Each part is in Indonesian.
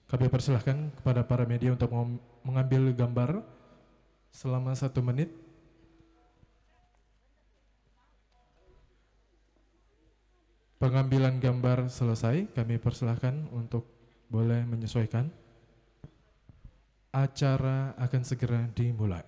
Kami persilahkan kepada para media untuk mengambil gambar selama 1 menit. Pengambilan gambar selesai, kami persilahkan untuk boleh menyesuaikan. Acara akan segera dimulai.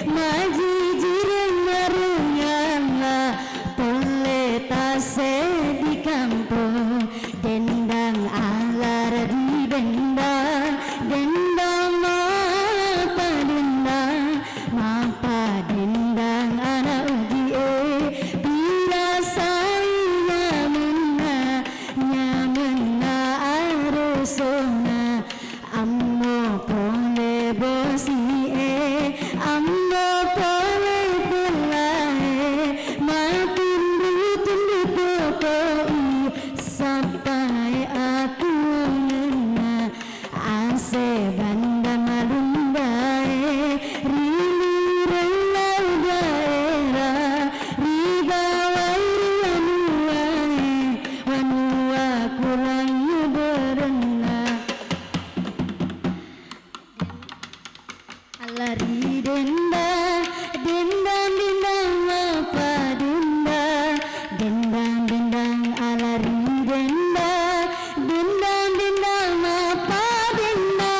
Maji berenang alari denda dendang dendang apa denda dendang dendang alari denda dendang dendang apa dendang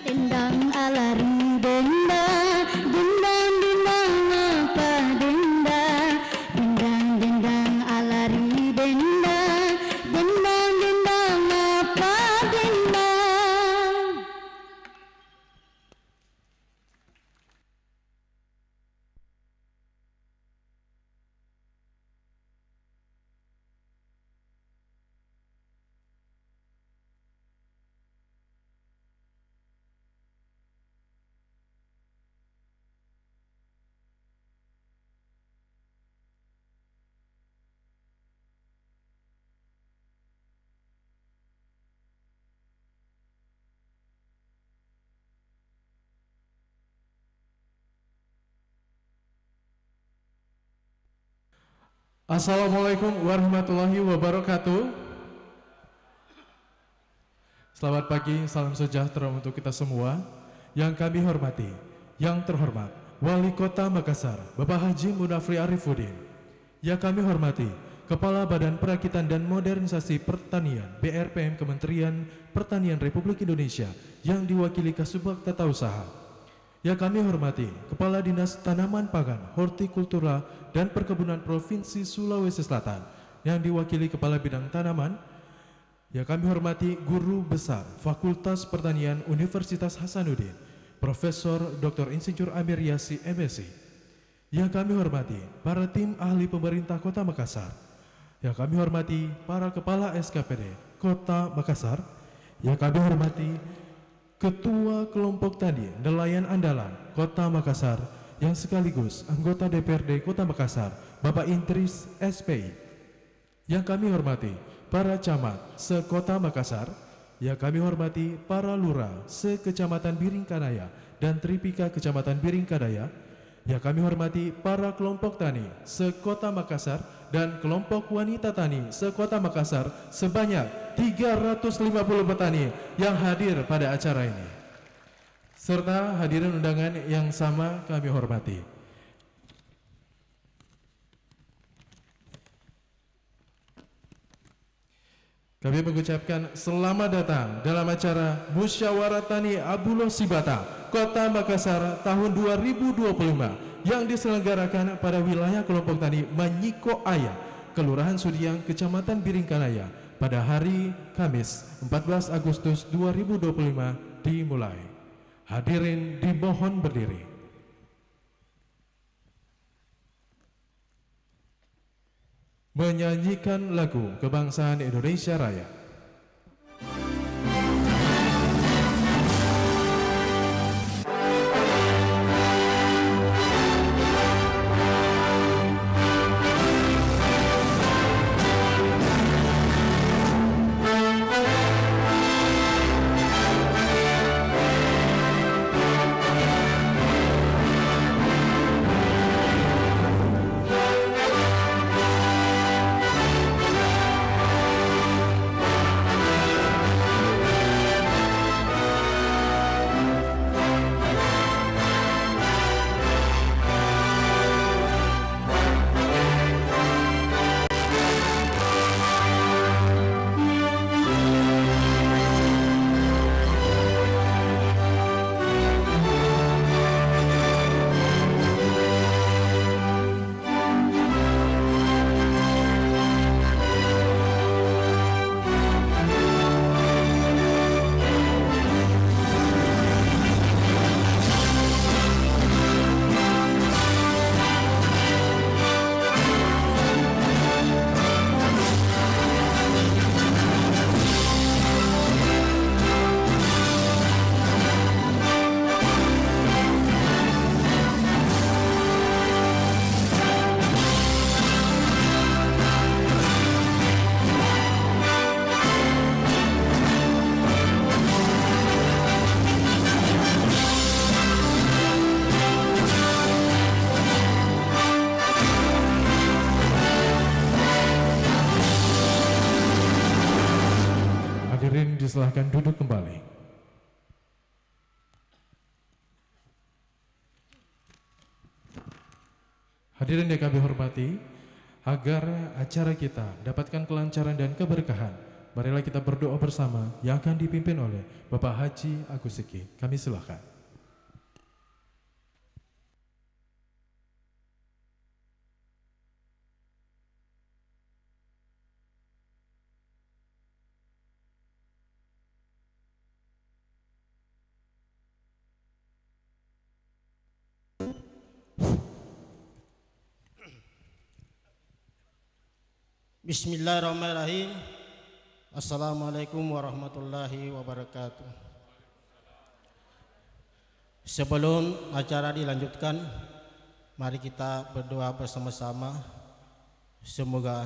dendang alari denda dendang dendang apa denda dendang dendang alari denda dendang dendang apa dendang Assalamualaikum warahmatullahi wabarakatuh. Selamat pagi, salam sejahtera untuk kita semua. Yang kami hormati, yang terhormat Wali Kota Makassar, Bapak Haji Munafri Arifuddin. Yang kami hormati Kepala Badan Perakitan dan Modernisasi Pertanian BRPM Kementerian Pertanian Republik Indonesia yang diwakili Kasubag Tata Usaha. Yang kami hormati Kepala Dinas Tanaman Pangan, Hortikultura dan Perkebunan Provinsi Sulawesi Selatan yang diwakili Kepala Bidang Tanaman. Yang kami hormati Guru Besar Fakultas Pertanian Universitas Hasanuddin, Profesor Dr. Insinyur Amir Yasi MSc. Yang kami hormati para tim ahli pemerintah Kota Makassar. Yang kami hormati para Kepala SKPD Kota Makassar. Yang kami hormati Ketua Kelompok Tani Nelayan Andalan Kota Makassar yang sekaligus anggota DPRD Kota Makassar, Bapak Intris SPI. Yang kami hormati para camat se-Kota Makassar. Yang kami hormati para lurah se-Kecamatan Biringkanaya dan Tripika Kecamatan Biringkanaya. Yang kami hormati para kelompok tani se-Kota Makassar dan kelompok wanita tani se-Kota Makassar sebanyak 350 petani yang hadir pada acara ini. Serta hadirin undangan yang sama kami hormati. Kami mengucapkan selamat datang dalam acara Musyawarah Tani Abuloh Sibata Kota Makassar tahun 2025 yang diselenggarakan pada wilayah kelompok tani Manyiko Aya, Kelurahan Sudiang, Kecamatan Biringkanaya pada hari Kamis 14 Agustus 2025 dimulai. Hadirin dimohon berdiri. Menyanyikan lagu kebangsaan Indonesia Raya. silahkan duduk kembali. Hadirin yang kami hormati, agar acara kita mendapatkan kelancaran dan keberkahan, marilah kita berdoa bersama yang akan dipimpin oleh Bapak Haji Agus Siki. Kami silahkan. Bismillahirrahmanirrahim. Assalamualaikum warahmatullahi wabarakatuh. Sebelum acara dilanjutkan, mari kita berdoa bersama-sama. Semoga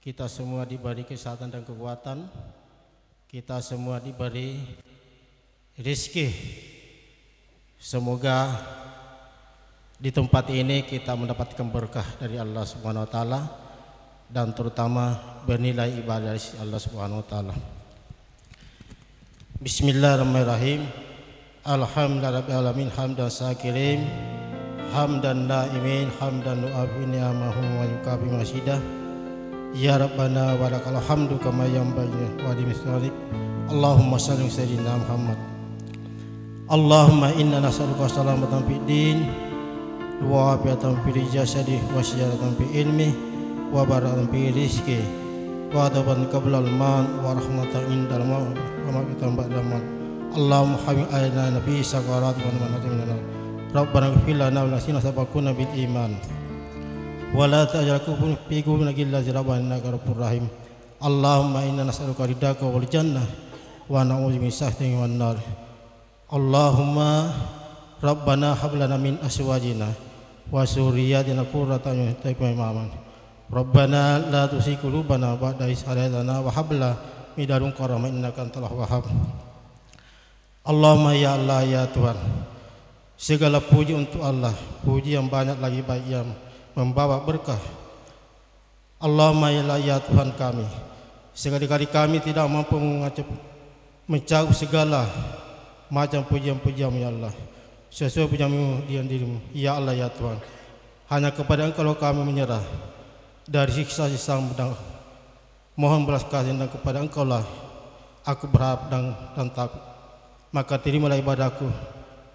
kita semua diberi kesehatan dan kekuatan, kita semua diberi rezeki. Semoga di tempat ini kita mendapatkan berkah dari Allah Subhanahu wa taala, dan terutama bernilai ibadah dari Allah Subhanahu wa taala. Bismillahirrahmanirrahim. Alhamdulillahirabbil alamin hamdan syakirin hamdan naimin hamdan nu'afi ni'amahu wa yukabi masyidah. Ya Rabbana wa lakal hamdu kama yanbaghi wa limisalik. Allahumma shalli ala sayyidina Muhammad. Allahumma inna nas'aluka salamatan fid din wa afiatan fil jasadi wa siyadatan fil ilmi wa barakatan fi rizqi wa adaban qablal man wa rahmatan indal maut wa maghfiratan ba'dal maut. Allahumma hawi ayna nabi sakarat wa manajina rabbana ighfir lana wa lana sabaquna bil iman wa la taj'al fi qulubina ghillan lil rabbana innaka ghafurur rahim. Allahumma inna nas'aluka ridaka wal jannah wa na'udzu min sakhatika wan nar. Allahumma rabbana hab lana min azwajina wa dhurriyyatina qurrata a'yun waj'alna imaman. Rabbana la tuzigh qulubana ba'da idh hadaytana wa hab lana min ladunka rahmah innaka antal wahhab. Allahumma ya Allah ya Tuhan, segala puji untuk Allah, puji yang banyak lagi baik yang membawa berkah. Allahumma ya Allah ya Tuhan kami, sekali-kali kami tidak mampu mencakup segala macam pujian-pujian ya Allah, sesuai pujian-Mu di dirimu ya Allah ya Tuhan. Hanya kepada Engkau kami menyerah dari siksa-siksa pedang. Mohon belas kasih dan kepada Engkau lah aku berharap dan takut. Maka terimalah ibadahku,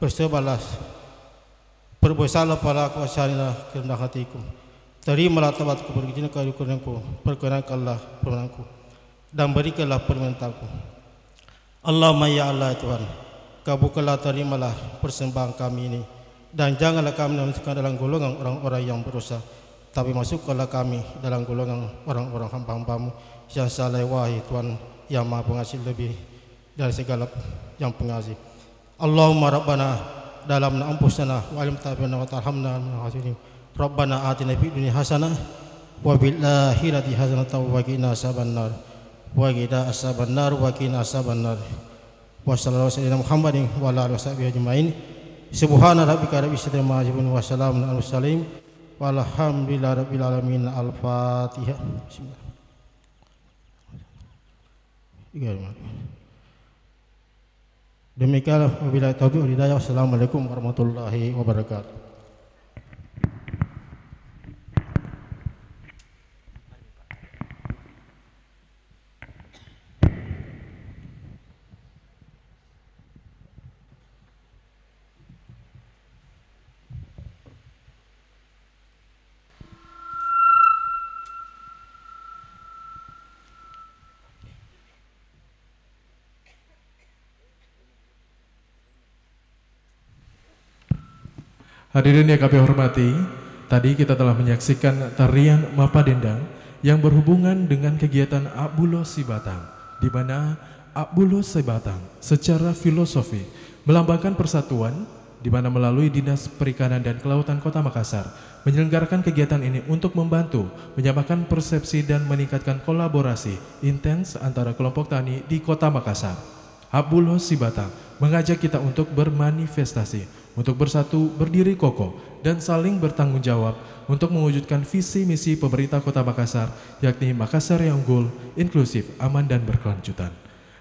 bersebalas, berbuatlah pada aku asyarilah kerendah hatiku. Terimalah taubatku, berizinkan kerukunanku, perkenankanlah permohonanku, dan berikanlah permintaanku. Allahumma ya Allah Tuhan, kabulkanlah, terimalah persembahan kami ini, dan janganlah kami masukkan dalam golongan orang-orang yang berdosa, tapi masukkanlah kami dalam golongan orang-orang hamba-Hamba-Mu yang saleh, wahai Tuhan yang Maha Pengasih lebih dari segala yang pengasih. Allahumma rabbana dalam ampusana wa alim tabina wa tarhamna min hasirin. Rabbana atina fid dunya hasanah wa bil akhirati hasanah wa qina azabannar wa qina azabannar wa qina azabannar. Wa sallallahu alaihi Muhammadin wa ala alihi washabihi ajmain. Subhana rabbika rabbil izzati amma yasifun wa salamun alal mursalin walhamdulillahi rabbil alamin. Al-Fatihah. Bismillah. Demikianlah wabillahi taufiq wal hidayah. Wassalamualaikum warahmatullahi wabarakatuh. Hadirin yang kami hormati, tadi kita telah menyaksikan tarian Mapa Dendang yang berhubungan dengan kegiatan Akbulos Sibatang, di mana Akbulos Sibatang secara filosofi melambangkan persatuan, di mana melalui Dinas Perikanan dan Kelautan Kota Makassar menyelenggarakan kegiatan ini untuk membantu menyamakan persepsi dan meningkatkan kolaborasi intens antara kelompok tani di Kota Makassar. Akbulos Sibatang mengajak kita untuk bermanifestasi, untuk bersatu, berdiri kokoh, dan saling bertanggung jawab untuk mewujudkan visi misi pemerintah Kota Makassar, yakni Makassar yang unggul, inklusif, aman, dan berkelanjutan.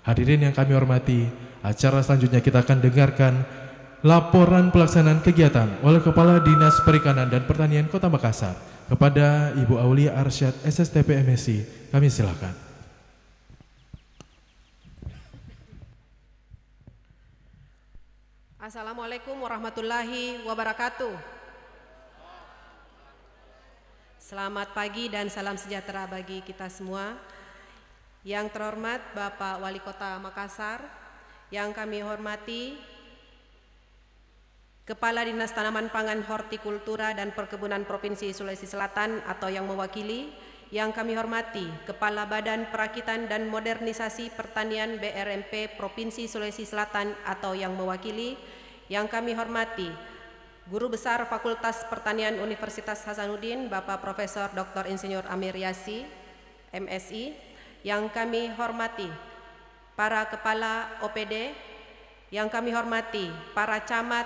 Hadirin yang kami hormati, acara selanjutnya kita akan dengarkan laporan pelaksanaan kegiatan oleh Kepala Dinas Perikanan dan Pertanian Kota Makassar. Kepada Ibu Aulia Arsyad SSTP MSI, kami silakan. Assalamualaikum warahmatullahi wabarakatuh. Selamat pagi dan salam sejahtera bagi kita semua. Yang terhormat Bapak Wali Kota Makassar, yang kami hormati Kepala Dinas Tanaman Pangan, Hortikultura dan Perkebunan Provinsi Sulawesi Selatan atau yang mewakili, yang kami hormati Kepala Badan Perakitan dan Modernisasi Pertanian BRMP Provinsi Sulawesi Selatan atau yang mewakili, yang kami hormati Guru Besar Fakultas Pertanian Universitas Hasanuddin Bapak Profesor Dr. Insinyur Amir Yasi MSI, yang kami hormati para Kepala OPD, yang kami hormati para camat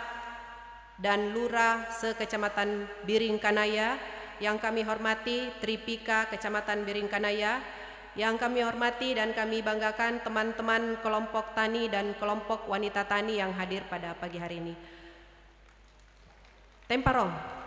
dan lurah sekecamatan Biringkanaya, yang kami hormati Tripika Kecamatan Biringkanaya, yang kami hormati dan kami banggakan teman-teman kelompok tani dan kelompok wanita tani yang hadir pada pagi hari ini. Temparong.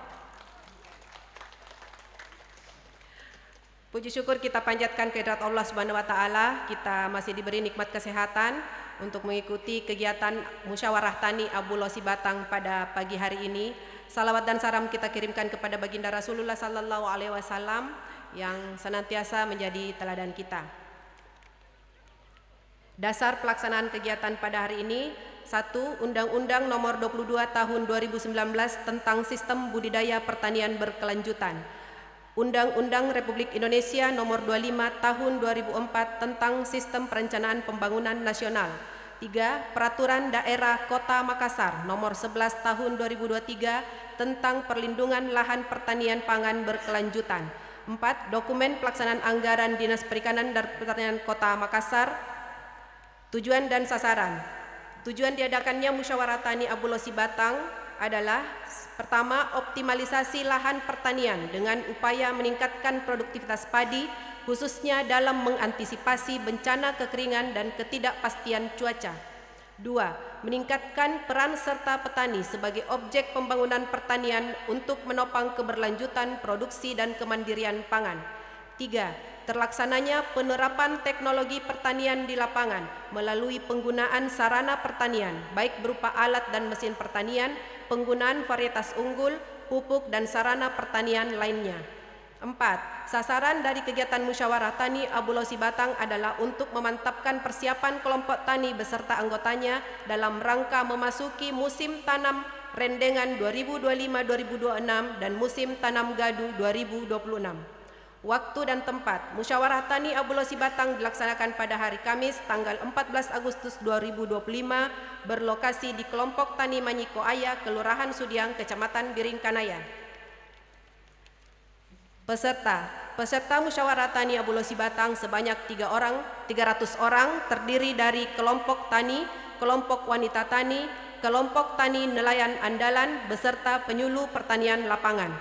Puji syukur kita panjatkan kehadirat Allah Subhanahu wa taala, kita masih diberi nikmat kesehatan untuk mengikuti kegiatan musyawarah tani Abu Losi Batang pada pagi hari ini. Salawat dan salam kita kirimkan kepada baginda Rasulullah sallallahu alaihi wasallam yang senantiasa menjadi teladan kita. Dasar pelaksanaan kegiatan pada hari ini: 1. Undang-Undang Nomor 22 Tahun 2019 tentang Sistem Budidaya Pertanian Berkelanjutan. Undang-Undang Republik Indonesia Nomor 25 Tahun 2004 tentang Sistem Perencanaan Pembangunan Nasional. 3. Peraturan Daerah Kota Makassar Nomor 11 Tahun 2023 tentang Perlindungan Lahan Pertanian Pangan Berkelanjutan. 4. Dokumen Pelaksanaan Anggaran Dinas Perikanan dan Pertanian Kota Makassar. Tujuan dan sasaran. Tujuan diadakannya musyawarah tani Abu Losi Batang adalah: pertama, optimalisasi lahan pertanian dengan upaya meningkatkan produktivitas padi, khususnya dalam mengantisipasi bencana kekeringan dan ketidakpastian cuaca. 2. Meningkatkan peran serta petani sebagai objek pembangunan pertanian untuk menopang keberlanjutan produksi dan kemandirian pangan. 3. Terlaksananya penerapan teknologi pertanian di lapangan melalui penggunaan sarana pertanian, baik berupa alat dan mesin pertanian, penggunaan varietas unggul, pupuk, dan sarana pertanian lainnya. 4. Sasaran dari kegiatan musyawarah tani Abu Losi Batang adalah untuk memantapkan persiapan kelompok tani beserta anggotanya dalam rangka memasuki musim tanam rendengan 2025-2026 dan musim tanam gadu 2026. Waktu dan tempat: musyawarah tani Abu Losi Batang dilaksanakan pada hari Kamis tanggal 14 Agustus 2025 berlokasi di kelompok tani Manyiko Aya, Kelurahan Sudiang, Kecamatan Biringkanaya. Peserta musyawarah tani Abu Losi Batang sebanyak 300 orang terdiri dari kelompok tani, kelompok wanita tani, kelompok tani nelayan andalan beserta penyuluh pertanian lapangan.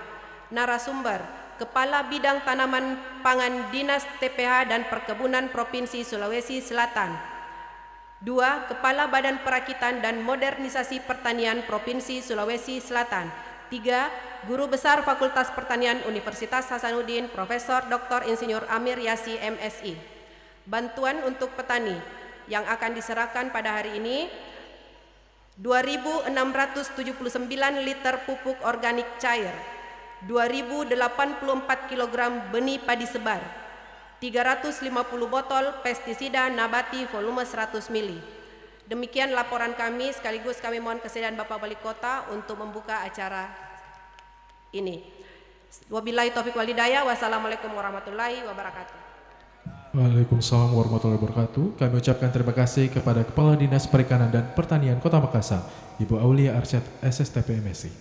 Narasumber: Kepala Bidang Tanaman Pangan Dinas TPH dan Perkebunan Provinsi Sulawesi Selatan. 2. Kepala Badan Perakitan dan Modernisasi Pertanian Provinsi Sulawesi Selatan. 3. Guru Besar Fakultas Pertanian Universitas Hasanuddin Profesor Dr. Insinyur Amir Yasi MSI. Bantuan untuk petani yang akan diserahkan pada hari ini: 2.679 liter pupuk organik cair, 2.084 kg benih padi sebar, 350 botol pestisida nabati volume 100 ml. Demikian laporan kami, sekaligus kami mohon kesediaan Bapak Wali Kota untuk membuka acara ini. Wabillahi taufiq wal hidayah. Wassalamualaikum warahmatullahi wabarakatuh. Waalaikumsalam warahmatullahi wabarakatuh. Kami ucapkan terima kasih kepada Kepala Dinas Perikanan dan Pertanian Kota Makassar, Ibu Aulia Arsyad SSTP MSI.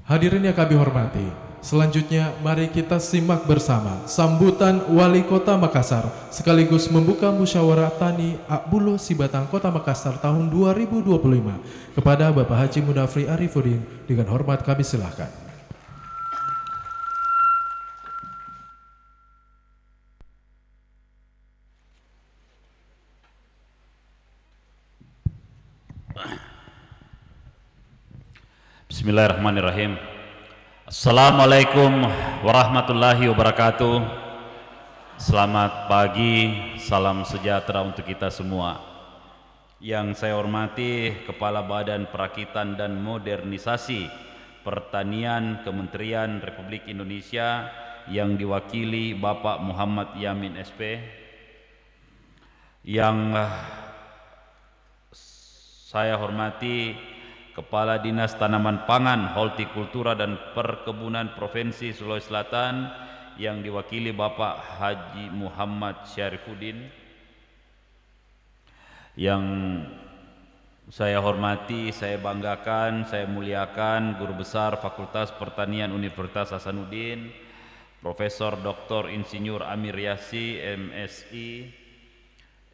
Hadirin yang kami hormati, selanjutnya mari kita simak bersama sambutan Wali Kota Makassar sekaligus membuka musyawarah tani Abu Losi Batang Kota Makassar tahun 2025 kepada Bapak Haji Munafri Arifuddin. Dengan hormat kami silakan. Bismillahirrahmanirrahim. Assalamualaikum warahmatullahi wabarakatuh. Selamat pagi, salam sejahtera untuk kita semua. Yang saya hormati Kepala Badan Perakitan dan Modernisasi Pertanian Kementerian Republik Indonesia yang diwakili Bapak Muhammad Yamin SP. Yang saya hormati Kepala Dinas Tanaman Pangan, Hortikultura dan Perkebunan Provinsi Sulawesi Selatan yang diwakili Bapak Haji Muhammad Syarifuddin. Yang saya hormati, saya banggakan, saya muliakan Guru Besar Fakultas Pertanian Universitas Hasanuddin, Profesor Dr. Insinyur Amir Yasi, MSI.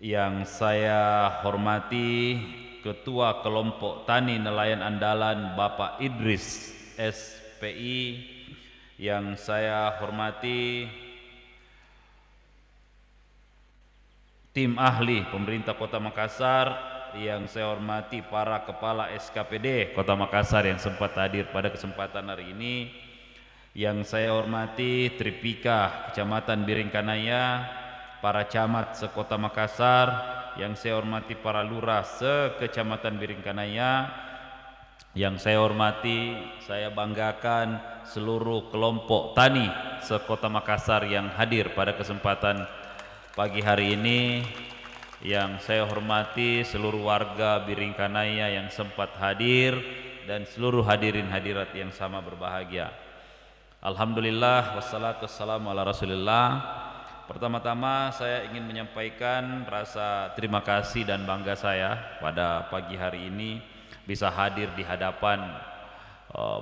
Yang saya hormati Ketua Kelompok Tani Nelayan Andalan Bapak Idris SPI. Yang saya hormati tim ahli pemerintah Kota Makassar. Yang saya hormati para kepala SKPD Kota Makassar yang sempat hadir pada kesempatan hari ini. Yang saya hormati Tripika Kecamatan Biringkanaya, para camat sekota Makassar. Yang saya hormati para lurah sekecamatan Biringkanaya. Yang saya hormati, saya banggakan seluruh kelompok tani sekota Makassar yang hadir pada kesempatan pagi hari ini. Yang saya hormati seluruh warga Biringkanaya yang sempat hadir dan seluruh hadirin hadirat yang sama berbahagia. Alhamdulillah, wassalatu wassalamu ala Rasulillah. Pertama-tama saya ingin menyampaikan rasa terima kasih dan bangga saya pada pagi hari ini bisa hadir di hadapan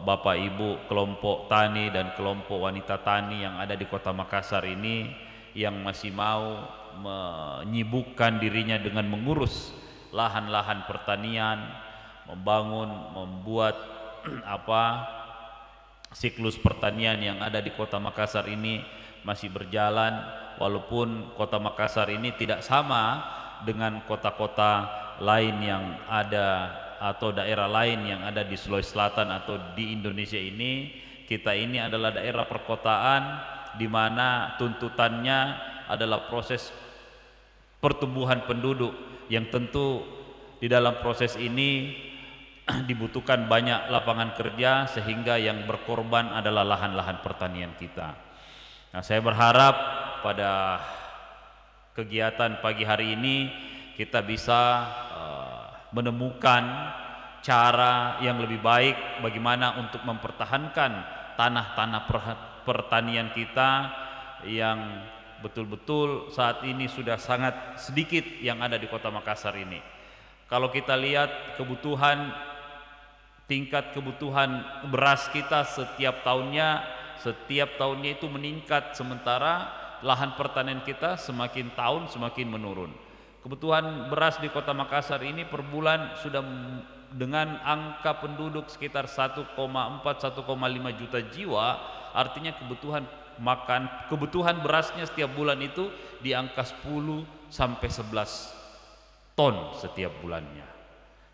Bapak Ibu kelompok tani dan kelompok wanita tani yang ada di Kota Makassar ini, yang masih mau menyibukkan dirinya dengan mengurus lahan-lahan pertanian, membuat siklus pertanian yang ada di Kota Makassar ini masih berjalan. Walaupun Kota Makassar ini tidak sama dengan kota-kota lain yang ada atau daerah lain yang ada di Sulawesi Selatan atau di Indonesia ini, kita ini adalah daerah perkotaan di mana tuntutannya adalah proses pertumbuhan penduduk yang tentu di dalam proses ini dibutuhkan banyak lapangan kerja, sehingga yang berkorban adalah lahan-lahan pertanian kita. Nah, saya berharap pada kegiatan pagi hari ini kita bisa menemukan cara yang lebih baik bagaimana untuk mempertahankan tanah-tanah pertanian kita yang betul-betul saat ini sudah sangat sedikit yang ada di Kota Makassar ini. Kalau kita lihat tingkat kebutuhan beras kita setiap tahunnya itu meningkat, sementara lahan pertanian kita semakin tahun semakin menurun. Kebutuhan beras di Kota Makassar ini per bulan sudah dengan angka penduduk sekitar 1,4-1,5 juta jiwa, artinya kebutuhan berasnya setiap bulan itu di angka 10-11 ton setiap bulannya.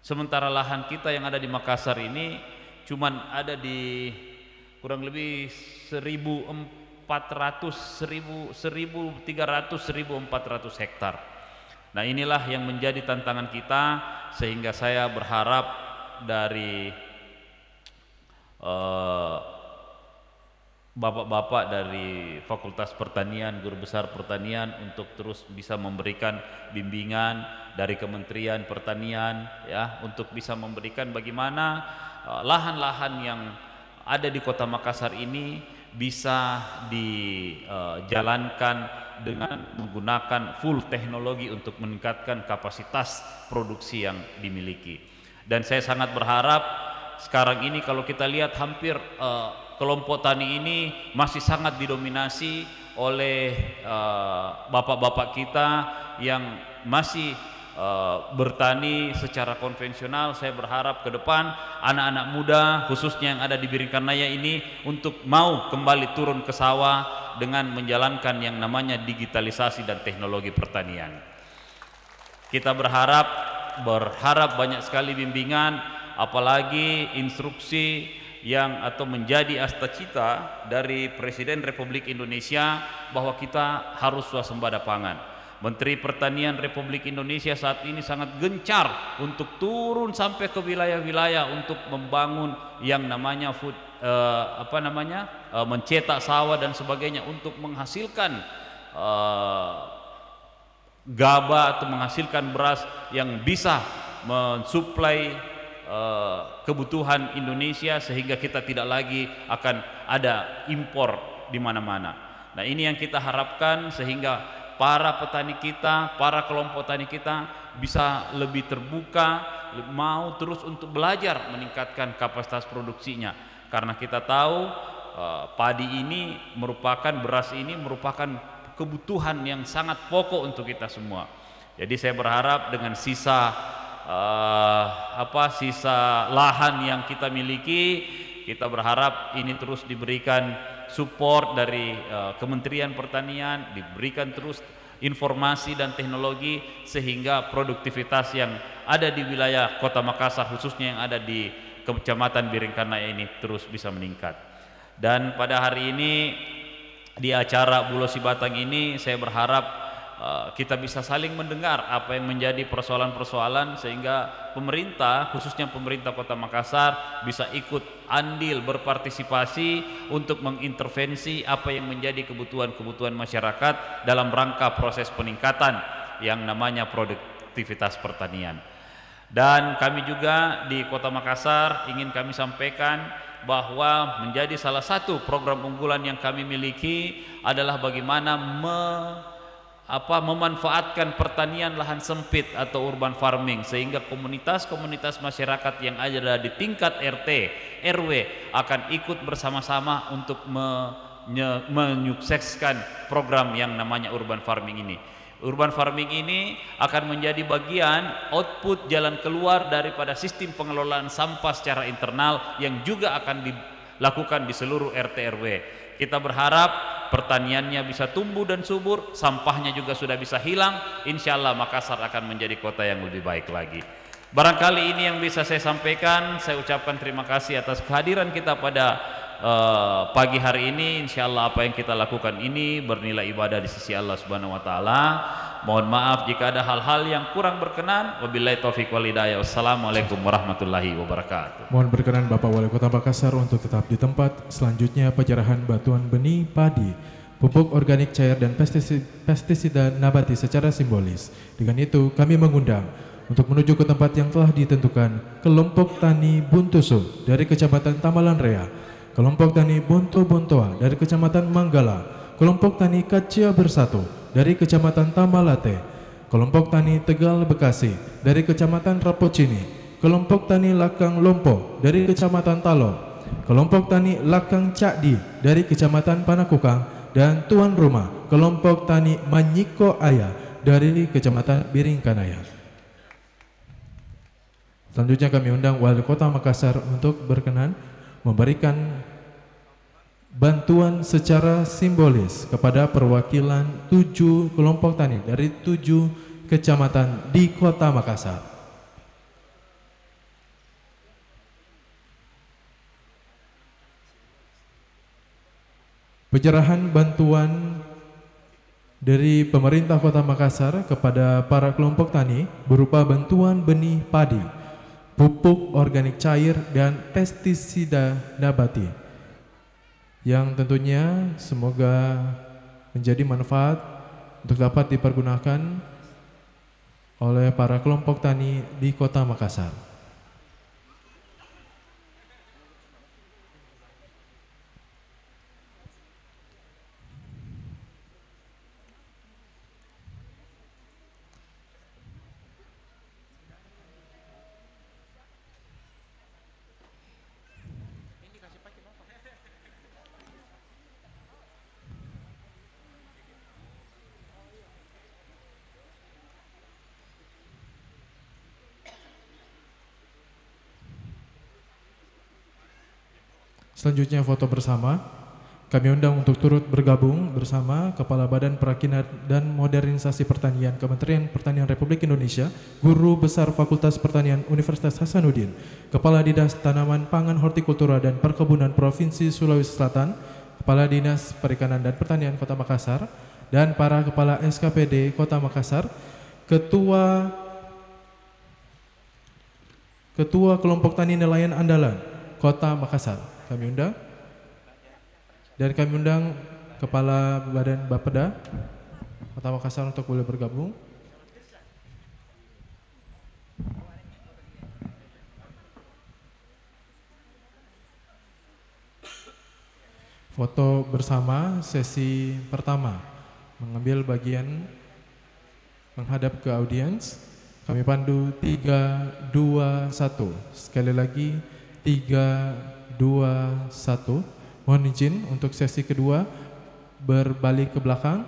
Sementara lahan kita yang ada di Makassar ini cuman ada di kurang lebih 1.300-1.400 hektar. Nah, inilah yang menjadi tantangan kita, sehingga saya berharap dari bapak-bapak dari Fakultas Pertanian, Guru Besar Pertanian untuk terus bisa memberikan bimbingan dari Kementerian Pertanian ya, untuk bisa memberikan bagaimana lahan-lahan yang ada di Kota Makassar ini bisa dijalankan dengan menggunakan full teknologi untuk meningkatkan kapasitas produksi yang dimiliki. Dan saya sangat berharap sekarang ini kalau kita lihat hampir kelompok tani ini masih sangat didominasi oleh bapak-bapak kita yang masih bertani secara konvensional. Saya berharap ke depan anak-anak muda khususnya yang ada di Biringkanaya ini untuk mau kembali turun ke sawah dengan menjalankan yang namanya digitalisasi dan teknologi pertanian. Kita berharap berharap banyak sekali bimbingan, apalagi instruksi yang atau menjadi astacita dari Presiden Republik Indonesia bahwa kita harus swasembada pangan. Menteri Pertanian Republik Indonesia saat ini sangat gencar untuk turun sampai ke wilayah-wilayah untuk membangun yang namanya mencetak sawah dan sebagainya untuk menghasilkan gabah atau menghasilkan beras yang bisa mensuplai kebutuhan Indonesia sehingga kita tidak lagi akan ada impor di mana-mana. Nah, ini yang kita harapkan sehingga para petani kita, para kelompok tani kita bisa lebih terbuka, mau terus untuk belajar meningkatkan kapasitas produksinya. Karena kita tahu padi ini merupakan, beras ini merupakan kebutuhan yang sangat pokok untuk kita semua. Jadi saya berharap dengan sisa lahan yang kita miliki, kita berharap ini terus diberikan support dari Kementerian Pertanian, diberikan terus informasi dan teknologi sehingga produktivitas yang ada di wilayah Kota Makassar, khususnya yang ada di Kecamatan Biringkanaya ini terus bisa meningkat. Dan pada hari ini di acara Bulo Sibatang ini saya berharap kita bisa saling mendengar apa yang menjadi persoalan-persoalan sehingga pemerintah, khususnya pemerintah Kota Makassar, bisa ikut andil berpartisipasi untuk mengintervensi apa yang menjadi kebutuhan-kebutuhan masyarakat dalam rangka proses peningkatan yang namanya produktivitas pertanian. Dan kami juga di Kota Makassar ingin kami sampaikan bahwa menjadi salah satu program unggulan yang kami miliki adalah bagaimana memanfaatkan pertanian lahan sempit atau urban farming sehingga komunitas-komunitas masyarakat yang ada di tingkat RT, RW akan ikut bersama-sama untuk menyukseskan program yang namanya urban farming ini. Urban farming ini akan menjadi bagian output jalan keluar daripada sistem pengelolaan sampah secara internal yang juga akan dilakukan di seluruh RT RW. Kita berharap pertaniannya bisa tumbuh dan subur, sampahnya juga sudah bisa hilang. Insya Allah Makassar akan menjadi kota yang lebih baik lagi. Barangkali ini yang bisa saya sampaikan. Saya ucapkan terima kasih atas kehadiran kita pada pagi hari ini. Insya Allah apa yang kita lakukan ini bernilai ibadah di sisi Allah Subhanahu Wa Taala. Mohon maaf jika ada hal-hal yang kurang berkenan. Wabillahi taufiq wal hidayah. Wassalamualaikum warahmatullahi wabarakatuh. Mohon berkenan Bapak Wali Kota Makassar untuk tetap di tempat. Selanjutnya penyerahan bantuan benih padi, pupuk organik cair dan pestisida nabati secara simbolis. Dengan itu kami mengundang untuk menuju ke tempat yang telah ditentukan kelompok tani Buntusu dari Kecamatan Tamalan Rea, kelompok tani Bonto Bontoa dari Kecamatan Manggala, kelompok tani Kacia Bersatu dari Kecamatan Tamalate, kelompok tani Tegal Bekasi dari Kecamatan Rapocini, kelompok tani Lakang Lompo dari Kecamatan Talo, kelompok tani Lakang Cakdi dari Kecamatan Panakukang, dan tuan rumah kelompok tani Manyiko Aya dari Kecamatan Biringkanaya. Selanjutnya kami undang Wali Kota Makassar untuk berkenan memberikan bantuan secara simbolis kepada perwakilan 7 kelompok tani dari 7 kecamatan di Kota Makassar. Penyerahan bantuan dari pemerintah Kota Makassar kepada para kelompok tani berupa bantuan benih padi, pupuk organik cair, dan pestisida nabati, yang tentunya semoga menjadi manfaat untuk dapat dipergunakan oleh para kelompok tani di Kota Makassar. Selanjutnya foto bersama Kami undang untuk turut bergabung bersama Kepala Badan Perakitan dan Modernisasi Pertanian Kementerian Pertanian Republik Indonesia, Guru Besar Fakultas Pertanian Universitas Hasanuddin, Kepala Dinas Tanaman Pangan Hortikultura dan Perkebunan Provinsi Sulawesi Selatan, Kepala Dinas Perikanan dan Pertanian Kota Makassar, dan para Kepala SKPD Kota Makassar, Ketua Kelompok Tani Nelayan Andalan Kota Makassar. Kami undang. Dan kami undang Kepala Badan Bapeda Kota Makassar untuk boleh bergabung. Foto bersama sesi pertama. Mengambil bagian menghadap ke audiens. Kami pandu 3, 2, 1. Sekali lagi 3, 2, 1. Mohon izin untuk sesi kedua berbalik ke belakang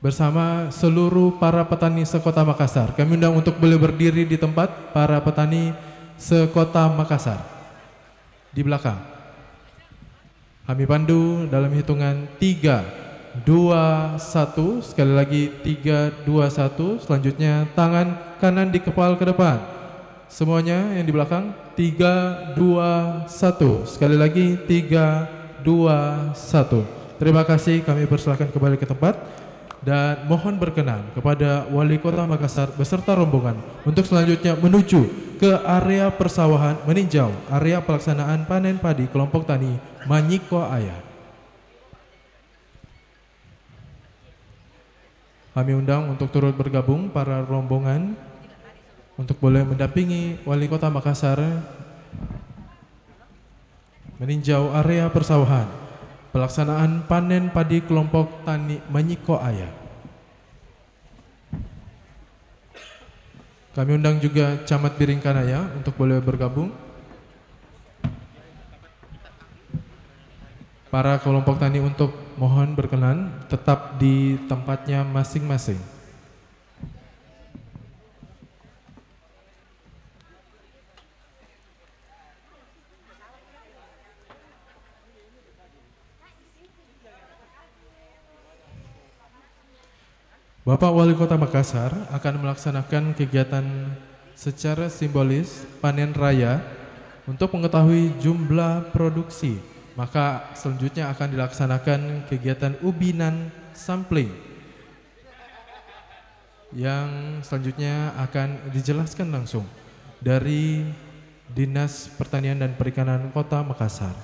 bersama seluruh para petani sekota Makassar. Kami undang untuk boleh berdiri di tempat para petani sekota Makassar di belakang. Kami pandu dalam hitungan 3, 2, 1. Sekali lagi 3, 2, 1. Selanjutnya tangan kanan di kepala ke depan. Semuanya yang di belakang 3, 2, 1. Sekali lagi 3, 2, 1. Terima kasih, kami persilakan kembali ke tempat dan mohon berkenan kepada Wali Kota Makassar beserta rombongan untuk selanjutnya menuju ke area persawahan meninjau area pelaksanaan panen padi kelompok tani Manyiko Aya. Kami undang untuk turut bergabung para rombongan untuk boleh mendampingi Wali Kota Makassar meninjau area persawahan pelaksanaan panen padi kelompok tani Manyiko Aya. Kami undang juga Camat Biringkanaya untuk boleh bergabung. Para kelompok tani untuk mohon berkenan tetap di tempatnya masing-masing. Bapak Wali Kota Makassar akan melaksanakan kegiatan secara simbolis panen raya untuk mengetahui jumlah produksi. Maka selanjutnya akan dilaksanakan kegiatan ubinan sampling yang selanjutnya akan dijelaskan langsung dari Dinas Pertanian dan Perikanan Kota Makassar.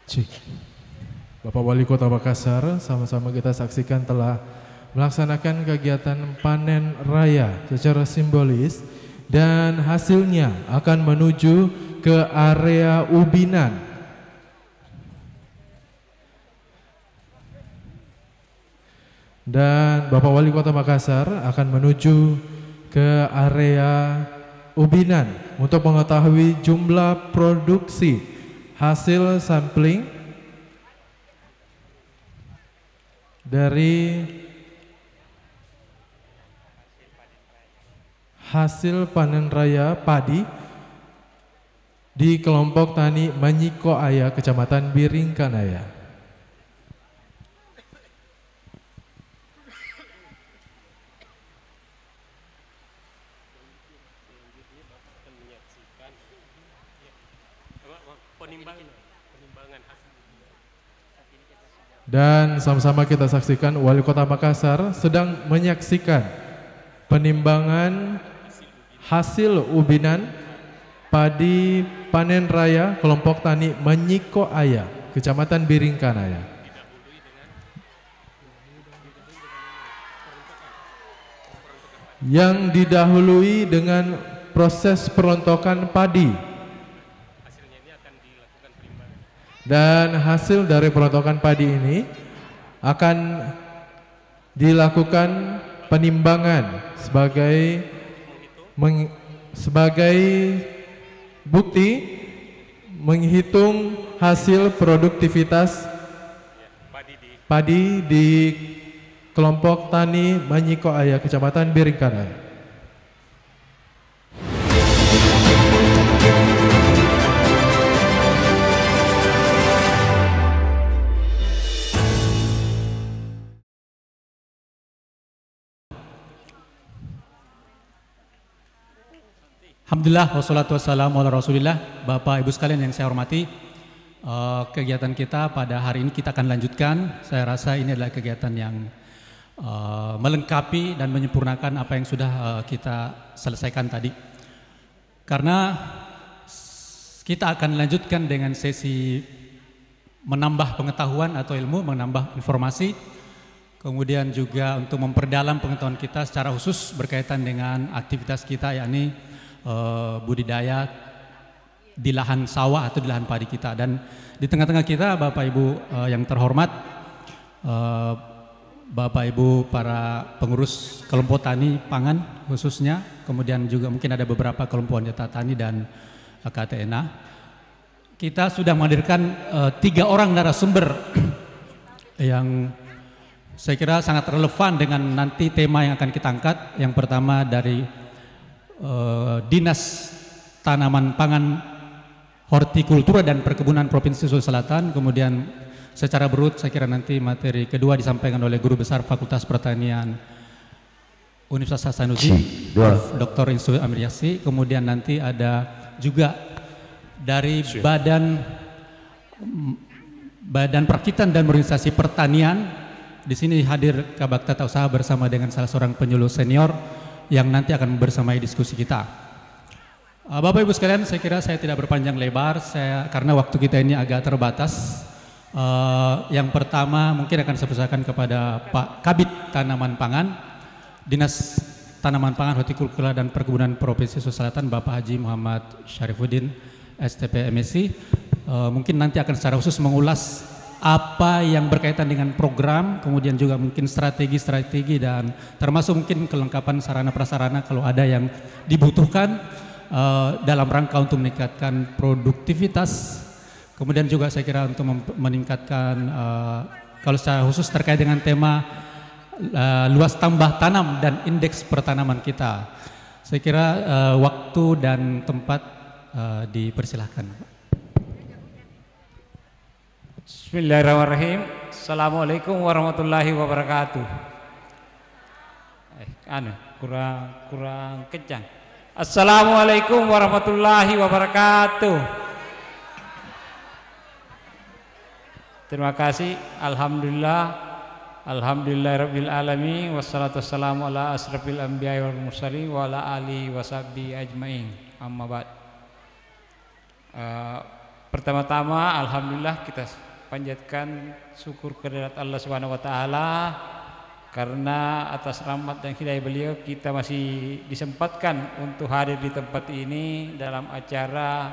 Cik. Bapak Wali Kota Makassar, sama-sama kita saksikan telah melaksanakan kegiatan panen raya secara simbolis dan hasilnya akan menuju ke area ubinan. Dan Bapak Wali Kota Makassar akan menuju ke area ubinan untuk mengetahui jumlah produksi hasil sampling dari hasil panen raya padi di kelompok tani Manyiko Aya, Kecamatan Biringkanaya. Dan sama-sama kita saksikan Wali Kota Makassar sedang menyaksikan penimbangan hasil ubinan padi panen raya kelompok tani Manyiko Aya, Kecamatan Biringkanaya. Yang didahului dengan proses perontokan padi. Dan hasil dari perontokan padi ini akan dilakukan penimbangan sebagai bukti menghitung hasil produktivitas padi di kelompok tani Manyiko Aya, Kecamatan Biringkanaya. Alhamdulillah wassalatu wassalamu ala rasulillah. Bapak Ibu sekalian yang saya hormati, kegiatan kita pada hari ini kita akan lanjutkan. Saya rasa ini adalah kegiatan yang melengkapi dan menyempurnakan apa yang sudah kita selesaikan tadi. Karena kita akan lanjutkan dengan sesi menambah pengetahuan atau ilmu, menambah informasi, kemudian juga untuk memperdalam pengetahuan kita secara khusus berkaitan dengan aktivitas kita, yakni budidaya di lahan sawah atau di lahan padi kita. Dan di tengah-tengah kita Bapak Ibu yang terhormat, Bapak Ibu para pengurus kelompok tani pangan khususnya, kemudian juga mungkin ada beberapa kelompok wanita tani dan KTNA. Kita sudah menghadirkan 3 orang narasumber yang saya kira sangat relevan dengan nanti tema yang akan kita angkat. Yang pertama dari Dinas Tanaman Pangan, Hortikultura dan Perkebunan Provinsi Sulawesi Selatan. Kemudian secara berurut saya kira nanti materi kedua disampaikan oleh Guru Besar Fakultas Pertanian Universitas Hasanuddin, Dr. Insinyur Amir Yassi. Kemudian nanti ada juga dari Badan Perakitan dan Organisasi Pertanian. Di sini hadir Kabak Tata Usaha bersama dengan salah seorang penyuluh senior yang nanti akan bersamai diskusi kita. Bapak Ibu sekalian, saya kira saya tidak berpanjang lebar, karena waktu kita ini agak terbatas. Yang pertama mungkin akan saya persilakan kepada Pak Kabid Tanaman Pangan, Dinas Tanaman Pangan, Hortikultura dan Perkebunan Provinsi Sulawesi Selatan, Bapak Haji Muhammad Syarifuddin, STP MSc. Mungkin nanti akan secara khusus mengulas apa yang berkaitan dengan program, kemudian juga mungkin strategi-strategi dan termasuk mungkin kelengkapan sarana prasarana kalau ada yang dibutuhkan dalam rangka untuk meningkatkan produktivitas. Kemudian juga saya kira untuk meningkatkan kalau secara khusus terkait dengan tema luas tambah tanam dan indeks pertanaman kita. Saya kira waktu dan tempat dipersilahkan. Bismillahirrahmanirrahim. Assalamualaikum warahmatullahi wabarakatuh. Kurang kencang. Assalamualaikum warahmatullahi wabarakatuh. Terima kasih. Alhamdulillahirabbil alamin, wassalatu wassalamu ala asrofil anbiya'i wal mursalin wa ala alihi washabbihi ajmain. Amma ba'd. Pertama-tama alhamdulillah kita panjatkan syukur kehadirat Allah Subhanahu wa taala karena atas rahmat dan hidayah beliau kita masih disempatkan untuk hadir di tempat ini dalam acara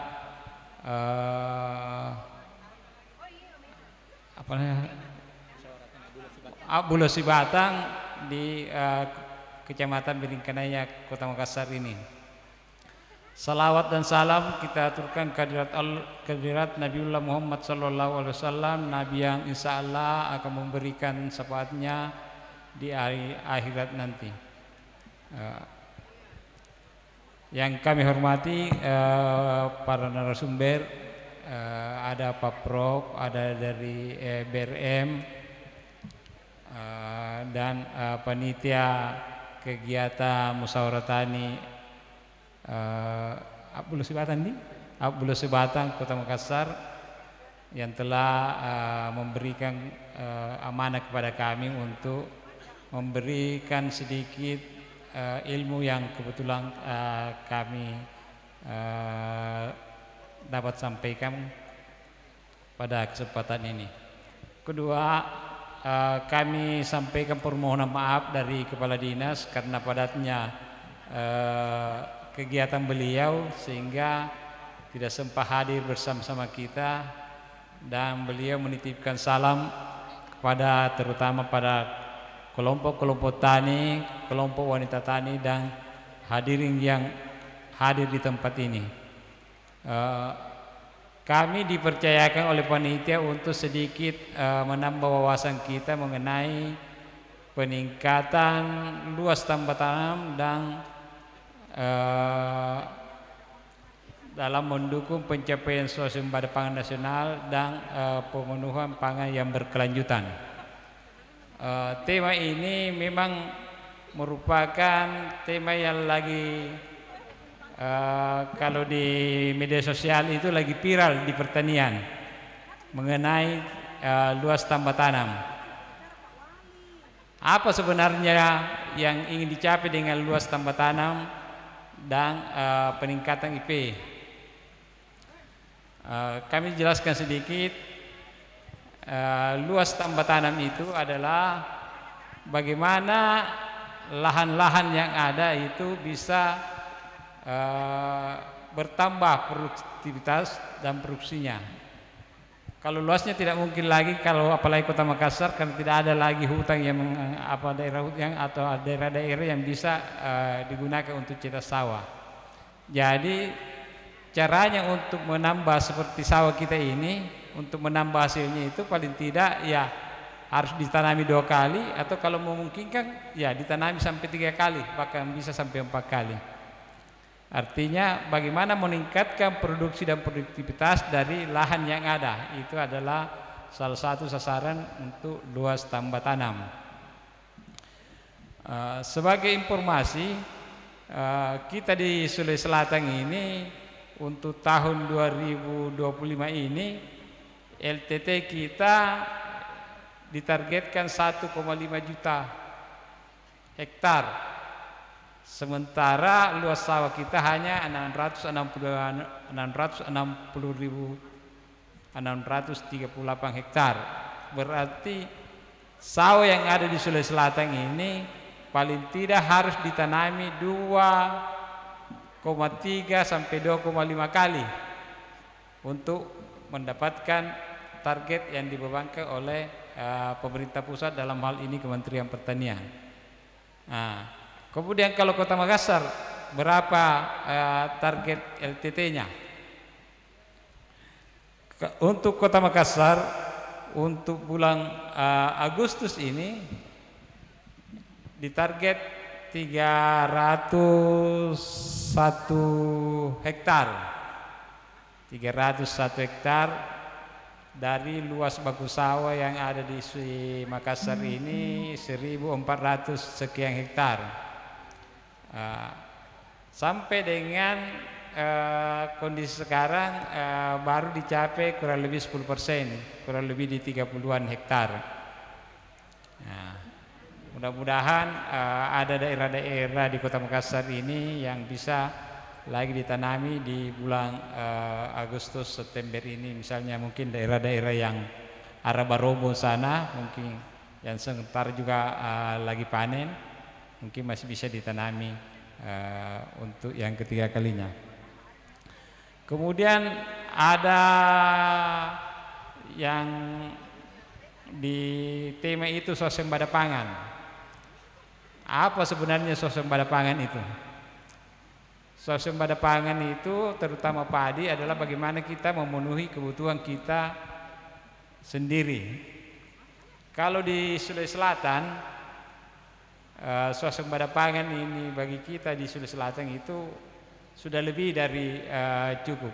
Bulo Sibatang di Kecamatan Beringkanaya, Kota Makassar ini. Salawat dan salam kita aturkan kehadirat Nabiullah Muhammad SAW, Nabi yang insya Allah akan memberikan syafaatnya di akhirat nanti. Yang kami hormati para narasumber, ada Pak Prof, ada dari BRM, dan panitia kegiatan musyawarah tani Bulo Sibatang Kota Makassar yang telah memberikan amanah kepada kami untuk memberikan sedikit ilmu yang kebetulan kami dapat sampaikan pada kesempatan ini. Kedua, kami sampaikan permohonan maaf dari Kepala Dinas karena padatnya kegiatan beliau sehingga tidak sempat hadir bersama-sama kita, dan beliau menitipkan salam kepada terutama pada kelompok-kelompok tani, kelompok wanita tani dan hadirin yang hadir di tempat ini. Kami dipercayakan oleh panitia untuk sedikit menambah wawasan kita mengenai peningkatan luas tambah tanam dan dalam mendukung pencapaian swasembada pangan nasional dan pemenuhan pangan yang berkelanjutan. Tema ini memang merupakan tema yang lagi kalau di media sosial itu lagi viral di pertanian mengenai luas tambah tanam. Apa sebenarnya yang ingin dicapai dengan luas tambah tanam dan peningkatan IP? Kami jelaskan sedikit. Luas tambah tanam itu adalah bagaimana lahan-lahan yang ada itu bisa bertambah produktivitas dan produksinya. Kalau luasnya tidak mungkin lagi, kalau apalagi Kota Makassar karena tidak ada lagi hutan yang daerah hutan atau daerah-daerah yang bisa digunakan untuk cetak sawah. Jadi caranya untuk menambah seperti sawah kita ini, untuk menambah hasilnya itu paling tidak ya harus ditanami 2 kali, atau kalau memungkinkan ya ditanami sampai 3 kali, bahkan bisa sampai 4 kali. Artinya bagaimana meningkatkan produksi dan produktivitas dari lahan yang ada, itu adalah salah satu sasaran untuk luas tambah tanam. Sebagai informasi, kita di Sulawesi Selatan ini untuk tahun 2025 ini LTT kita ditargetkan 1,5 juta hektar, sementara luas sawah kita hanya 638 hektar. Berarti sawah yang ada di Sulawesi Selatan ini paling tidak harus ditanami 2,3 sampai 2,5 kali untuk mendapatkan target yang dibebankan oleh pemerintah pusat, dalam hal ini Kementerian Pertanian. Nah, kemudian kalau Kota Makassar berapa target LTT-nya? Untuk Kota Makassar untuk bulan Agustus ini ditarget 301 hektar. 301 hektar dari luas bagus sawah yang ada di Makassar ini 1.400 sekian hektar. Sampai dengan kondisi sekarang baru dicapai kurang lebih 10%, kurang lebih di 30-an hektar. Mudah-mudahan ada daerah-daerah di Kota Makassar ini yang bisa lagi ditanami di bulan Agustus September ini, misalnya mungkin daerah-daerah yang arah Barobo sana mungkin yang sebentar juga lagi panen, mungkin masih bisa ditanami untuk yang ketiga kalinya. Kemudian ada yang di tema itu swasembada pangan. Apa sebenarnya swasembada pangan itu? Swasembada pangan itu terutama padi adalah bagaimana kita memenuhi kebutuhan kita sendiri. Kalau di Sulawesi Selatan, swasembada pangan ini bagi kita di Sulawesi Selatan itu sudah lebih dari cukup.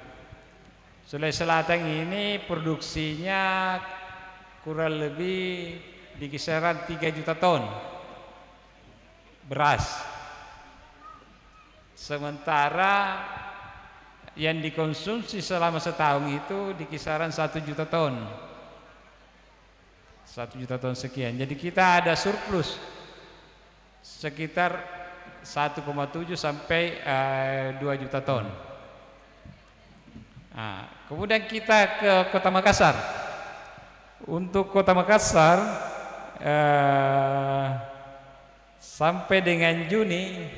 Sulawesi Selatan ini produksinya kurang lebih di kisaran 3 juta ton beras. Sementara yang dikonsumsi selama setahun itu di kisaran 1 juta ton. 1 juta ton sekian. Jadi kita ada surplus sekitar 1,7 sampai 2 juta ton. Nah, kemudian kita ke Kota Makassar. Untuk Kota Makassar sampai dengan Juni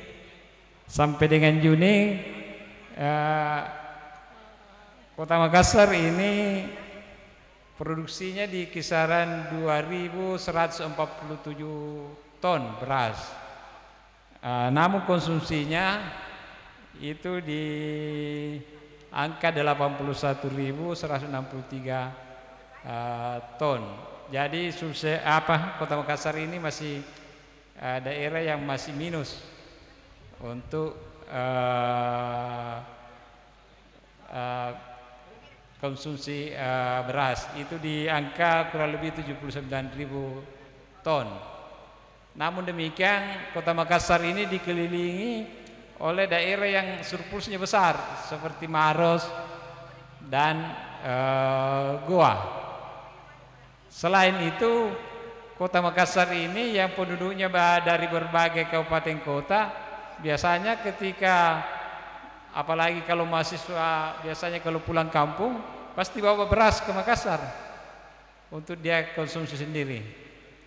Kota Makassar ini produksinya di kisaran 2.147 ton beras. Namun konsumsinya itu di angka 81.163 ton. Jadi Kota Makassar ini masih daerah yang masih minus untuk konsumsi beras, itu di angka kurang lebih 79.000 ton. Namun demikian Kota Makassar ini dikelilingi oleh daerah yang surplusnya besar seperti Maros dan Goa. Selain itu Kota Makassar ini yang penduduknya dari berbagai kabupaten kota, biasanya ketika apalagi kalau mahasiswa biasanya kalau pulang kampung pasti bawa beras ke Makassar untuk dia konsumsi sendiri.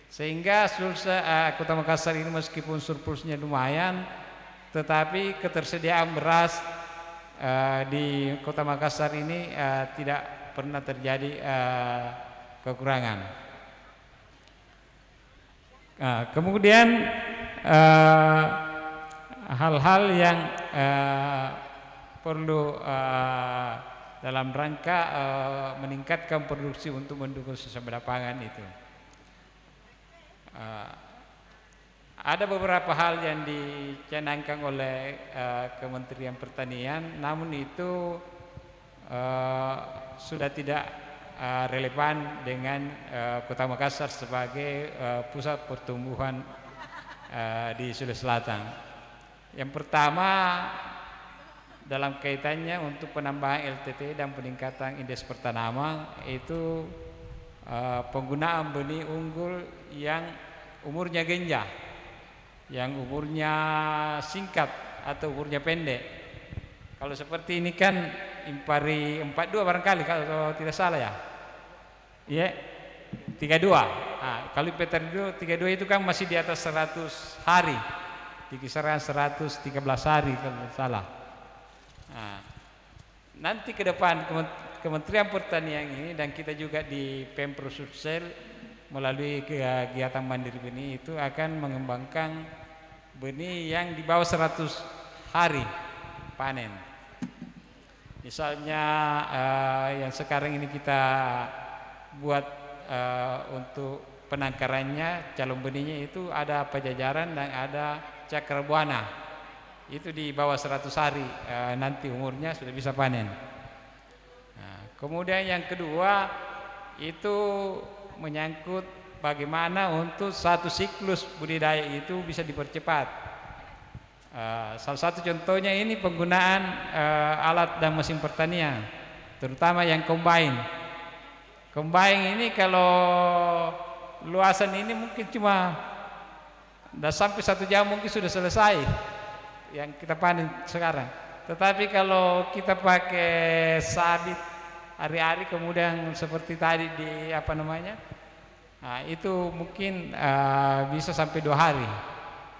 Sehingga Kota Makassar ini meskipun surplusnya lumayan, tetapi ketersediaan beras di Kota Makassar ini tidak pernah terjadi kekurangan. Kemudian hal-hal yang perlu dalam rangka meningkatkan produksi untuk mendukung swasembada pangan itu. Ada beberapa hal yang dicanangkan oleh Kementerian Pertanian, namun itu sudah tidak relevan dengan Kota Makassar sebagai pusat pertumbuhan di Sulawesi Selatan. Yang pertama dalam kaitannya untuk penambahan LTT dan peningkatan indeks pertanaman itu penggunaan benih unggul yang umurnya genjah, yang umurnya singkat atau umurnya pendek. Kalau seperti ini kan impari 42 barangkali kalau tidak salah ya. Ya, 32. Nah, kalau impari 32 itu kan masih di atas 100 hari. Di kisaran 113 hari kalau tidak salah. Nah, nanti ke depan Kementerian Pertanian ini dan kita juga di Pemprov Sulsel melalui kegiatan mandiri benih itu akan mengembangkan benih yang di bawah 100 hari panen. Misalnya yang sekarang ini kita buat untuk penangkarannya, calon benihnya itu ada Pajajaran dan ada Cakrabuana. Itu di bawah 100 hari nanti umurnya sudah bisa panen. Nah, kemudian yang kedua itu menyangkut bagaimana untuk satu siklus budidaya itu bisa dipercepat. Salah satu contohnya ini penggunaan alat dan mesin pertanian, terutama yang combine. Combine ini kalau luasan ini mungkin cuma sampai 1 jam mungkin sudah selesai yang kita panen sekarang. Tetapi kalau kita pakai sabit hari-hari kemudian seperti tadi di apa namanya, nah, itu mungkin bisa sampai 2 hari.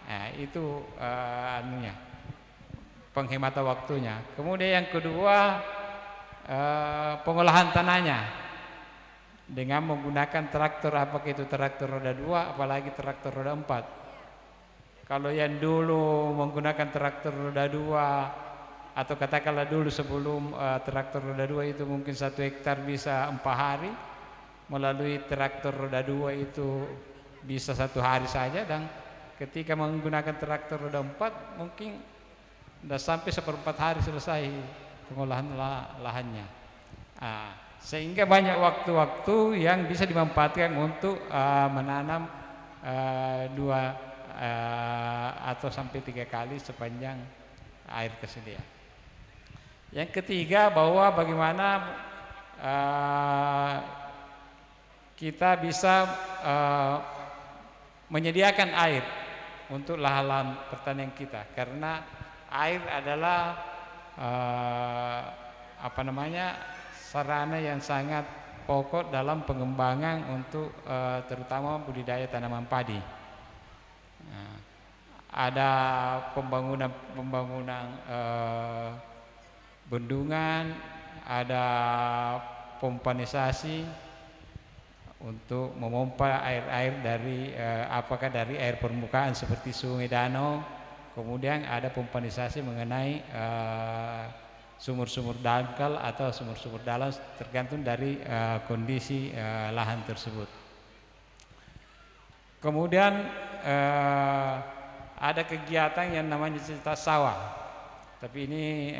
Nah, itu anunya, penghematan waktunya. Kemudian yang kedua, pengolahan tanahnya dengan menggunakan traktor, apakah itu traktor roda 2 apalagi traktor roda 4. Kalau yang dulu menggunakan traktor roda 2 atau katakanlah dulu sebelum traktor roda 2 itu mungkin 1 hektar bisa 4 hari, melalui traktor roda 2 itu bisa 1 hari saja, dan ketika menggunakan traktor roda 4 mungkin sudah sampai 1/4 hari selesai pengolahan lahannya. Sehingga banyak waktu-waktu yang bisa dimanfaatkan untuk menanam 2 atau sampai 3 kali sepanjang air tersedia. Yang ketiga, bahwa bagaimana kita bisa menyediakan air untuk lahan-lahan pertanian kita, karena air adalah apa namanya, sarana yang sangat pokok dalam pengembangan untuk terutama budidaya tanaman padi. Ada pembangunan bendungan, ada pompanisasi untuk memompa air-air dari apakah dari air permukaan seperti sungai, danau. Kemudian ada pompanisasi mengenai sumur-sumur dangkal atau sumur-sumur dalam, tergantung dari kondisi lahan tersebut. Kemudian ada kegiatan yang namanya cerita sawah, tapi ini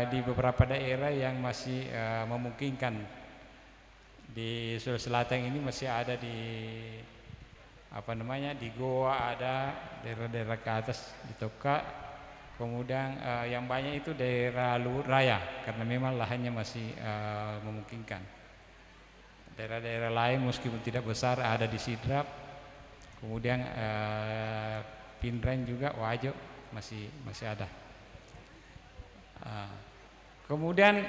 di beberapa daerah yang masih memungkinkan. Di Sulawesi Selatan ini masih ada di apa namanya, di Goa ada, daerah-daerah ke atas di Toka. Kemudian yang banyak itu daerah Luhut Raya, karena memang lahannya masih memungkinkan. Daerah-daerah lain meskipun tidak besar ada di Sidrap, kemudian Pindrang juga, Wajo masih ada. Kemudian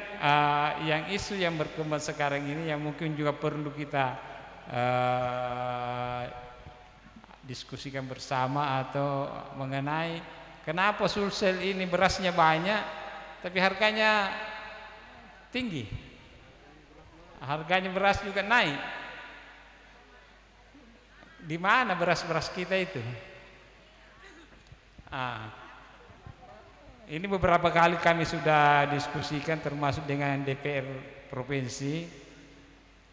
yang isu yang berkembang sekarang ini yang mungkin juga perlu kita diskusikan bersama, atau mengenai kenapa Sulsel ini berasnya banyak tapi harganya tinggi, harganya beras juga naik. Di mana beras-beras kita itu? Ini beberapa kali kami sudah diskusikan, termasuk dengan DPR Provinsi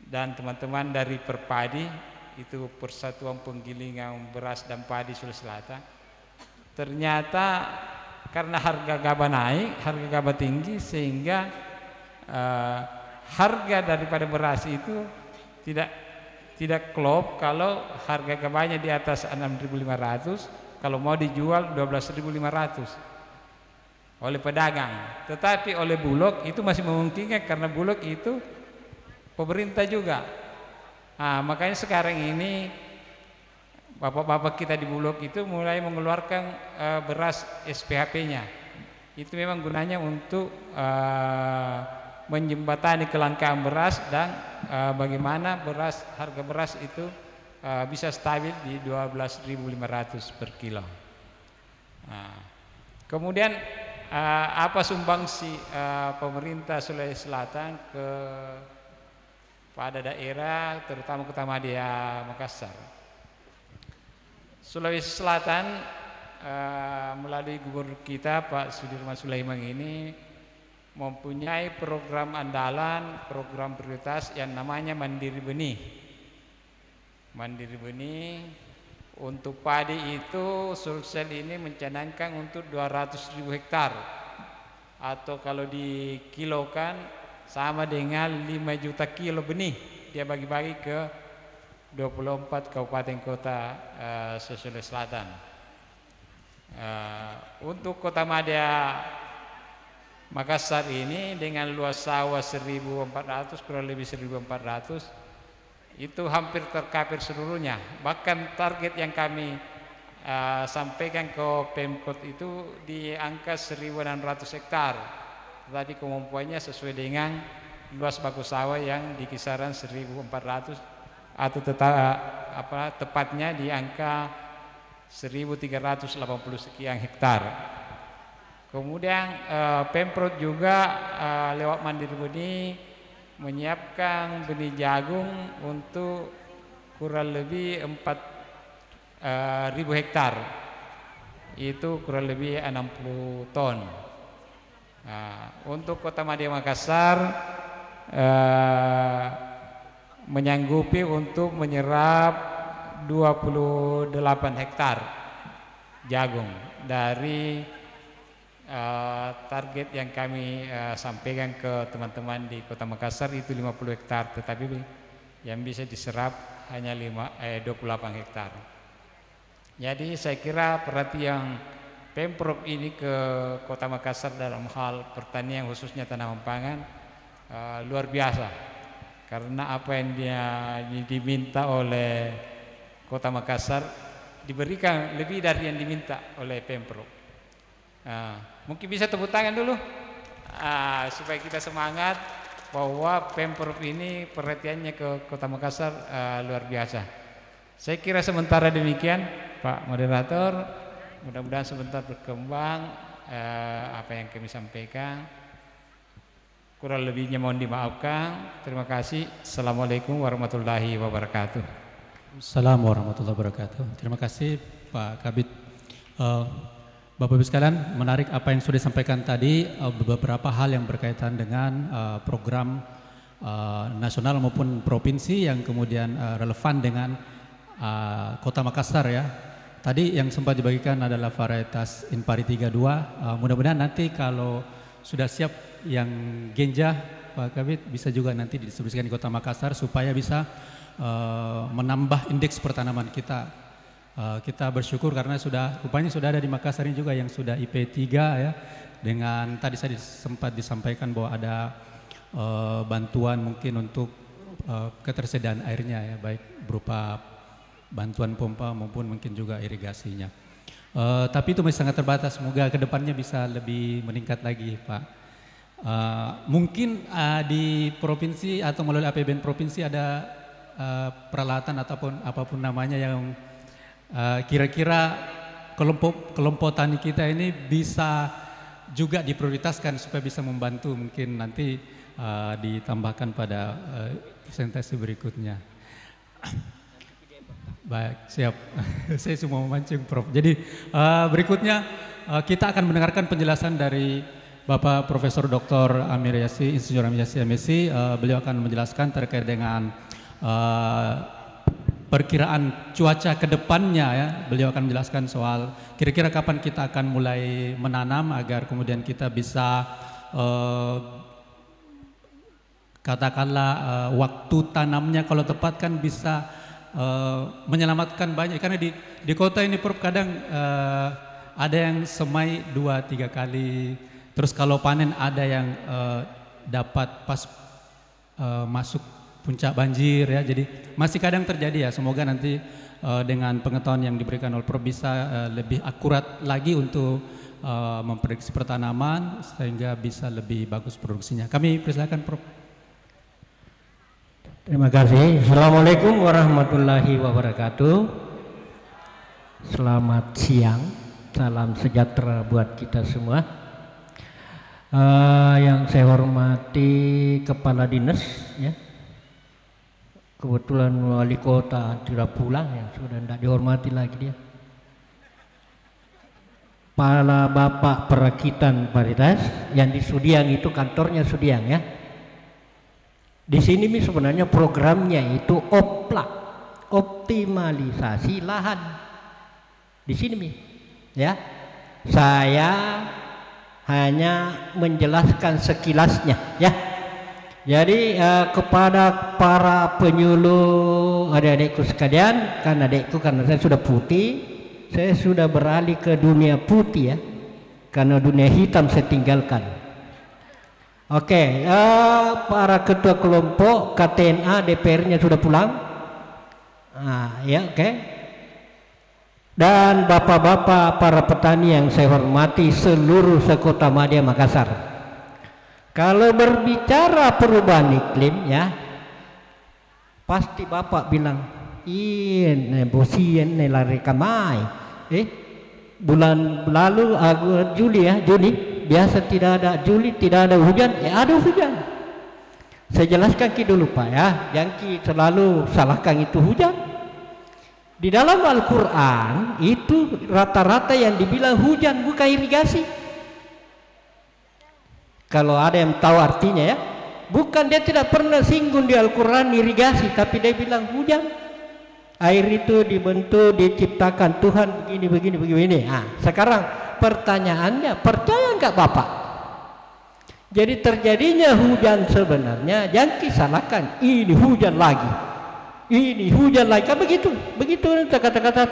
dan teman-teman dari Perpadi, itu Persatuan Penggilingan Beras dan Padi Sulawesi Selatan. Ternyata karena harga gabah naik, harga gabah tinggi, sehingga harga daripada beras itu tidak klop kalau harga gabahnya di atas 6.500, kalau mau dijual 12.500 oleh pedagang. Tetapi oleh Bulog itu masih memungkinkan, karena Bulog itu pemerintah juga. Makanya sekarang ini bapak-bapak kita di Bulog itu mulai mengeluarkan beras SPHP-nya. Itu memang gunanya untuk menjembatani kelangkaan beras, dan bagaimana harga beras itu bisa stabil di 12.500 per kilo. Kemudian apa sumbangsi pemerintah Sulawesi Selatan pada daerah, terutama Kota Madya, Makassar. Sulawesi Selatan melalui gubernur kita Pak Sudirman Sulaiman ini mempunyai program andalan, program prioritas yang namanya Mandiri Benih. Mandiri Benih untuk padi itu Sulsel ini mencanangkan untuk 200.000 hektar, atau kalau dikilokan sama dengan 5 juta kilo benih. Dia bagi-bagi ke 24 kabupaten kota Sulawesi Selatan. Untuk Kota Madya Makassar ini dengan luas sawah 1.400, kurang lebih 1.400, itu hampir terkapir seluruhnya. Bahkan target yang kami sampaikan ke Pemkot itu di angka 1.600 hektar, tetapi kemampuannya sesuai dengan luas baku sawah yang di kisaran 1.400 atau tepatnya di angka 1.380 sekian hektar. Kemudian Pemprov juga lewat Mandiri Benih menyiapkan benih jagung untuk kurang lebih 4.000 hektar, itu kurang lebih 60 ton. Untuk Kota Madya Makassar menyanggupi untuk menyerap 28 hektar jagung dari target yang kami sampaikan ke teman-teman di Kota Makassar itu 50 hektar, tetapi yang bisa diserap hanya 28 hektar. Jadi saya kira perhatian Pemprov ini ke Kota Makassar dalam hal pertanian khususnya tanaman pangan luar biasa, karena apa yang dia diminta oleh Kota Makassar diberikan lebih dari yang diminta oleh Pemprov. Mungkin bisa tepuk tangan dulu supaya kita semangat bahwa Pemprov ini perhatiannya ke Kota Makassar luar biasa. Saya kira sementara demikian, Pak Moderator. Mudah-mudahan sebentar berkembang apa yang kami sampaikan. Kurang lebihnya mohon dimaafkan. Terima kasih. Assalamualaikum warahmatullahi wabarakatuh. Assalamualaikum warahmatullahi wabarakatuh. Terima kasih Pak Kabid. Bapak Ibu sekalian, menarik apa yang sudah disampaikan tadi, beberapa hal yang berkaitan dengan program nasional maupun provinsi yang kemudian relevan dengan Kota Makassar ya. Tadi yang sempat dibagikan adalah varietas Impari 32. Mudah-mudahan nanti kalau sudah siap yang Genja, Pak Kabid, bisa juga nanti didistribusikan di Kota Makassar supaya bisa menambah indeks pertanaman kita. Kita bersyukur karena rupanya sudah ada di Makassar ini juga yang sudah IP3 ya, dengan tadi saya sempat disampaikan bahwa ada bantuan mungkin untuk ketersediaan airnya ya, baik berupa bantuan pompa maupun mungkin juga irigasinya. Tapi itu masih sangat terbatas, semoga kedepannya bisa lebih meningkat lagi Pak. Mungkin di provinsi atau melalui APBN provinsi ada peralatan ataupun apapun namanya yang kira-kira kelompok tani kita ini bisa juga diprioritaskan supaya bisa membantu, mungkin nanti ditambahkan pada presentasi berikutnya. Baik, siap. Saya semua memancing Prof. Jadi berikutnya kita akan mendengarkan penjelasan dari Bapak Profesor Dr. Amir Yassi, Insinyur Amir Yassi MSc. Beliau akan menjelaskan terkait dengan perkiraan cuaca ke depannya ya. Beliau akan menjelaskan soal kira-kira kapan kita akan mulai menanam agar kemudian kita bisa katakanlah waktu tanamnya kalau tepat kan bisa menyelamatkan banyak, karena di kota ini Prof kadang ada yang semai 2-3 kali, terus kalau panen ada yang dapat pas masuk puncak banjir ya, jadi masih kadang terjadi ya. Semoga nanti dengan pengetahuan yang diberikan oleh Prof bisa lebih akurat lagi untuk memprediksi pertanaman sehingga bisa lebih bagus produksinya. Kami persilakan Prof. Terima kasih. Assalamualaikum warahmatullahi wabarakatuh. Selamat siang, salam sejahtera buat kita semua. Yang saya hormati Kepala Dinas ya. Kebetulan wali kota tidak pulang ya, sudah tidak dihormati lagi dia. Para bapak perakitan varietas yang di Sudiang itu kantornya Sudiang ya. Di sini sebenarnya programnya itu OPLA, optimalisasi lahan. Di sini ya. Saya hanya menjelaskan sekilasnya ya. Jadi kepada para penyuluh adik-adikku sekalian, karena saya sudah putih, saya sudah beralih ke dunia putih ya, karena dunia hitam saya tinggalkan. Oke, para ketua kelompok KTNA DPR-nya sudah pulang, ya oke. dan bapak-bapak para petani yang saya hormati seluruh sekota Madya Makassar. Kalau berbicara perubahan iklim ya, pasti bapak bilang, ini bosien lari kamai. Bulan lalu Juli ya, Juni biasa tidak ada, Juli tidak ada hujan, ada hujan. Saya jelaskan dulu Pak ya, jangan selalu salahkan itu hujan. Di dalam Al-Quran itu rata-rata yang dibilang hujan bukan irigasi. Kalau ada yang tahu artinya ya, bukan, dia tidak pernah singgung di Al-Quran irigasi, tapi dia bilang hujan. Air itu dibentuk, diciptakan Tuhan begini. Nah, sekarang pertanyaannya, percaya nggak Bapak? Jadi terjadinya hujan sebenarnya jangan disalahkan, ini hujan lagi, kan begitu kata-kata.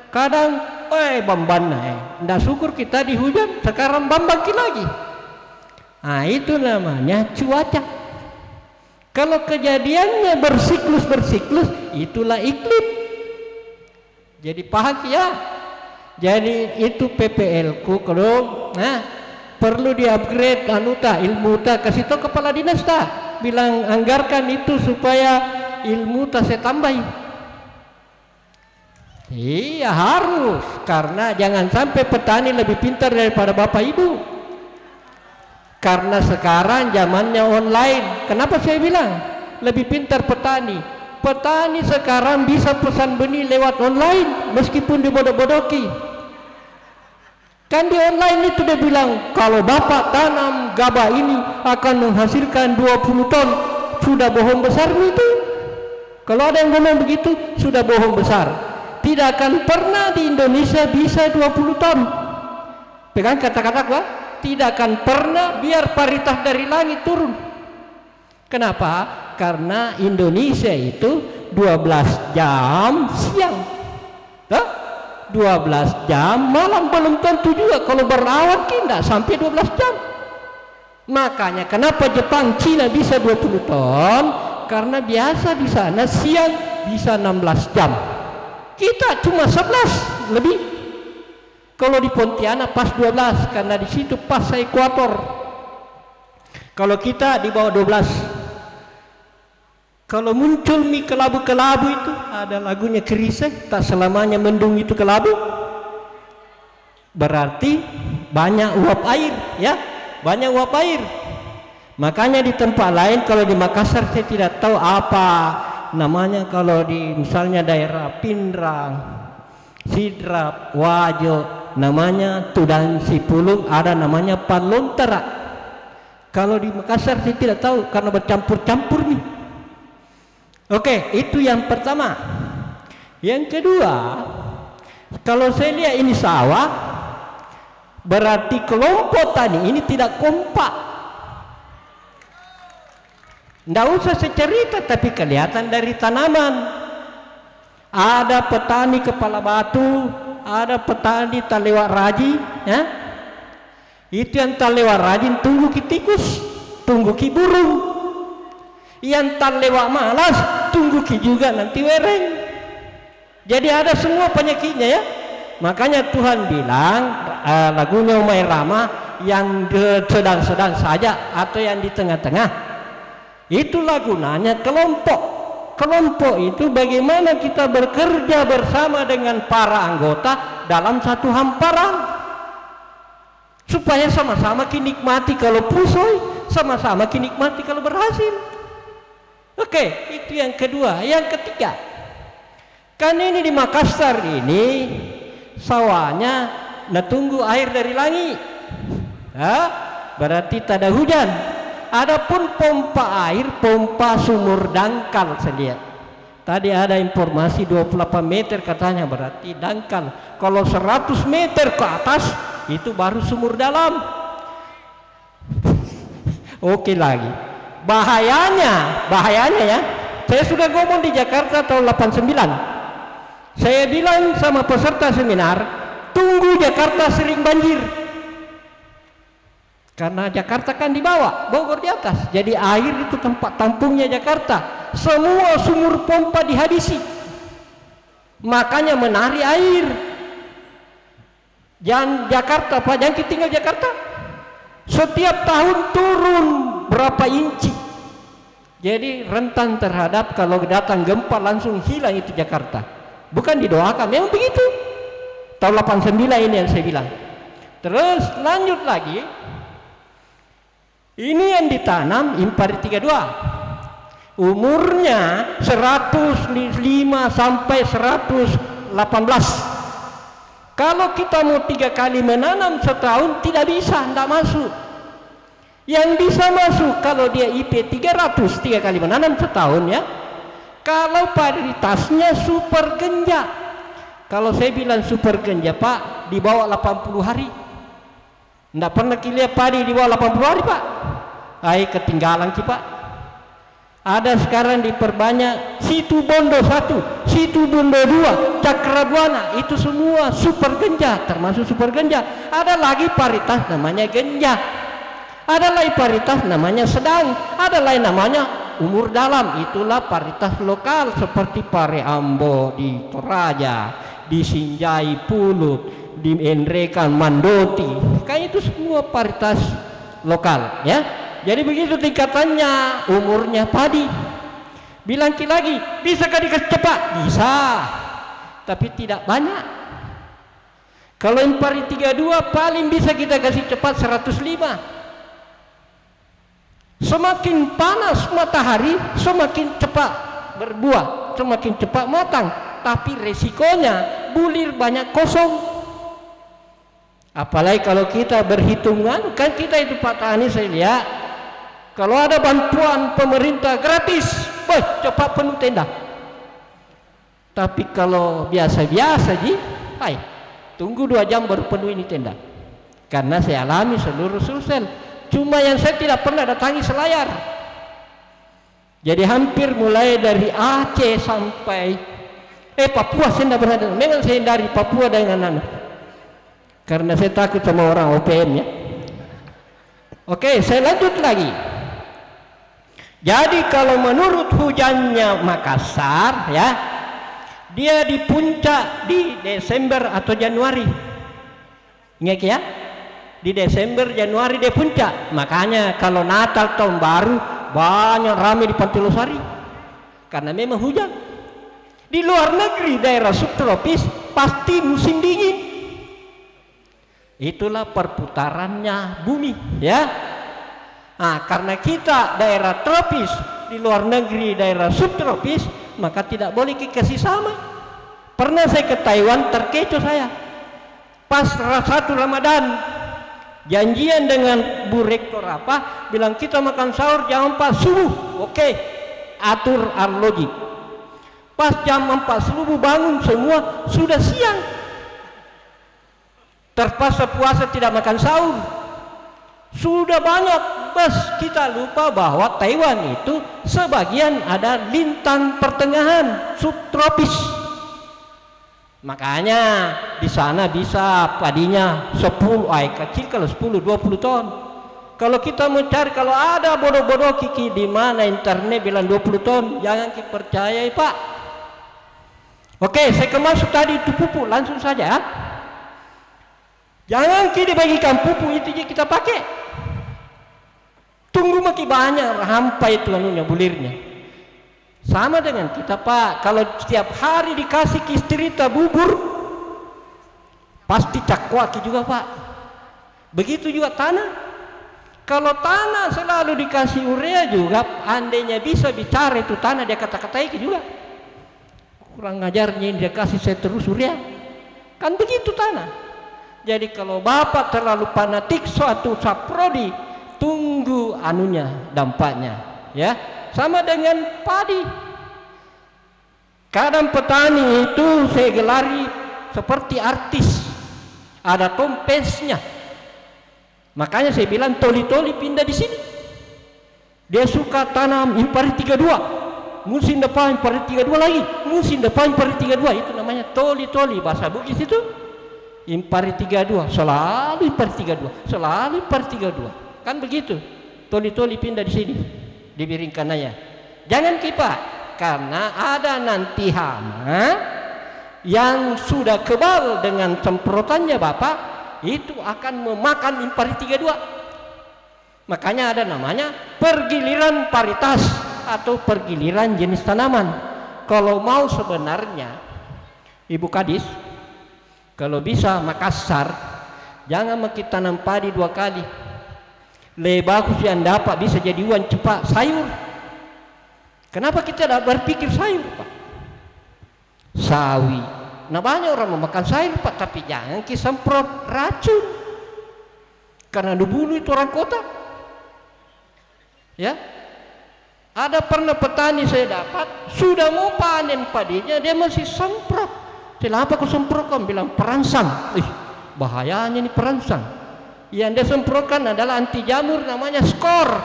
Kadang bambana ndak syukur kita di hujan, sekarang bambangki lagi. Nah, itu namanya cuaca. Kalau kejadiannya bersiklus, itulah iklim. Jadi paham ya? Jadi itu PPL ku kalau perlu di-upgrade ilmu kasih tahu kepala dinas bilang anggarkan itu supaya ilmu saya tambahin. Iya harus, karena jangan sampai petani lebih pintar daripada bapak ibu. Karena sekarang zamannya online. Kenapa saya bilang lebih pintar petani? Petani sekarang bisa pesan benih lewat online meskipun dibodoh-bodoki. Kan di online itu dia bilang, kalau bapak tanam gabah ini akan menghasilkan 20 ton. Sudah bohong besar itu. Kalau ada yang ngomong begitu, sudah bohong besar. Tidak akan pernah di Indonesia bisa 20 ton. Pegang kata-kata gua, tidak akan pernah biar paritas dari langit turun. Kenapa? Karena Indonesia itu 12 jam siang. 12 jam malam belum tentu juga, kalau berawan tidak sampai 12 jam. Makanya kenapa Jepang, Cina bisa 20 ton? Karena biasa di sana siang bisa 16 jam. Kita cuma 11 lebih. Kalau di Pontianak pas 12 karena di situ pas ekuator. Kalau kita di bawah 12. Kalau muncul mie kelabu-kelabu itu, ada lagunya Kerise, tak selamanya mendung itu kelabu. Berarti banyak uap air, ya, banyak uap air. Makanya di tempat lain, kalau di Makassar saya tidak tahu apa namanya, kalau di misalnya daerah Pindrang, Sidrap, Wajo, namanya Tudang Sipulung, ada namanya Palontara. Kalau di Makassar saya tidak tahu karena bercampur-campur nih. Oke, itu yang pertama. Yang kedua, kalau saya lihat ini sawah, berarti kelompok tani ini tidak kompak. Nggak usah saya cerita, tapi kelihatan dari tanaman. Ada petani kepala batu, ada petani talewak raji, ya. Itu yang talewak rajin tunggu ki tikus, tunggu ki burung. Yang talewak malas tunggu ki juga nanti wereng. Jadi ada semua penyakitnya ya. Makanya Tuhan bilang lagunya Umay Rama, yang sedang-sedang saja atau yang di tengah-tengah, itulah gunanya kelompok. Kelompok itu bagaimana kita bekerja bersama dengan para anggota dalam satu hamparan, supaya sama-sama nikmati kalau pusoi, sama-sama nikmati kalau berhasil. Oke, itu yang kedua. Yang ketiga, kan ini di Makassar ini sawahnya tunggu air dari langit, ya, berarti tak ada hujan. Adapun pompa air, pompa sumur dangkal saya lihat. Tadi ada informasi 28 meter katanya, berarti dangkal. Kalau 100 meter ke atas itu baru sumur dalam. Oke lagi. Bahayanya ya, saya sudah ngomong di Jakarta tahun 89. Saya bilang sama peserta seminar, tunggu Jakarta sering banjir. Karena Jakarta kan di bawah, Bogor di atas. Jadi air itu tempat tampungnya Jakarta. Semua sumur pompa dihabisi. Makanya menari air. Jangan Jakarta Pak, jangan kita tinggal Jakarta. Setiap tahun turun berapa inci. Jadi rentan terhadap kalau datang gempa langsung hilang itu Jakarta. Bukan didoakan, memang begitu. Tahun 89 ini yang saya bilang. Terus lanjut lagi. Ini yang ditanam Impari 32. Umurnya 105 sampai 118. Kalau kita mau 3 kali menanam setahun tidak bisa, tidak masuk. Yang bisa masuk kalau dia IP 300 3 kali menanam setahun ya. Kalau varietasnya super genja. Kalau saya bilang super genja Pak, di bawah 80 hari. Tidak pernah lihat padi di bawah 80 hari Pak. Ketinggalan sih Pak. Ada sekarang diperbanyak Situ Bondo 1, Situ Bondo 2, Cakrabuana, itu semua super genja, termasuk super genja. Ada lagi varietas namanya genja. Ada lagi varietas namanya sedang, ada lain namanya umur dalam. Itulah varietas lokal seperti Pare Ambo di Toraja, di Sinjai Pulut, di Endrekan Mandoti. Kayak itu semua varietas lokal ya. Jadi begitu tingkatannya, umurnya padi. Bilang lagi, bisakah dikasih cepat? Bisa, tapi tidak banyak. Kalau Impari 32 paling bisa kita kasih cepat 105. Semakin panas matahari, semakin cepat berbuah, semakin cepat matang. Tapi resikonya bulir banyak kosong. Apalagi kalau kita berhitungan, kan kita itu Pak Tani saya lihat, kalau ada bantuan pemerintah gratis, cepat penuh tenda. Tapi kalau biasa-biasa Ji, tunggu 2 jam baru penuh ini tenda. Karena saya alami seluruh Sulsel. Cuma yang saya tidak pernah datangi Selayar. Jadi hampir mulai dari Aceh sampai Papua saya tidak pernah datang. Memang saya dari Papua dengan karena saya takut sama orang OPM ya. Oke, saya lanjut lagi. Jadi kalau menurut hujannya Makassar ya, dia di puncak di Desember atau Januari. Ingat ya? Di Desember Januari dia puncak. Makanya kalau Natal tahun baru banyak ramai di Pantai Losari. Karena memang hujan. Di luar negeri daerah subtropis pasti musim dingin. Itulah perputarannya bumi ya. Karena kita daerah tropis, di luar negeri daerah subtropis, maka tidak boleh kasih sama. Pernah saya ke Taiwan, terkecoh saya. Pas 1 Ramadan, janjian dengan Bu Rektor bilang kita makan sahur jam 4 subuh. Oke, atur arloji. Pas jam 4 subuh bangun semua sudah siang. Terpaksa puasa tidak makan sahur. Sudah banyak, kita lupa bahwa Taiwan itu sebagian ada lintang pertengahan subtropis. Makanya di sana bisa padinya 10 kecil, kalau 10-20 ton. Kalau kita mencari, kalau ada bodoh-bodoh kiki di mana internet bilang 20 ton, jangan dipercayai Pak. Oke, saya kemasuk tadi itu pupuk langsung saja. Jangan kita bagikan pupuk itu kita pakai. Tunggu makin banyak hampa itu bulirnya. Sama dengan kita Pak, kalau setiap hari dikasih kistrita bubur, pasti cakwaki juga Pak. Begitu juga tanah. Kalau tanah selalu dikasih urea juga, andainya bisa bicara itu tanah dia kata-katai juga. Kurang ngajarnya dia kasih saya terus urea. Kan begitu tanah. Jadi kalau Bapak terlalu fanatik suatu saprodi, tunggu dampaknya ya. Sama dengan padi. Kadang petani itu saya gelari seperti artis, ada tompesnya. Makanya saya bilang toli-toli pindah di sini. Dia suka tanam Impari 32, musim depan Impari 32 lagi, musim depan Impari 32. Itu namanya toli-toli, bahasa Bugis itu Impari 32, selalu Impari 32, selalu Impari 32. Kan begitu, toli-toli pindah di sini, dibiringkan aja. Jangan kipak, karena ada nanti hama yang sudah kebal dengan semprotannya Bapak, itu akan memakan impari 32. Makanya ada namanya pergiliran paritas atau pergiliran jenis tanaman. Kalau mau sebenarnya Ibu Kadis, kalau bisa Makassar jangan kita tanam padi 2 kali. Lebih bagus yang dapat bisa jadi uang cepat sayur. Kenapa kita tidak berpikir sayur, Pak? Sawi. Nah, banyak orang memakan sayur, Pak, tapi jangan kita semprot racun. Karena dulu itu orang kota. Ya. Ada pernah petani saya dapat sudah mau panen padinya dia masih semprot. Kenapa kau semprot? Kau bilang perangsang. Bahayanya ini perangsang. Yang dia semprotkan adalah anti jamur, namanya skor.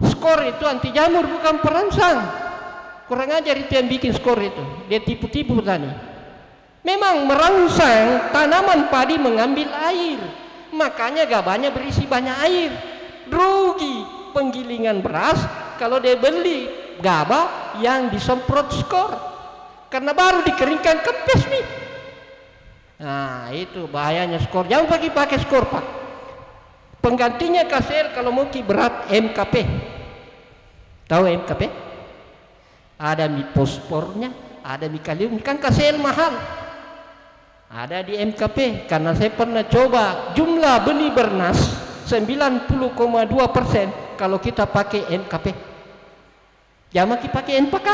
Skor itu anti jamur, bukan perangsang. Kurang ajar itu yang bikin skor itu. Dia tipu-tipu petani. Memang merangsang tanaman padi mengambil air. Makanya gabahnya berisi banyak air. Rugi penggilingan beras kalau dia beli gabah yang disemprot skor. Karena baru dikeringkan kempes nih. Nah, itu bahayanya skor. Jangan pakai skor, Pak. Penggantinya KCL kalau mau berat MKP. Tahu MKP? Ada mi fosfornya, ada mi kalium. Kan KCL mahal. Ada di MKP. Karena saya pernah coba jumlah benih bernas 90,2% kalau kita pakai MKP. Jangan pakai NPK.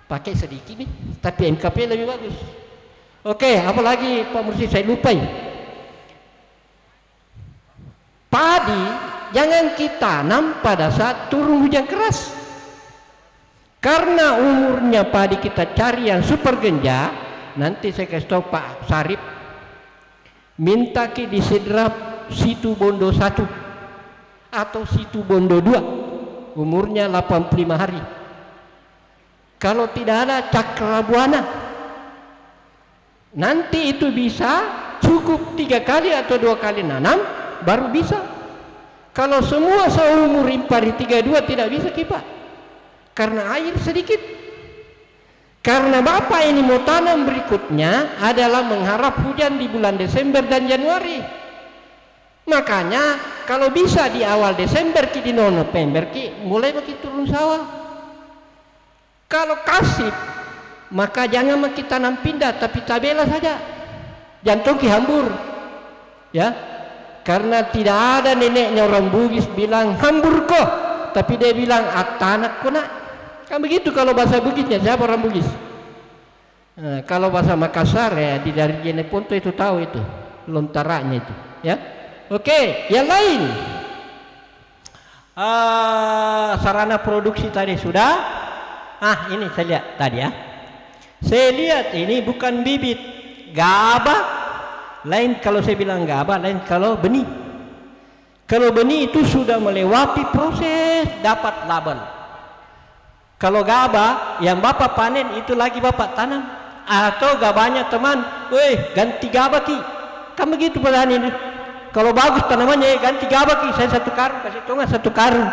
Pakai sedikit nih, tapi MKP lebih bagus. Oke, apalagi Pak Mursi saya lupa. Padi jangan kita tanam pada saat turun hujan keras. Karena umurnya padi kita cari yang super genja. Nanti saya kasih tahu Pak Sarip. Minta ki disidrap situ bondo 1 atau situ bondo 2. Umurnya 85 hari. Kalau tidak ada cakrabuana, nanti itu bisa cukup 3 kali atau 2 kali nanam baru bisa. Kalau semua seumur impari 32 tidak bisa Pak, karena air sedikit. Karena Bapak ini mau tanam berikutnya adalah mengharap hujan di bulan Desember dan Januari. Makanya kalau bisa di awal Desember di November mulai bagi turun sawah. Kalau kasih maka jangan kita tanam pindah tapi tabela saja, jantung hambur ya, karena tidak ada neneknya orang Bugis bilang hambur kok, tapi dia bilang atanak kona, kan begitu kalau bahasa Bugisnya. Siapa orang Bugis? Nah, kalau bahasa Makassar ya di dari Jeneponto itu tahu itu lontaranya itu ya. Oke, yang lain sarana produksi tadi sudah. Ini saya lihat tadi ya. Saya lihat ini bukan bibit gabah. Lain kalau saya bilang gabah, lain kalau benih. Kalau benih itu sudah melewati proses dapat label. Kalau gabah yang Bapak panen itu lagi Bapak tanam. Atau gabahnya teman, ganti gabah ki. Kan begitu petani ini. Kalau bagus tanamannya ganti gabah ki, saya 1 karung, kasih tonga 1 karung.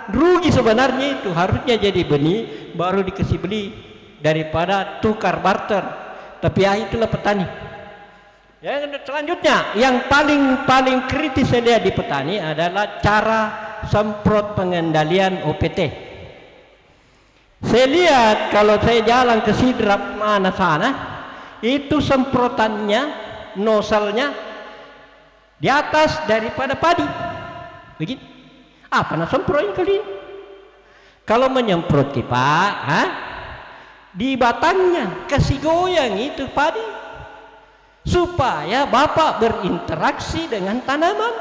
Rugi sebenarnya itu, harusnya jadi benih baru dikasih beli daripada tukar barter. Tapi ya itulah petani. Yang selanjutnya yang paling kritis saya lihat di petani adalah cara semprot pengendalian OPT. Saya lihat kalau saya jalan ke Sidrap mana sana, itu semprotannya noselnya di atas daripada padi. Begitu. Pernah semprotin kali ini. Kalau menyemprot Pak, di batangnya kasih goyang itu padi supaya Bapak berinteraksi dengan tanaman.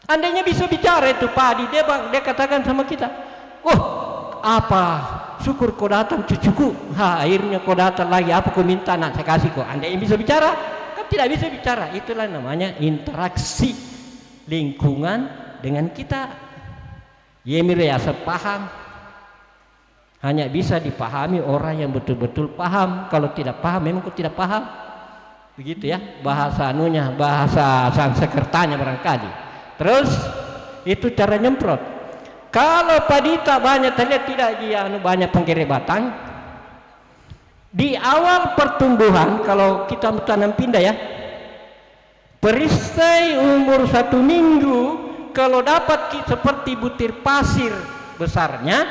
Andainya bisa bicara itu padi, dia katakan sama kita, syukur kau datang cucuku, akhirnya kau datang lagi, apa kau minta nak saya kasih kau. Andainya bisa bicara, kan tidak bisa bicara. Itulah namanya interaksi lingkungan dengan kita. Yemir ya sepaham, hanya bisa dipahami orang yang betul-betul paham. Kalau tidak paham memang kau tidak paham. Begitu ya bahasa bahasa Sanskertanya barangkali. Terus itu cara nyemprot. Kalau padi tak banyak terlihat tidak dia banyak penggere batang. Di awal pertumbuhan kalau kita tanam pindah ya, Perisai umur 1 minggu kalau dapat seperti butir pasir besarnya,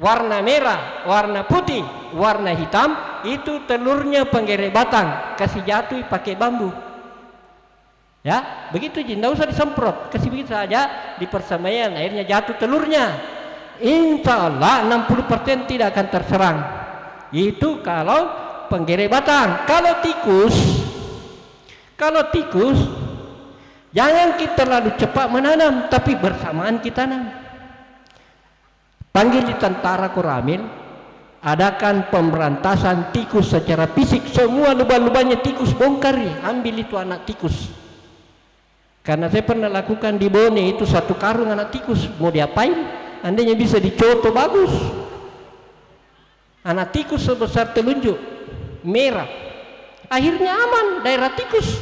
warna merah, warna putih, warna hitam, itu telurnya penggere batang, kasih jatuh pakai bambu. Ya, begitu Ji, tidak usah disemprot, kasih begitu saja di persemaian, akhirnya jatuh telurnya. Insya Allah 60% tidak akan terserang. Itu kalau penggere batang. Kalau tikus, jangan kita terlalu cepat menanam, tapi bersamaan kita tanam. Panggil di tentara Koramil, adakan pemberantasan tikus secara fisik. Semua lubang-lubangnya tikus bongkar, ambil itu anak tikus. Karena saya pernah lakukan di Bone itu 1 karung anak tikus, mau diapain? Andainya bisa dicoto bagus. Anak tikus sebesar telunjuk, merah. Akhirnya aman daerah tikus.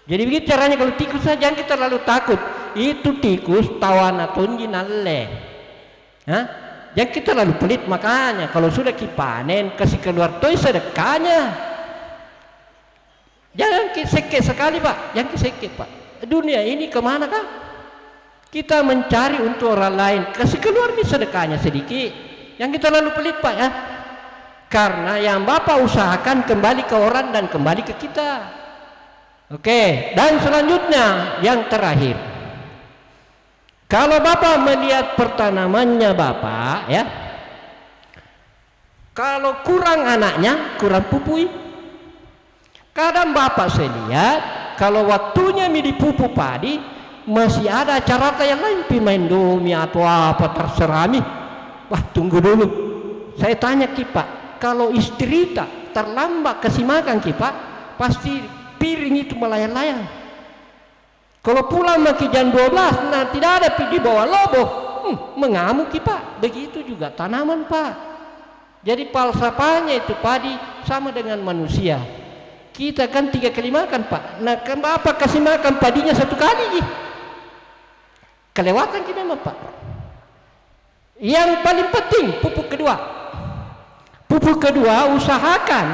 Jadi begitu caranya kalau tikus saja, jangan kita terlalu takut. Itu tikus tawana tunji nalle. Jangan kita terlalu pelit, makanya kalau sudah kipanen kasih keluar toy sedekahnya. Jangan kiseket sekali Pak, jangan kiseket Pak. Dunia ini kemana kah? Kita mencari untuk orang lain, kasih keluar nih sedekahnya sedikit. Yang kita terlalu pelit Pak ya. Karena yang Bapak usahakan kembali ke orang dan kembali ke kita. Oke, dan selanjutnya yang terakhir. Kalau Bapak melihat pertanamannya Bapak ya, kalau kurang anaknya, kurang pupui. Kadang Bapak saya lihat, kalau waktunya dipupu padi, masih ada cara yang lain, pimain domi atau apa terserah nih. Wah, tunggu dulu. Saya tanya Pak, kalau istri tak terlambat kasih makan Pak, pasti piring itu melayang-layang. Kalau pulang makin jam 12, nah tidak ada di bawah lobo, mengamuk Pak. Begitu juga tanaman Pak. Jadi falsafahnya itu padi sama dengan manusia. Kita kan 3 kali makan Pak. Nah kenapa kasih makan padinya 1 kali? Kelewatan kita memang Pak. Yang paling penting pupuk kedua. Pupuk kedua usahakan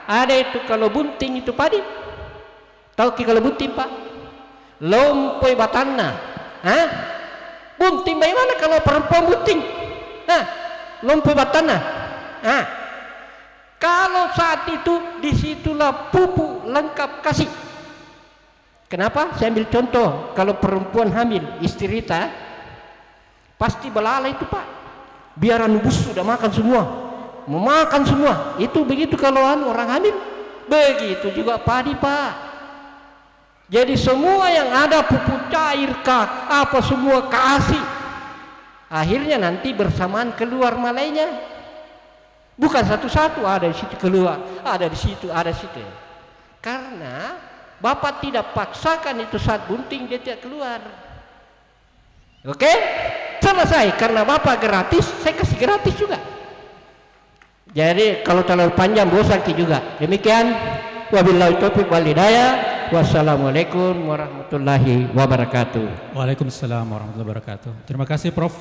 ada itu kalau bunting itu padi. Tahu kalau bunting Pak? Lompoi batanna. Bunting bagaimana kalau perempuan bunting? Lompoi batanna. Kalau saat itu disitulah pupuk lengkap kasih. Kenapa? Saya ambil contoh. Kalau perempuan hamil, istri Rita, pasti belalai itu Pak. Biar bus sudah makan semua. Memakan semua. Itu begitu kalau orang hamil. Begitu juga padi Pak. Jadi semua yang ada pupuk cair kah, apa semua kasih. Akhirnya nanti bersamaan keluar malainya. Bukan satu-satu, ada di situ keluar, ada di situ, ada di situ. Karena Bapak tidak paksakan itu saat bunting dia tidak keluar. Oke? Selesai. Karena Bapak gratis, saya kasih gratis juga. Jadi kalau terlalu panjang bosan juga. Demikian, wabillahi taufiq wal hidayah. Wassalamualaikum warahmatullahi wabarakatuh. Waalaikumsalam warahmatullahi wabarakatuh. Terima kasih Prof.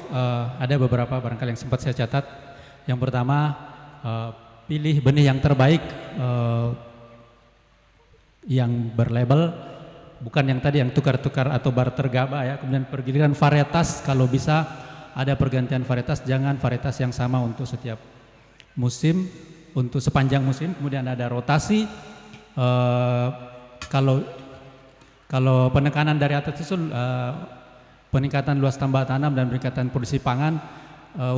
Ada beberapa barangkali yang sempat saya catat. Yang pertama, pilih benih yang terbaik, yang berlabel, bukan yang tadi yang tukar-tukar atau barter gabah ya. Kemudian pergiliran varietas, kalau bisa ada pergantian varietas, jangan varietas yang sama untuk setiap musim, untuk sepanjang musim. Kemudian ada rotasi. Kalau penekanan dari atas itu peningkatan luas tambah tanam dan peningkatan produksi pangan,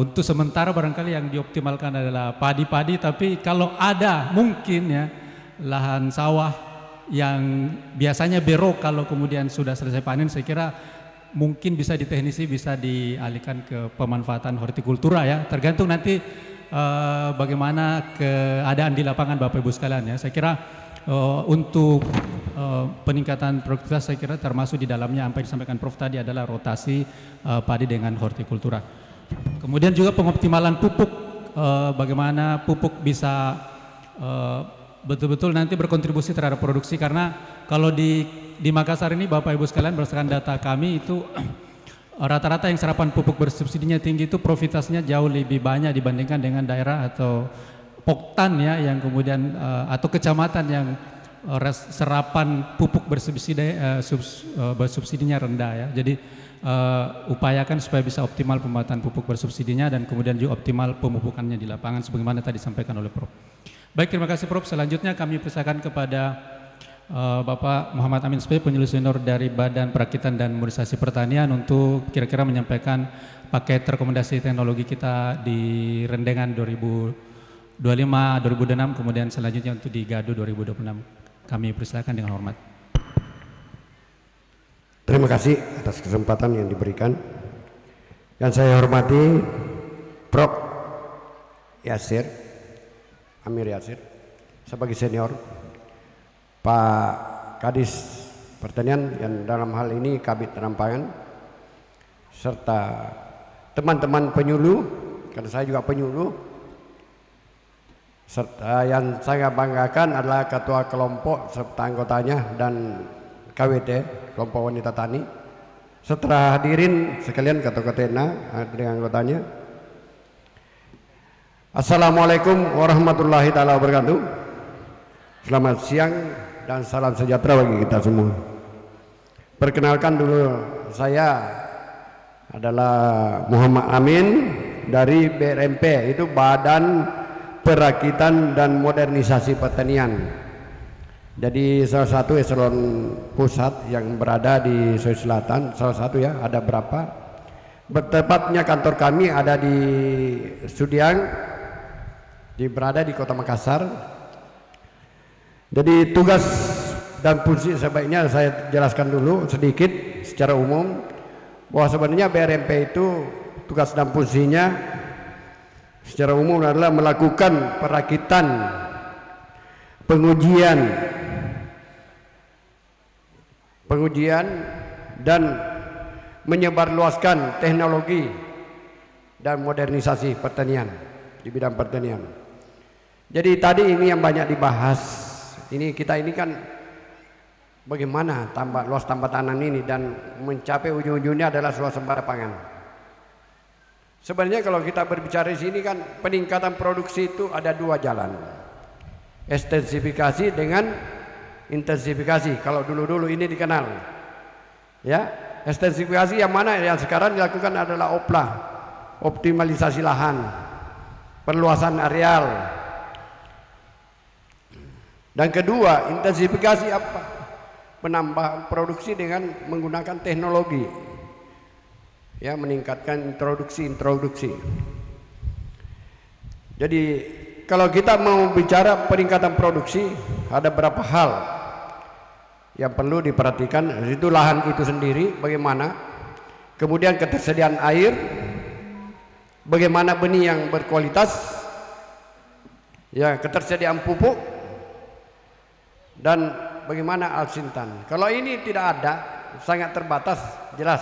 untuk sementara barangkali yang dioptimalkan adalah padi-padi, tapi kalau ada mungkin ya lahan sawah yang biasanya berok kalau kemudian sudah selesai panen, saya kira mungkin bisa diteknisi, bisa dialihkan ke pemanfaatan hortikultura ya, tergantung nanti bagaimana keadaan di lapangan Bapak Ibu sekalian ya. Saya kira untuk peningkatan produktivitas saya kira termasuk di dalamnya apa yang disampaikan Prof tadi adalah rotasi padi dengan hortikultura. Kemudian juga pengoptimalan pupuk, bagaimana pupuk bisa betul-betul nanti berkontribusi terhadap produksi, karena kalau di Makassar ini Bapak Ibu sekalian berdasarkan data kami itu rata-rata yang serapan pupuk bersubsidinya tinggi itu profitasinya jauh lebih banyak dibandingkan dengan daerah atau poktan ya yang kemudian atau kecamatan yang serapan pupuk bersubsidinya rendah ya. Jadi upayakan supaya bisa optimal pemanfaatan pupuk bersubsidinya dan kemudian juga optimal pemupukannya di lapangan sebagaimana tadi disampaikan oleh Prof. Baik, terima kasih Prof. Selanjutnya kami persilakan kepada Bapak Muhammad Amin SP, penyuluh senior dari Badan Perakitan dan Modernisasi Pertanian untuk kira-kira menyampaikan paket rekomendasi teknologi kita di Rendengan 2025-2026, kemudian selanjutnya untuk di Gado 2026. Kami persilakan dengan hormat. Terima kasih atas kesempatan yang diberikan. Yang saya hormati Prof. Yasir, Amir Yasir, sebagai senior, Pak Kadis Pertanian yang dalam hal ini Kabid Rampangan, serta teman-teman penyuluh, karena saya juga penyuluh, serta yang saya banggakan adalah ketua kelompok serta anggotanya dan KWT, kelompok wanita tani. Setelah hadirin sekalian ketua TENA dengan anggotanya. Assalamualaikum warahmatullahi taala wabarakatuh. Selamat siang dan salam sejahtera bagi kita semua. Perkenalkan dulu, saya adalah Muhammad Amin dari BRMP, itu Badan Perakitan dan Modernisasi Pertanian. Jadi salah satu eselon pusat yang berada di Sulawesi Selatan, salah satu ya, ada berapa. Tepatnya kantor kami ada di Sudiang, berada di Kota Makassar. Jadi tugas dan fungsi sebaiknya saya jelaskan dulu sedikit secara umum bahwa sebenarnya BRMP itu tugas dan fungsinya secara umum adalah melakukan perakitan, pengujian dan menyebarluaskan teknologi dan modernisasi pertanian di bidang pertanian. Jadi tadi ini yang banyak dibahas. Kita ini kan bagaimana luas tambah tanam ini dan mencapai ujung-ujungnya adalah swasembada pangan. Sebenarnya kalau kita berbicara di sini kan peningkatan produksi itu ada dua jalan, ekstensifikasi dengan intensifikasi. Kalau dulu-dulu ini dikenal, ya, ekstensifikasi yang mana yang sekarang dilakukan adalah OPLA, optimalisasi lahan, perluasan areal. Dan kedua, intensifikasi apa? Penambahan produksi dengan menggunakan teknologi, ya, meningkatkan introduksi. Jadi kalau kita mau bicara peningkatan produksi, ada beberapa hal yang perlu diperhatikan. Itu lahan itu sendiri bagaimana, kemudian ketersediaan air, bagaimana benih yang berkualitas, ya, ketersediaan pupuk, dan bagaimana alsintan. Kalau ini tidak ada, sangat terbatas, jelas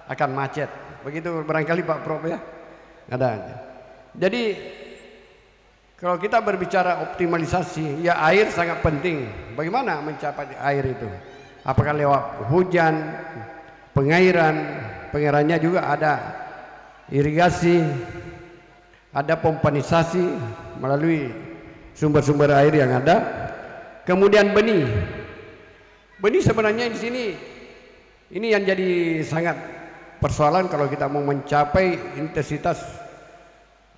akan macet. Begitu barangkali Pak Prof ya. Ada. Jadi kalau kita berbicara optimalisasi, ya air sangat penting. Bagaimana mencapai air itu? Apakah lewat hujan, pengairannya juga ada irigasi, ada pompanisasi melalui sumber-sumber air yang ada. Kemudian benih sebenarnya di sini ini yang jadi sangat persoalan kalau kita mau mencapai intensitas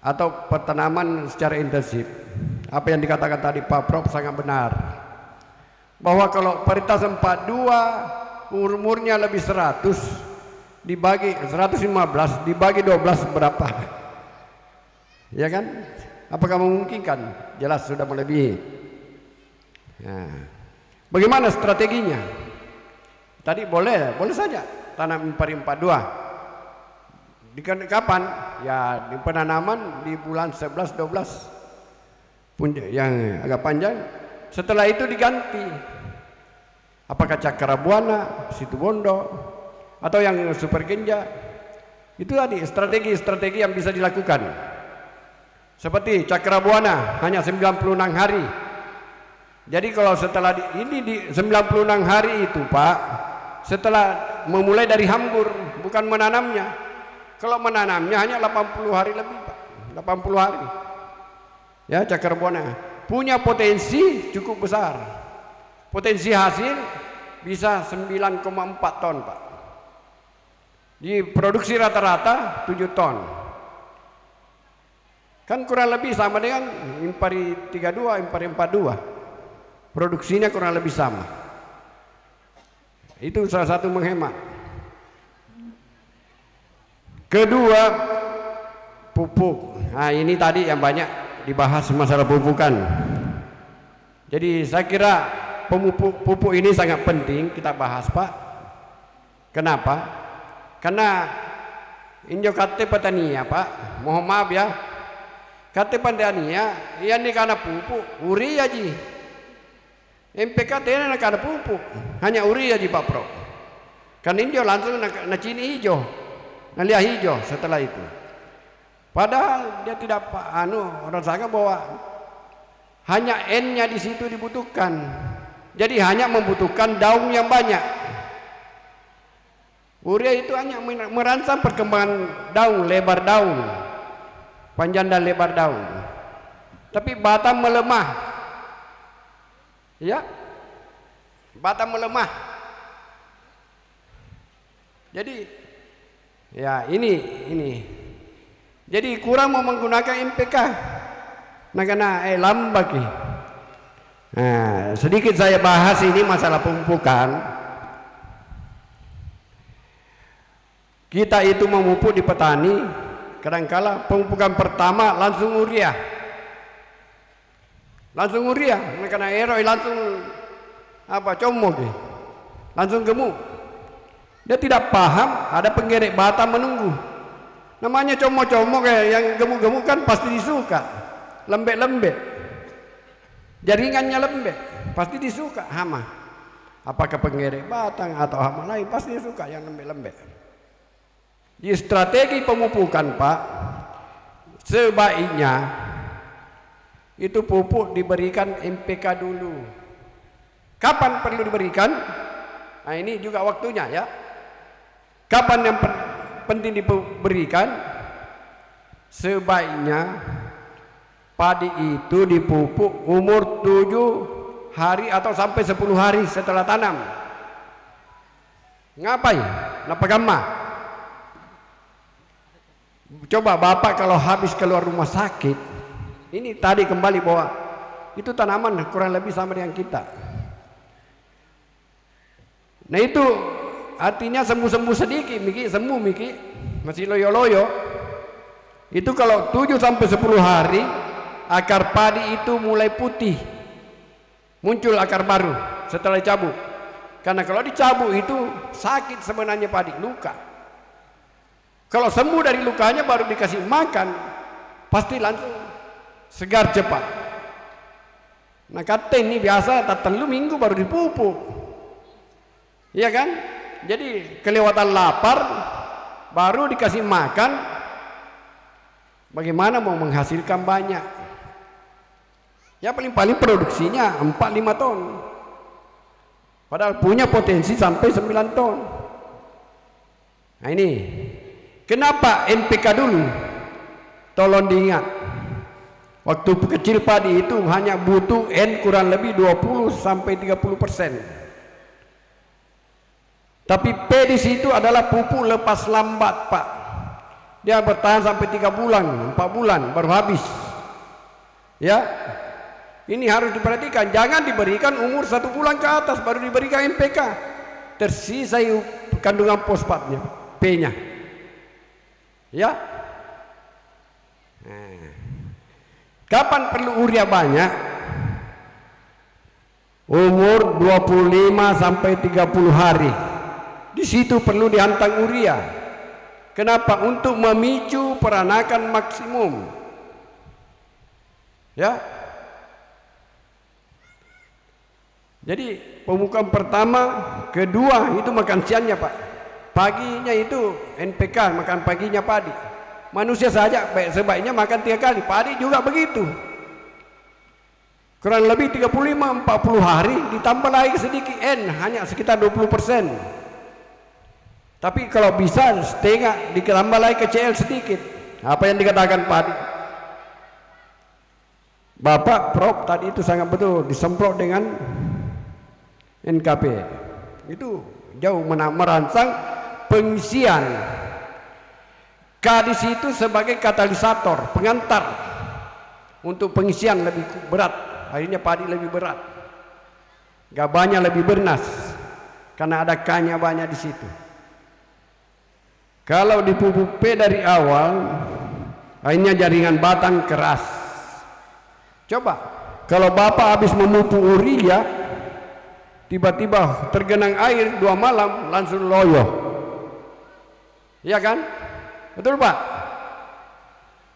atau pertanaman secara intensif. Apa yang dikatakan tadi Pak Prof sangat benar, bahwa kalau paritas 42 umurnya lebih 100 dibagi 115 dibagi 12 berapa? Ya kan? Apakah memungkinkan? Jelas sudah melebihi. Nah, bagaimana strateginya? Tadi boleh saja tanam 442. Kapan? Ya di penanaman di bulan 11-12 yang agak panjang. Setelah itu diganti. Apakah Cakrabuana, Situbondo, atau yang Super Genja? Itu tadi strategi yang bisa dilakukan. Seperti Cakrabuana hanya 96 hari. Jadi kalau setelah ini di 96 hari itu Pak, setelah memulai dari hambur, bukan menanamnya. Kalau menanamnya hanya 80 hari lebih Pak, 80 hari. Ya, Cakrabuana punya potensi cukup besar. Potensi hasil bisa 9,4 ton Pak. Diproduksi rata-rata 7 ton. Kan kurang lebih sama dengan Impari 32, Impari 42. Produksinya kurang lebih sama. Itu salah satu menghemat. Kedua, pupuk. Nah, ini tadi yang banyak dibahas masalah pupukan. Jadi saya kira pupuk ini sangat penting kita bahas Pak. Kenapa? Karena injo kate petania Pak, mohon maaf ya, kate petania iya nih karena pupuk urea ji, MPK ini karena pupuk hanya urea ji Pak Pro. Kan injo langsung na cini hijau, na liah hijau setelah itu. Padahal dia tidak orang sangka bahwa hanya N-nya di situ dibutuhkan. Jadi hanya membutuhkan daun yang banyak. Urea itu hanya merangsang perkembangan daun, lebar daun, panjang dan lebar daun. Tapi batang melemah. Ya. Batang melemah. Jadi ya ini. Jadi kurang mau menggunakan MPK. Nah karena lambat. Nah, sedikit saya bahas ini masalah pemupukan. Kita itu memupuk di petani, kadangkala pemupukan pertama langsung urea. Langsung urea, karena eroi langsung comok, langsung gemuk. Dia tidak paham ada penggerek batang menunggu. Namanya comok-comok yang gemuk-gemuk kan pasti disuka. Lembek-lembek. Jaringannya lembek, pasti disuka hama. Apakah penggerek batang atau hama lain pasti disuka yang lembek-lembek. Di strategi pemupukan Pak, sebaiknya itu pupuk diberikan MPK dulu. Kapan perlu diberikan? Nah ini juga waktunya ya. Kapan yang penting diberikan? Sebaiknya padi itu dipupuk umur 7 hari atau sampai 10 hari setelah tanam. Ngapain? Napa gamma? Coba Bapak kalau habis keluar rumah sakit, ini tadi kembali bahwa itu tanaman kurang lebih sama dengan kita. Nah itu artinya sembuh-sembuh sedikit, Miki, sembuh Miki, masih loyo-loyo. Itu kalau 7 sampai 10 hari akar padi itu mulai putih, muncul akar baru setelah dicabut. Karena kalau dicabut itu sakit sebenarnya padi, luka. Kalau sembuh dari lukanya baru dikasih makan, pasti langsung segar cepat. Nah kata ini biasa tak telu minggu baru dipupuk, iya kan? Jadi kelewatan lapar, baru dikasih makan, bagaimana mau menghasilkan banyak? Ya paling-paling produksinya 4-5 ton, padahal punya potensi sampai 9 ton. Nah ini kenapa MPK dulu? Tolong diingat, waktu kecil padi itu hanya butuh N kurang lebih 20 sampai 30%. Tapi P di situ adalah pupuk lepas lambat Pak. Dia bertahan sampai 3 bulan, 4 bulan baru habis. Ya, ini harus diperhatikan. Jangan diberikan umur 1 bulan ke atas baru diberikan MPK. Tersisa kandungan fosfatnya, P-nya. Ya. Nah. Kapan perlu urea banyak? Umur 25 sampai 30 hari. Di situ perlu dihantam urea. Kenapa? Untuk memicu peranakan maksimum. Ya. Jadi pemupukan pertama, kedua itu makan siangnya Pak. Paginya itu NPK, makan paginya padi. Manusia saja sebaiknya makan 3 kali, padi juga begitu. Kurang lebih 35-40 hari ditambah lagi sedikit N, hanya sekitar 20%. Tapi kalau bisa setengah ditambah lagi ke CL sedikit. Apa yang dikatakan padi? Bapak Prof tadi itu sangat betul, disemprot dengan NKP. Itu jauh merangsang pengisian. Kadis itu sebagai katalisator, pengantar untuk pengisian lebih berat. Akhirnya padi lebih berat, gabahnya lebih bernas karena ada K-nya banyak di situ. Kalau dipupuk P dari awal, akhirnya jaringan batang keras. Coba kalau bapak habis memupuk urea, tiba-tiba tergenang air 2 malam langsung loyo, ya kan? Betul Pak?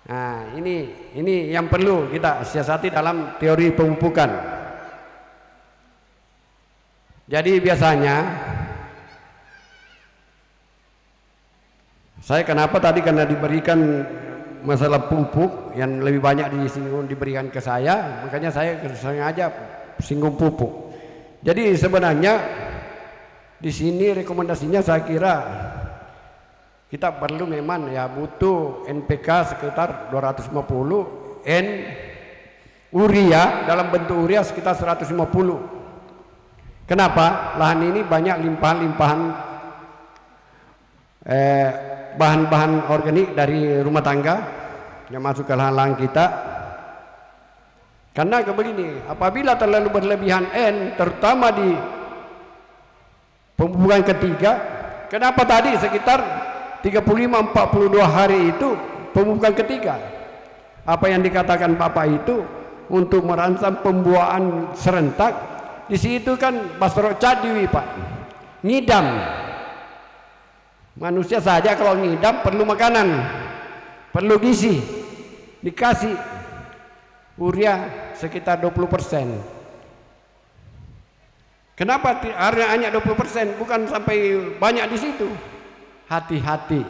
Nah, ini yang perlu kita siasati dalam teori pemupukan. Jadi biasanya saya kenapa tadi karena diberikan masalah pupuk yang lebih banyak disinggung diberikan ke saya, makanya saya sengaja singgung pupuk. Jadi sebenarnya di sini rekomendasinya saya kira kita perlu memang ya butuh NPK sekitar 250, urea dalam bentuk urea sekitar 150. Kenapa? Lahan ini banyak limpahan-limpahan bahan-bahan organik dari rumah tangga yang masuk ke lahan-lahan kita. Karena begini, apabila terlalu berlebihan N, terutama di pemupukan ketiga, kenapa tadi sekitar 35-42 hari itu pemupukan ketiga? Apa yang dikatakan Bapak itu untuk merangsang pembuahan serentak. Di situ kan Basro Cadiwi Pak, ngidam. Manusia saja kalau ngidam perlu makanan, perlu gizi, dikasih urea sekitar 20%. Kenapa hanya 20%, bukan sampai banyak di situ? Hati-hati.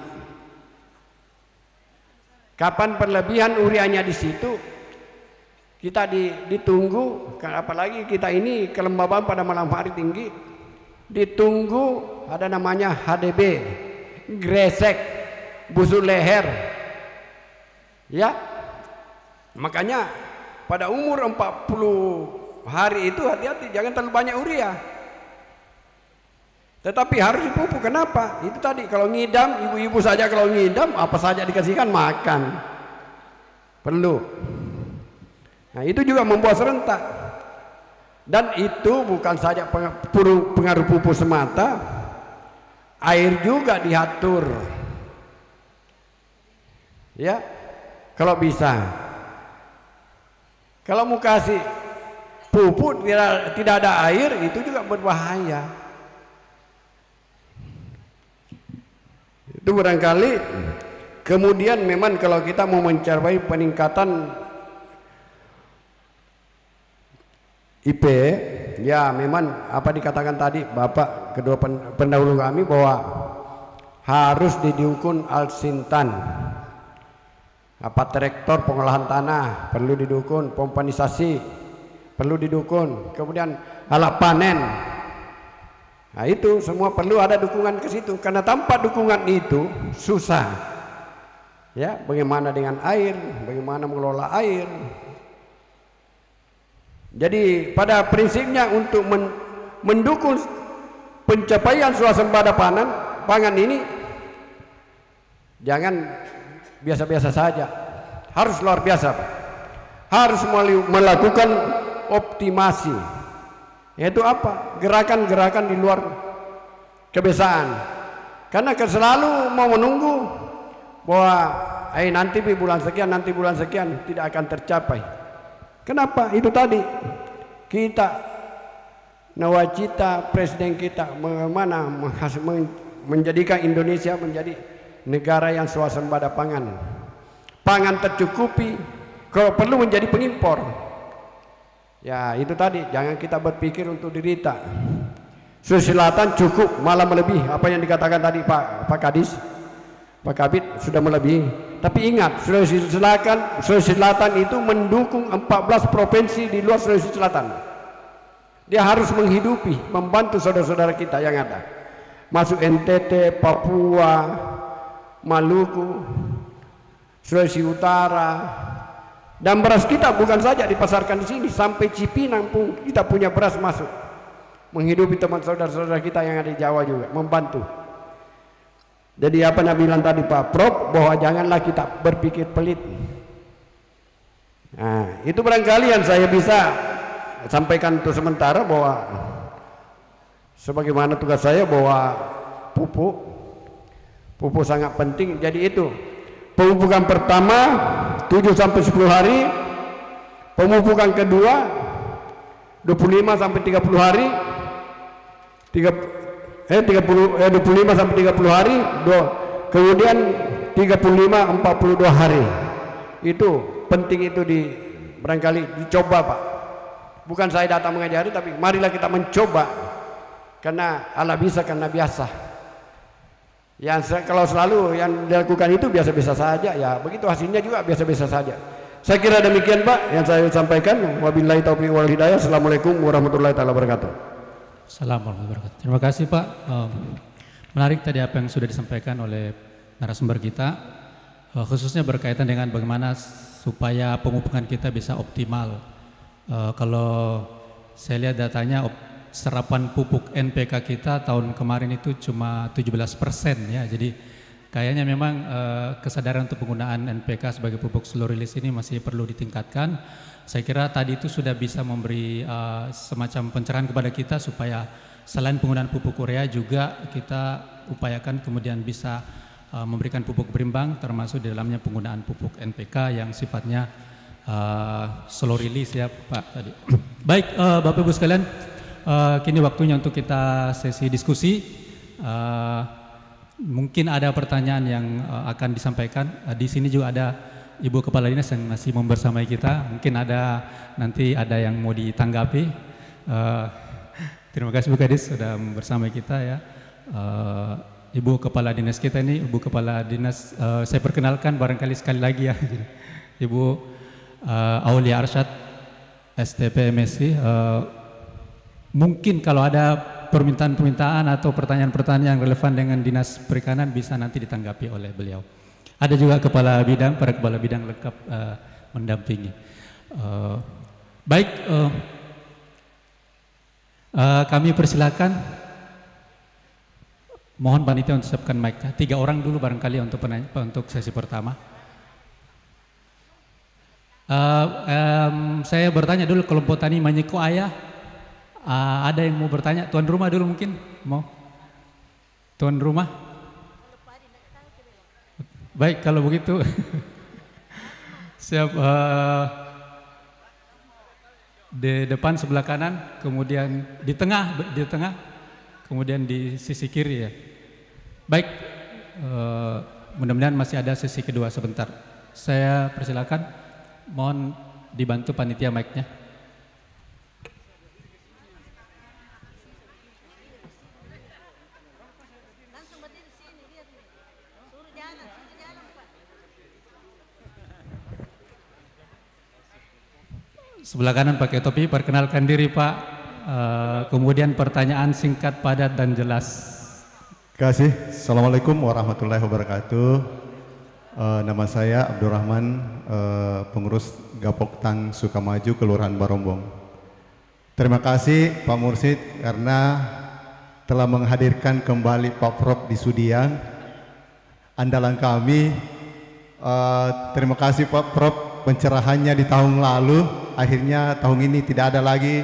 Kapan berlebihan ureanya di situ, kita ditunggu. Apalagi kita ini kelembaban pada malam hari tinggi, ditunggu ada namanya HDB, gresek, busuk leher, ya. Makanya pada umur 40 hari itu hati-hati, jangan terlalu banyak urea. Tetapi harus dipupuk. Kenapa? Itu tadi kalau ngidam, ibu-ibu saja kalau ngidam apa saja dikasihkan makan. Perlu. Nah, itu juga membuat serentak. Dan itu bukan saja pengaruh pupuk semata, air juga diatur. Ya. Kalau bisa. Kalau mau kasih pupuk tidak ada air, itu juga berbahaya. Itu barangkali. Kemudian memang kalau kita mau mencapai peningkatan IP, ya memang apa dikatakan tadi Bapak kedua pendahulu kami bahwa harus didukung alsintan. Apa traktor pengolahan tanah perlu didukung, pompanisasi perlu didukung, kemudian alat panen. Nah itu semua perlu ada dukungan ke situ, karena tanpa dukungan itu susah. Ya, bagaimana dengan air, bagaimana mengelola air. Jadi pada prinsipnya untuk mendukung pencapaian swasembada pangan ini jangan biasa-biasa saja, harus luar biasa Pak. Harus melakukan optimasi, yaitu apa? Gerakan-gerakan di luar kebiasaan. Karena selalu mau menunggu bahwa nanti bulan sekian, nanti bulan sekian, tidak akan tercapai. Kenapa? Itu tadi kita nawacita presiden kita bagaimana menjadikan Indonesia menjadi negara yang swasembada pangan. Pangan tercukupi, kalau perlu menjadi pengimpor. Ya itu tadi, jangan kita berpikir untuk dirita. Sulawesi Selatan cukup, malah melebihi apa yang dikatakan tadi Pak Kadis, Pak Kabit sudah melebihi. Tapi ingat, Sulawesi Selatan itu mendukung 14 provinsi di luar Sulawesi Selatan. Dia harus menghidupi, membantu saudara-saudara kita yang ada. Masuk NTT, Papua, Maluku, Sulawesi Utara. Dan beras kita bukan saja dipasarkan di sini, sampai Cipinang pun kita punya beras masuk. menghidupi teman saudara-saudara kita yang ada di Jawa juga, membantu. Jadi apa Nabi bilang tadi Pak Prof, bahwa janganlah kita berpikir pelit. Nah, itu barangkali yang saya bisa sampaikan untuk sementara, bahwa sebagaimana tugas saya bahwa pupuk sangat penting. Jadi itu pemupukan pertama 7 sampai 10 hari, pemupukan kedua 25 sampai 30 hari, 25 sampai 30 hari, kemudian 35-42 hari. Itu penting, itu barangkali dicoba Pak. Bukan saya datang mengajari, tapi marilah kita mencoba, karena Allah bisa, karena biasa. Kalau selalu yang dilakukan itu biasa-biasa saja, ya begitu hasilnya juga biasa-biasa saja. Saya kira demikian Pak yang saya sampaikan. Wabillahi taufiq wal hidayah. Assalamualaikum warahmatullahi wabarakatuh. Assalamualaikum warahmatullahi wabarakatuh. Terima kasih Pak. Menarik tadi apa yang sudah disampaikan oleh narasumber kita, khususnya berkaitan dengan bagaimana supaya pemupukan kita bisa optimal. Kalau saya lihat datanya, serapan pupuk NPK kita tahun kemarin itu cuma 17% ya. Jadi kayaknya memang kesadaran untuk penggunaan NPK sebagai pupuk slow release ini masih perlu ditingkatkan. Saya kira tadi itu sudah bisa memberi semacam pencerahan kepada kita supaya selain penggunaan pupuk urea juga kita upayakan kemudian bisa memberikan pupuk berimbang, termasuk di dalamnya penggunaan pupuk NPK yang sifatnya slow release ya Pak tadi. Baik Bapak Ibu sekalian, kini waktunya untuk kita sesi diskusi. Mungkin ada pertanyaan yang akan disampaikan. Di sini juga ada Ibu Kepala Dinas yang masih membersamai kita. Mungkin nanti ada yang mau ditanggapi. Terima kasih Bu Kadis sudah bersamai kita ya. Ibu Kepala Dinas kita ini, Ibu Kepala Dinas, saya perkenalkan barangkali sekali lagi ya. Ibu Aulia Arsyad, STP MSc. Mungkin kalau ada permintaan-permintaan atau pertanyaan-pertanyaan yang relevan dengan Dinas Perikanan bisa nanti ditanggapi oleh beliau. Ada juga kepala bidang, para kepala bidang lengkap mendampingi. Baik, kami persilakan. Mohon panitia untuk siapkan mic-nya. 3 orang dulu barangkali untuk sesi pertama. Saya bertanya dulu, kelompok tani Manyeko Ayah, ada yang mau bertanya? Tuan rumah dulu mungkin mau? Tuan rumah? Baik, kalau begitu siap. Di depan sebelah kanan, kemudian di tengah, kemudian di sisi kiri ya. Baik, mudah-mudahan masih ada sesi kedua sebentar. Saya persilakan, mohon dibantu panitia mic-nya. Sebelah kanan pakai topi, perkenalkan diri Pak. Kemudian pertanyaan singkat, padat dan jelas. Terima kasih. Assalamualaikum warahmatullahi wabarakatuh. Nama saya Abdurrahman, pengurus Gapok Tang Sukamaju, Kelurahan Barombong. Terima kasih Pak Mursid karena telah menghadirkan kembali Pak Prof di Sudiang, andalan kami. Terima kasih Pak Prof pencerahannya di tahun lalu, akhirnya tahun ini tidak ada lagi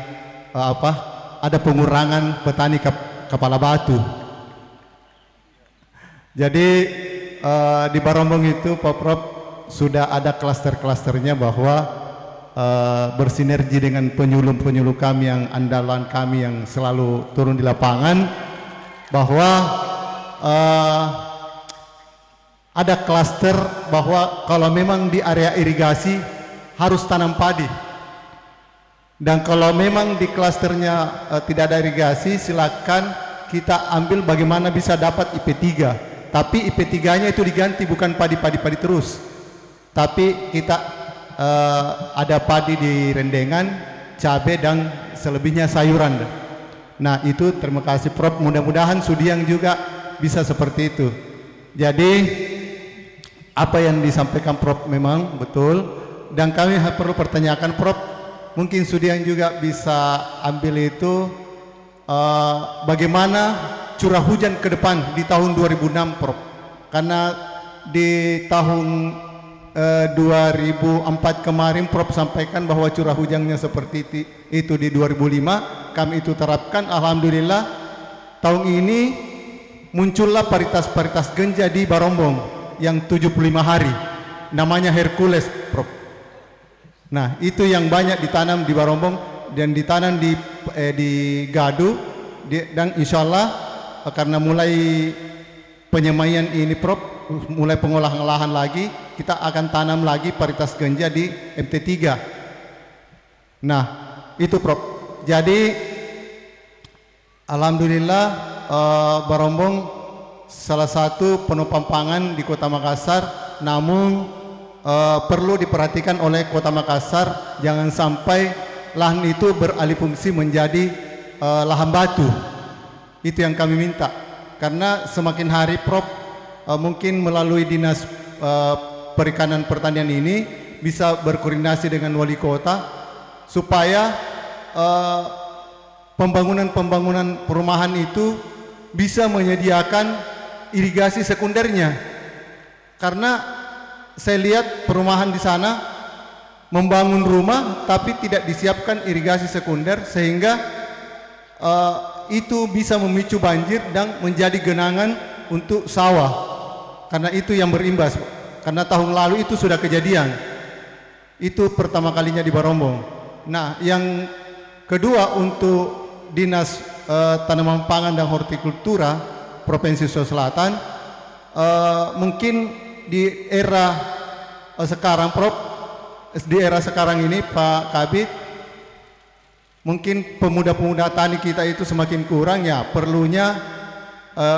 ada pengurangan petani kepala batu. Jadi di Barombong itu Pak Prof sudah ada klaster-klasternya bahwa bersinergi dengan penyuluh-penyuluh kami yang andalan kami yang selalu turun di lapangan, bahwa ada klaster bahwa kalau memang di area irigasi harus tanam padi, dan kalau memang di klasternya tidak ada irigasi, silakan kita ambil bagaimana bisa dapat IP3, tapi IP3-nya itu diganti, bukan padi-padi terus, tapi kita ada padi di rendengan, cabai dan selebihnya sayuran. Nah itu terima kasih Prof, mudah-mudahan Sudiang juga bisa seperti itu. Jadi apa yang disampaikan Prof memang betul, dan kami perlu pertanyakan Prof, mungkin Sudiang juga bisa ambil itu bagaimana curah hujan ke depan di tahun 2006, Prof. Karena di tahun 2004 kemarin Prof sampaikan bahwa curah hujannya seperti itu di 2005, kami itu terapkan. Alhamdulillah tahun ini muncullah paritas-paritas ganja di Barombong yang 75 hari, namanya Hercules, Prof. Nah, itu yang banyak ditanam di Barombong dan ditanam di Gadu, dan insya Allah karena mulai penyemaian ini, Prof, mulai pengolahan lahan lagi, kita akan tanam lagi paritas ganja di MT3. Nah, itu Prof. Jadi alhamdulillah Barombong salah satu penopang pangan di Kota Makassar, namun perlu diperhatikan oleh Kota Makassar jangan sampai lahan itu beralih fungsi menjadi lahan batu. Itu yang kami minta, karena semakin hari, Prof, mungkin melalui Dinas Perikanan Pertanian ini bisa berkoordinasi dengan wali kota supaya pembangunan perumahan itu bisa menyediakan irigasi sekundernya. Karena saya lihat perumahan di sana membangun rumah tapi tidak disiapkan irigasi sekunder, sehingga itu bisa memicu banjir dan menjadi genangan untuk sawah. Karena itu yang berimbas, karena tahun lalu itu sudah kejadian. Itu pertama kalinya di Barombong. Nah, yang kedua untuk Dinas Tanaman Pangan dan Hortikultura Provinsi Sulawesi Selatan, mungkin di era sekarang, Prof, di era sekarang ini Pak Kabid, mungkin pemuda-pemuda tani kita itu semakin kurang, ya perlunya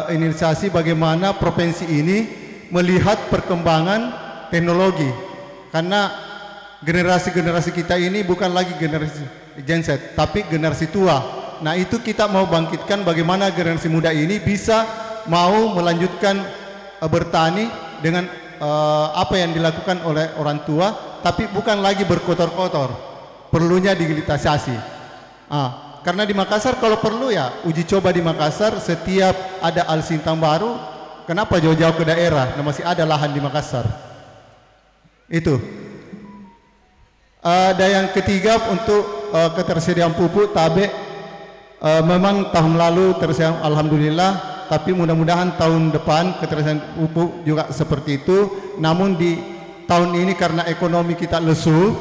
inisiasi bagaimana provinsi ini melihat perkembangan teknologi, karena generasi-generasi kita ini bukan lagi generasi Gen Z tapi generasi tua. Nah, itu kita mau bangkitkan bagaimana generasi muda ini bisa mau melanjutkan bertani dengan apa yang dilakukan oleh orang tua, tapi bukan lagi berkotor-kotor, perlunya digitalisasi. Karena di Makassar kalau perlu ya uji coba di Makassar, setiap ada alsintang baru, kenapa jauh-jauh ke daerah? Nah, masih ada lahan di Makassar. Itu. Ada yang ketiga untuk ketersediaan pupuk tabe, memang tahun lalu tersediaan alhamdulillah, tapi mudah-mudahan tahun depan ketersediaan pupuk juga seperti itu. Namun di tahun ini karena ekonomi kita lesu,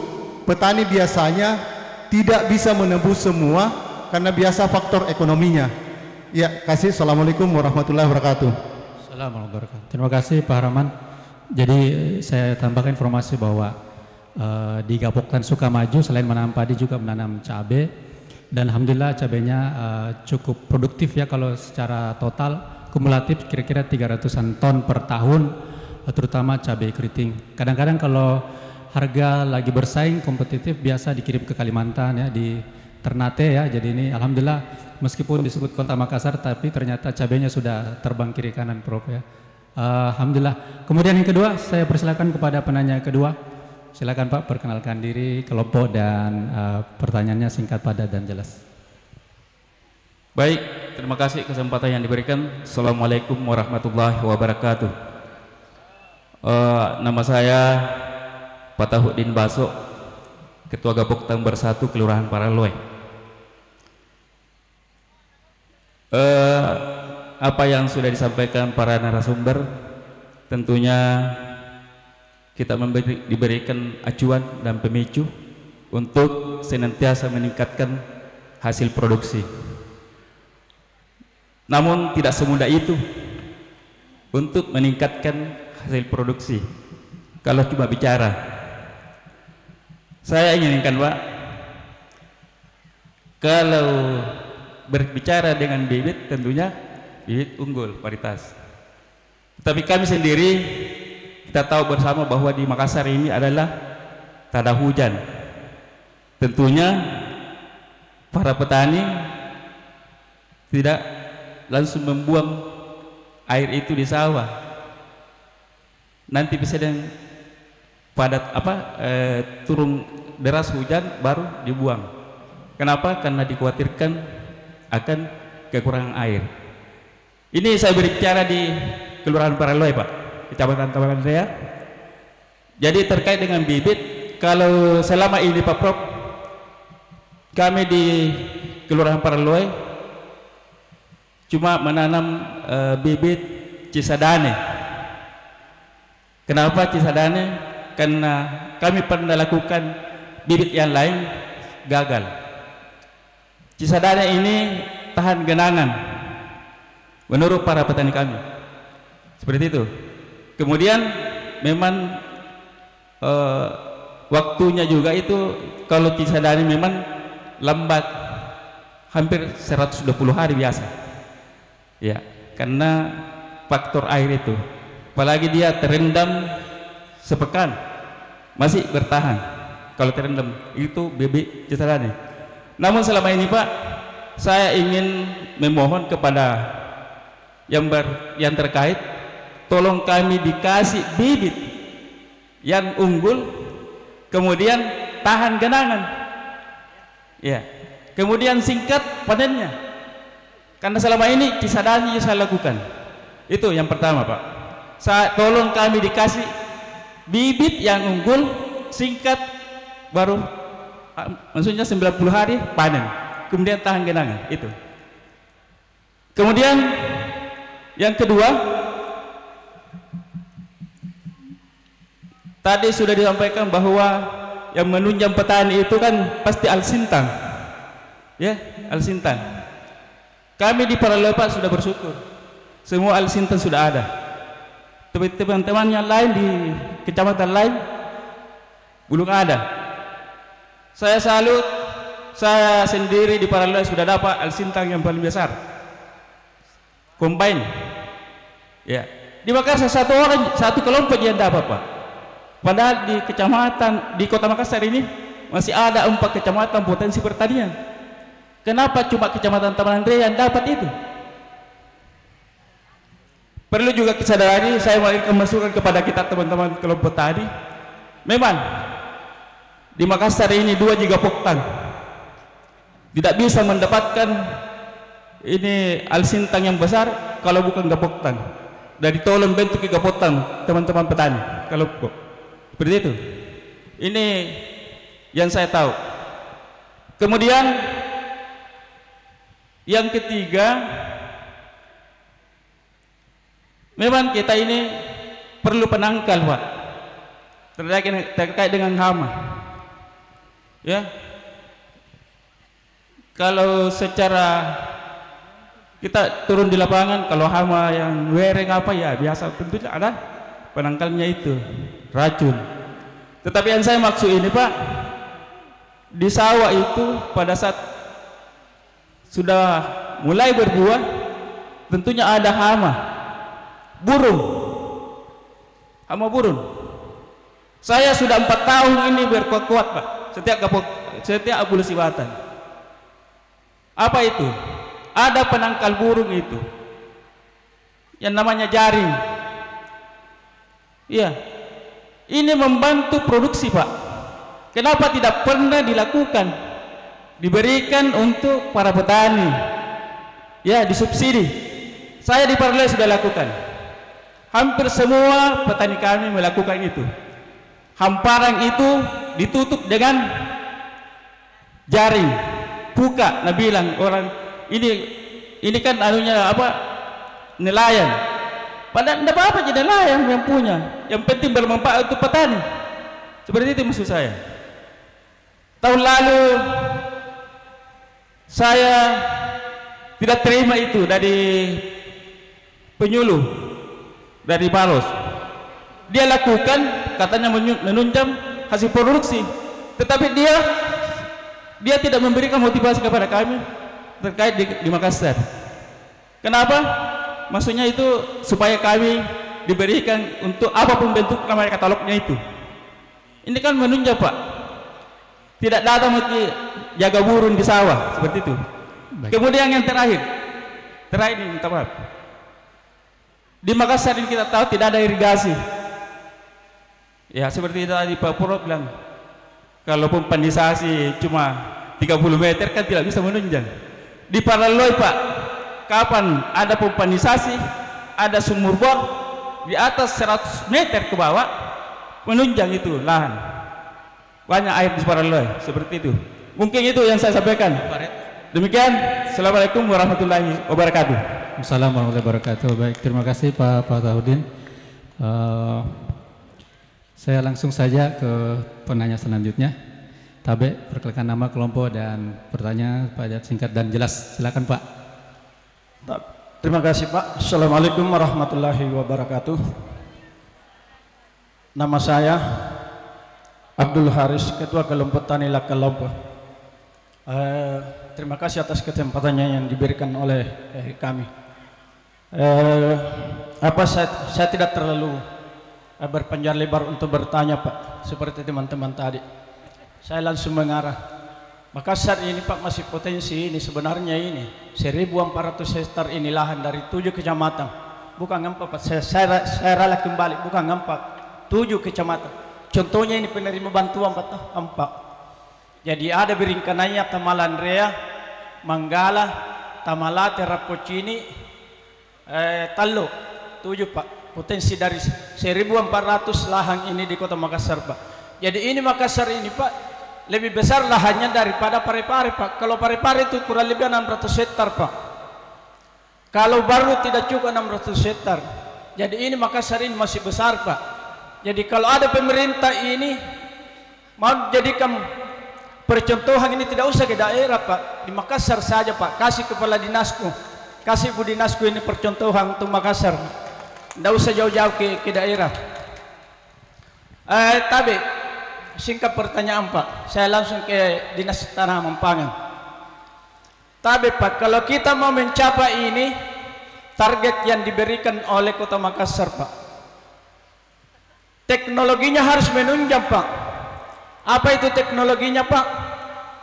petani biasanya tidak bisa menembus semua karena biasa faktor ekonominya. Ya, kasih. Assalamualaikum warahmatullahi wabarakatuh. Assalamualaikum warahmatullahi wabarakatuh. Terima kasih Pak Rahman. Jadi saya tambahkan informasi bahwa di Gapoktan Sukamaju selain menanam padi juga menanam cabai, dan alhamdulillah cabainya cukup produktif ya. Kalau secara total kumulatif kira-kira 300-an ton per tahun, terutama cabai keriting. Kadang-kadang kalau harga lagi bersaing kompetitif biasa dikirim ke Kalimantan ya, di Ternate ya. Jadi ini alhamdulillah meskipun disebut Kota Makassar tapi ternyata cabainya sudah terbang kiri kanan, Prof ya. Alhamdulillah. Kemudian yang kedua, saya persilakan kepada penanya kedua. Silakan Pak, perkenalkan diri, kelompok, dan pertanyaannya singkat, padat, dan jelas. Baik, terima kasih kesempatan yang diberikan. Assalamualaikum warahmatullahi wabarakatuh. Nama saya Patahuddin Baso, Ketua Gapoktan Bersatu Kelurahan Paraloe. Apa yang sudah disampaikan para narasumber, tentunya kita diberikan acuan dan pemicu untuk senantiasa meningkatkan hasil produksi. Namun tidak semudah itu untuk meningkatkan hasil produksi. Kalau cuma bicara, saya inginkan Pak, kalau berbicara dengan bibit tentunya bibit unggul paritas. Tapi kami sendiri kita tahu bersama bahwa di Makassar ini adalah tak ada hujan. Tentunya para petani tidak langsung membuang air itu di sawah. Nanti bisa dengan padat turun deras hujan baru dibuang. Kenapa? Karena dikhawatirkan akan kekurangan air. Ini saya berbicara di Kelurahan Paraloi, Pak, Kecamatan Taman Rea. Jadi terkait dengan bibit, kalau selama ini Pak Prof, kami di Kelurahan Paraloi cuma menanam bibit Cisadane. Kenapa Cisadane? Karena kami pernah lakukan bibit yang lain gagal. Cisadane ini tahan genangan menurut para petani kami, seperti itu. Kemudian memang waktunya juga itu, kalau Cisadane memang lambat, hampir 120 hari biasa ya, karena faktor air itu. Apalagi dia terendam sepekan masih bertahan. Kalau terendam itu bibit Cisadane. Namun selama ini Pak, saya ingin memohon kepada yang terkait, tolong kami dikasih bibit yang unggul, kemudian tahan genangan ya, kemudian singkat panennya. Karena selama ini Cisadane saya lakukan. Itu yang pertama Pak, tolong kami dikasih bibit yang unggul, singkat, baru maksudnya 90 hari panen, kemudian tahan genangan. Itu. Kemudian yang kedua, tadi sudah disampaikan bahwa yang menunjang petani itu kan pasti alsintang ya, alsintang. Kami di Paraloi Pak sudah bersyukur, semua alsintang sudah ada. Teman-teman yang lain di kecamatan lain belum ada. Saya salut, saya sendiri di Paraloi sudah dapat alsintang yang paling besar, combine ya. Di Makassar satu kelompok yang dapat Pak, padahal di kecamatan, di Kota Makassar ini masih ada 4 kecamatan potensi pertanian. Kenapa cuma Kecamatan Taman Rea yang dapat itu? Perlu juga kesadaran, saya mau masukan kepada kita teman-teman kelompok tani. Memang di Makassar ini 2 gigapoktan tidak bisa mendapatkan ini alsintang yang besar kalau bukan gapoktan. Dari tolong bentuk gapoktan teman-teman petani kelompok. Seperti itu. Ini yang saya tahu. Kemudian yang ketiga, memang kita ini perlu penangkal Pak, terkait dengan hama ya. Kalau secara kita turun di lapangan, kalau hama yang wereng apa ya biasa, tentunya ada penangkalnya, itu racun. Tetapi yang saya maksud ini Pak, di sawah itu pada saat sudah mulai berbuah, tentunya ada hama burung, hama burung. Saya sudah 4 tahun ini berkuat Pak, setiap abulasi watan. Apa itu? Ada penangkal burung itu yang namanya jaring. Iya, ini membantu produksi Pak. Kenapa tidak pernah dilakukan? Diberikan untuk para petani ya, disubsidi. Saya di Paraloi sudah lakukan, hampir semua petani kami melakukan itu. Hamparan itu ditutup dengan jaring, buka. Nah bilang orang ini kan anunya apa, nelayan. Padahal tidak apa-apa jadi nelayan yang punya, yang penting bermanfaat untuk petani. Seperti itu maksud saya. Tahun lalu saya tidak terima itu dari penyuluh dari Baros. Dia lakukan, katanya menunjang hasil produksi, tetapi dia tidak memberikan motivasi kepada kami terkait di Makassar. Kenapa? Maksudnya itu supaya kami diberikan untuk apapun bentuk namanya katalognya itu. Ini kan menunjang Pak, tidak datang jaga burung di sawah, seperti itu. Baik. Kemudian yang terakhir ini minta maaf, di Makassar ini kita tahu tidak ada irigasi ya, seperti tadi Pak Purwo bilang, kalaupun pandisasi cuma 30 meter kan tidak bisa menunjang. Di Paraloi Pak, kapan ada pompanisasi, ada sumur bor di atas 100 meter ke bawah, menunjang itu lahan. Banyak air di Paraloi seperti itu. Mungkin itu yang saya sampaikan. Demikian, Assalamualaikum warahmatullahi wabarakatuh. Assalamualaikum warahmatullahi wabarakatuh. Baik, terima kasih Pak Fatahudin. Saya langsung saja ke penanya selanjutnya. Tabe, perkenalkan nama, kelompok, dan pertanyaan padat, singkat dan jelas. Silakan Pak. Terima kasih Pak. Assalamualaikum warahmatullahi wabarakatuh. Nama saya Abdul Haris, Ketua Kelompok Tani Laka Lompok. Terima kasih atas kesempatannya yang diberikan oleh kami. Saya tidak terlalu berpanjang lebar untuk bertanya Pak, seperti teman-teman tadi. Saya langsung mengarah. Makassar ini Pak masih potensi ini sebenarnya ini 1.400 hektar ini lahan dari 7 kecamatan. Bukan ngampak Pak, saya rala kembali, bukan ngampak 7 kecamatan. Contohnya ini penerima bantuan Pak, Ampak. Jadi ada Biringkanaya, Tamalandrea, Manggala, Tamalate, Rapocini, Tallo, 7 Pak. Potensi dari 1.400 lahan ini di Kota Makassar Pak. Jadi ini Makassar ini Pak lebih besar lahannya daripada Parepare Pak. Kalau Parepare itu kurang lebih 600 hektar Pak. Kalau baru tidak cukup 600 hektar. Jadi ini Makassar ini masih besar Pak. Jadi kalau ada pemerintah ini mau jadikan percontohan ini, tidak usah ke daerah Pak, di Makassar saja Pak. Kasih kepala dinasku, kasih Bu Dinasku ini percontohan untuk Makassar. Tidak usah jauh-jauh ke daerah. Tapi singkat pertanyaan Pak, saya langsung ke Dinas Tanaman Pangan. Tapi Pak, kalau kita mau mencapai ini target yang diberikan oleh Kota Makassar Pak, teknologinya harus menunjang Pak. Apa itu teknologinya Pak?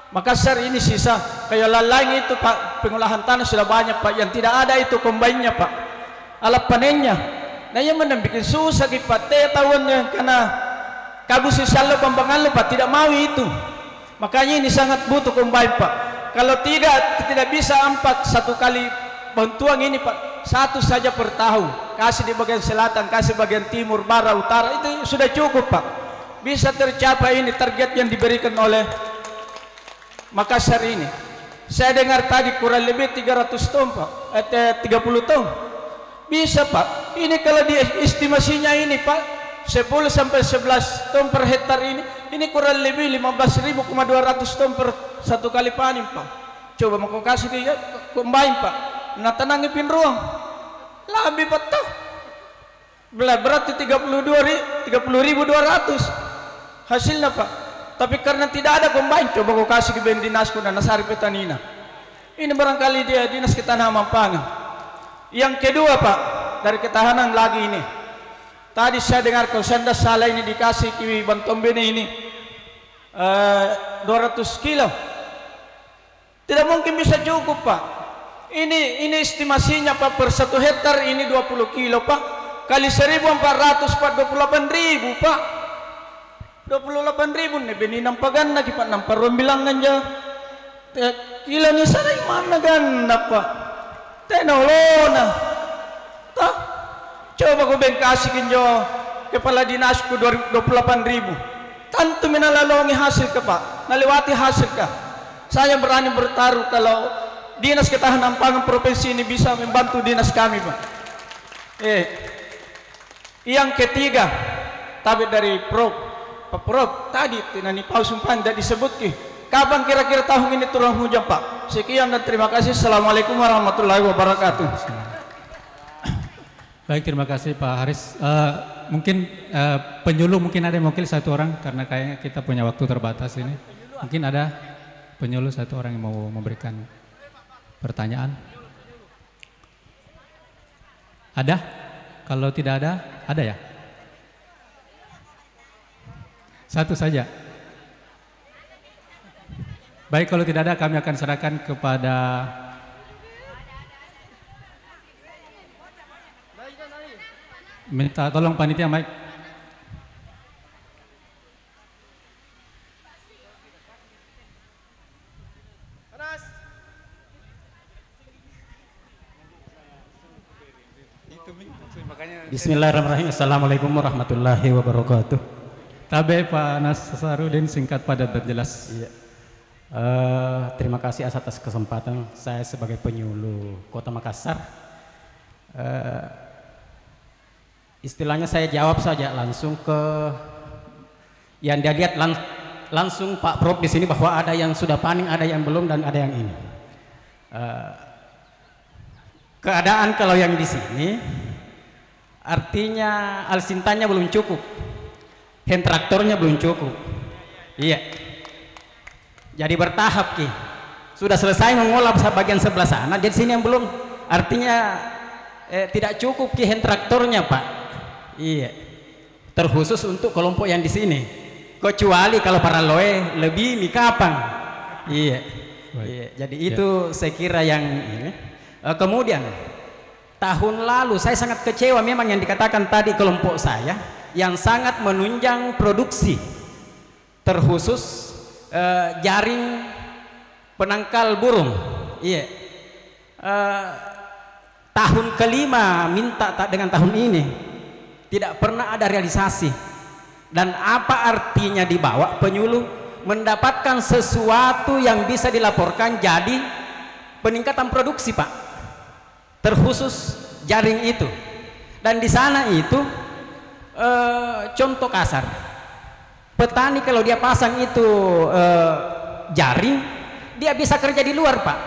Makassar ini sisa kayak lain itu Pak, pengolahan tanah sudah banyak Pak. Yang tidak ada itu combine-nya Pak, alat panennya. Nah yang mana bikin susah Pak, tahunnya karena kabu sisialo pembangan Pak tidak mau itu. Makanya ini sangat butuh combine Pak. Kalau tidak bisa ampak satu kali bantuan ini Pak, satu saja per tahun. Kasih di bagian selatan, kasih bagian timur, barat, utara, itu sudah cukup Pak. Bisa tercapai ini target yang diberikan oleh Makassar ini. Saya dengar tadi kurang lebih 300 ton Pak, 30 ton. Bisa Pak. Ini kalau di estimasinya ini Pak, 10 sampai 11 ton per hektar ini kurang lebih 15.200 ton per satu kali panen Pak. Coba mau kasih dia combine Pak. Nah tenang ipin ruang. Lebih betul. Berarti 30.200 hasilnya Pak. Tapi karena tidak ada combine, coba kau kasih ke Dinasku dan Nasari Petanina. Ini barangkali dia Dinas Ketahanan Pangan. Yang kedua Pak, dari ketahanan lagi ini. Tadi saya dengar kalau saya salah ini dikasih ke Bantombene ini 200 kilo. Tidak mungkin bisa cukup Pak. Ini estimasinya Pak per 1 hektar ini 20 kilo Pak. Kali 1.400 Pak, 28.000 Pak. 28.000 nih beninang pagan lagi Pak, nampar bilangan aja. Kilo ni sana mana ganda Pak. Tenolona. Tah. Coba kau bengkasi kinjo kepala dinasku 28.000. Tentu menalalongi hasil ke Pak, melewati hasil kah. Saya berani bertaruh kalau Dinas Ketahanan Pangan Provinsi ini bisa membantu dinas kami Pak. Yang ketiga, tapi dari Pak Prof tadi tinani pausum tidak disebut kapan kira-kira tahun ini turun hujan Pak. Sekian dan terima kasih. Assalamualaikum warahmatullahi wabarakatuh. Baik, terima kasih Pak Haris. Mungkin penyuluh mungkin ada yang mewakili satu orang karena kayaknya kita punya waktu terbatas ini. Mungkin ada penyuluh satu orang yang mau memberikan pertanyaan. Ada? Kalau tidak ada ya? Satu saja. Baik, kalau tidak ada kami akan serahkan kepada minta tolong panitia mic. Bismillahirrahmanirrahim. Assalamualaikum warahmatullahi wabarakatuh. Tabe Pak Nasarudin, singkat padat dan jelas. Iya. Terima kasih atas kesempatan saya sebagai penyuluh Kota Makassar. Istilahnya saya jawab saja langsung ke yang dia lihat langsung Pak Prof di sini bahwa ada yang sudah paning, ada yang belum, dan ada yang ini. Keadaan kalau yang di sini artinya alsintanya belum cukup, hand traktornya belum cukup. Iya. Jadi bertahap Ki. Sudah selesai mengolah bagian sebelah sana, di sini yang belum. Artinya tidak cukup Ki hand traktornya Pak. Iya. Terkhusus untuk kelompok yang di sini. Kecuali kalau para loe lebih mikapang. Iya. Iya. Jadi itu saya kira yang ini. Kemudian tahun lalu saya sangat kecewa memang yang dikatakan tadi kelompok saya yang sangat menunjang produksi, terkhusus jaring penangkal burung. Iya. Tahun kelima minta dengan tahun ini tidak pernah ada realisasi. Dan apa artinya dibawa penyuluh mendapatkan sesuatu yang bisa dilaporkan jadi peningkatan produksi Pak, terkhusus jaring itu. Dan di sana itu contoh kasar, petani kalau dia pasang itu jaring, dia bisa kerja di luar Pak,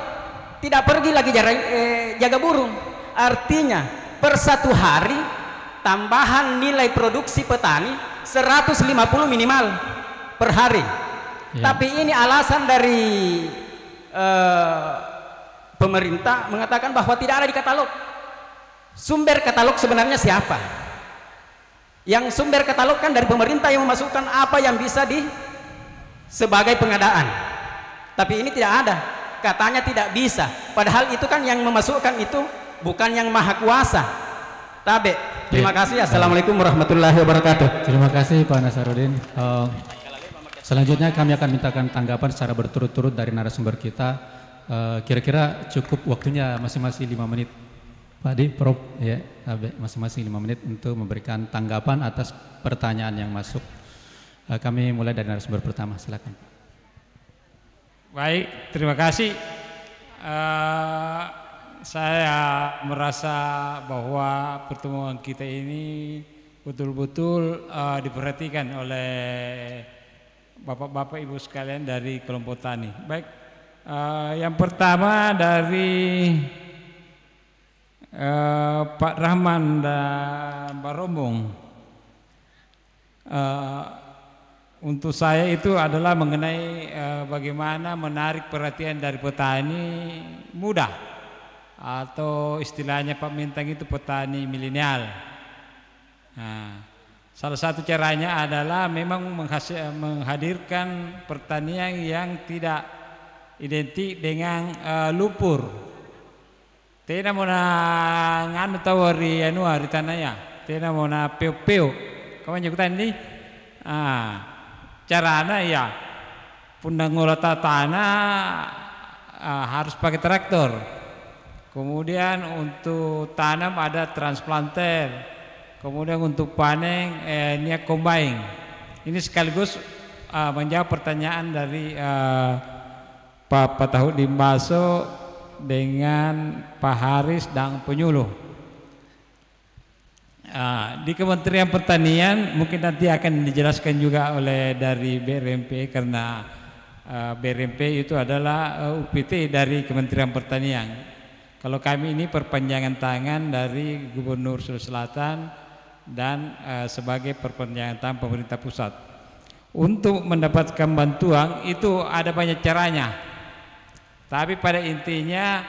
tidak pergi lagi jaga burung. Artinya per satu hari tambahan nilai produksi petani 150 minimal per hari. Tapi ini alasan dari pemerintah mengatakan bahwa tidak ada di katalog. Sumber katalog sebenarnya siapa? Yang sumber katalog kan dari pemerintah yang memasukkan apa yang bisa sebagai pengadaan. Tapi ini tidak ada. Katanya tidak bisa. Padahal itu kan yang memasukkan itu bukan yang maha kuasa. Tabe. Terima kasih. Assalamualaikum warahmatullahi wabarakatuh. Terima kasih Pak Nasarudin. Selanjutnya kami akan mintakan tanggapan secara berturut-turut dari narasumber kita. Kira-kira cukup waktunya masing-masing 5 menit. Pak Di, Prof, ya, masing-masing 5 menit untuk memberikan tanggapan atas pertanyaan yang masuk. Kami mulai dari narasumber pertama, silakan. Baik, terima kasih. Saya merasa bahwa pertemuan kita ini betul-betul diperhatikan oleh Bapak-bapak Ibu sekalian dari kelompok tani. Baik, yang pertama dari Pak Rahman dan Pak Rombong. Untuk saya itu adalah mengenai bagaimana menarik perhatian dari petani muda, atau istilahnya Pak Mintang itu petani milenial. Nah, salah satu caranya adalah memang menghadirkan pertanian yang tidak identik dengan lumpur. Tidak mau nganu tawari anu hari tanahnya, tidak mau na peu-peu. Kawan nyekutan ini, caranya ya pundang ngolah tanah harus pakai traktor. Kemudian untuk tanam ada transplanter. Kemudian untuk panen niat combine. Ini sekaligus menjawab pertanyaan dari Pak Patahudin Baso dengan Pak Haris dan penyuluh. Di Kementerian Pertanian mungkin nanti akan dijelaskan juga oleh dari BRMP, karena BRMP itu adalah UPT dari Kementerian Pertanian. Kalau kami ini perpanjangan tangan dari Gubernur Sulawesi Selatan dan sebagai perpanjangan tangan pemerintah pusat. Untuk mendapatkan bantuan itu ada banyak caranya. Tapi pada intinya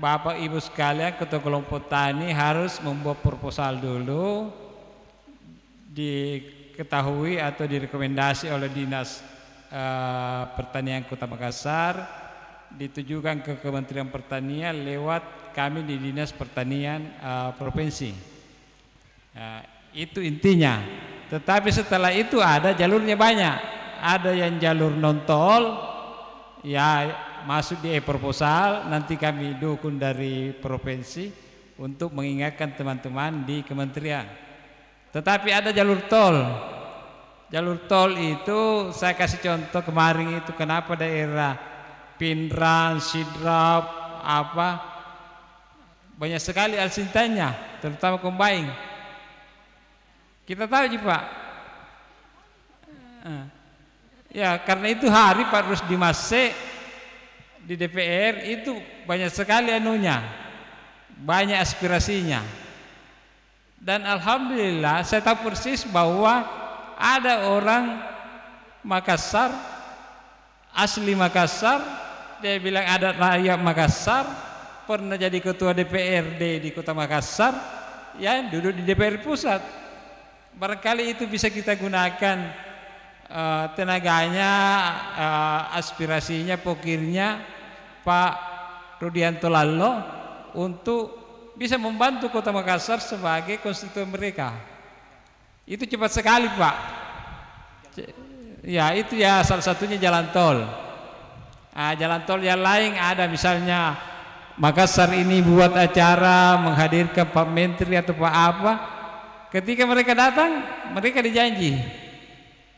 Bapak Ibu sekalian, ketua kelompok tani harus membuat proposal dulu, diketahui atau direkomendasi oleh Dinas Pertanian Kota Makassar, ditujukan ke Kementerian Pertanian lewat kami di Dinas Pertanian Provinsi. Itu intinya. Tetapi setelah itu ada jalurnya banyak. Ada yang jalur non-tol, ya masuk di proposal, nanti kami dukung dari provinsi. untuk mengingatkan teman-teman di kementerian. Tetapi ada jalur tol. Jalur tol itu saya kasih contoh kemarin itu kenapa daerah Pindrang, Sidrap, banyak sekali alsintannya, terutama Kombaing. Kita tahu juga Pak. Ya karena itu hari Pak Rusdi Mase di DPR itu banyak sekali anunya, banyak aspirasinya. Dan alhamdulillah saya tahu persis bahwa ada orang Makassar, asli Makassar, dia bilang ada rakyat Makassar, pernah jadi ketua DPRD di Kota Makassar, ya duduk di DPR pusat. Barangkali itu bisa kita gunakan tenaganya, aspirasinya, pokirnya Pak Rudianto Lallo untuk bisa membantu Kota Makassar sebagai konstituen mereka. Itu cepat sekali Pak. Ya itu ya salah satunya jalan tol. Jalan tol yang lain ada misalnya Makassar ini buat acara menghadirkan Pak Menteri atau Pak apa. Ketika mereka datang mereka dijanji.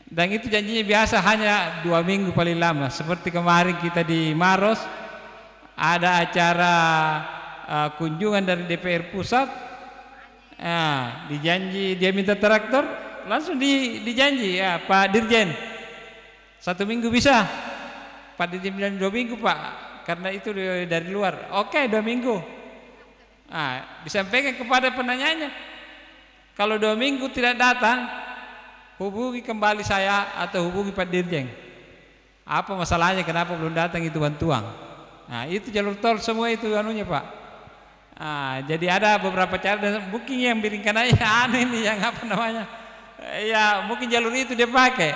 Dan itu janjinya biasa hanya 2 minggu paling lama. Seperti kemarin kita di Maros ada acara kunjungan dari DPR pusat, dijanji dia minta traktor, langsung dijanji ya Pak Dirjen 1 minggu bisa, Pak Dirjen bilang 2 minggu Pak, karena itu dari luar. Oke 2 minggu. Disampaikan kepada penanyanya, kalau 2 minggu tidak datang, hubungi kembali saya atau hubungi Pak Dirjen. Apa masalahnya? Kenapa belum datang itu bantuan? Itu jalur tol semua itu anunya Pak. Jadi ada beberapa cara dan mungkin yang biringkan aja aneh ini yang apa namanya, ya mungkin jalur itu dia pakai.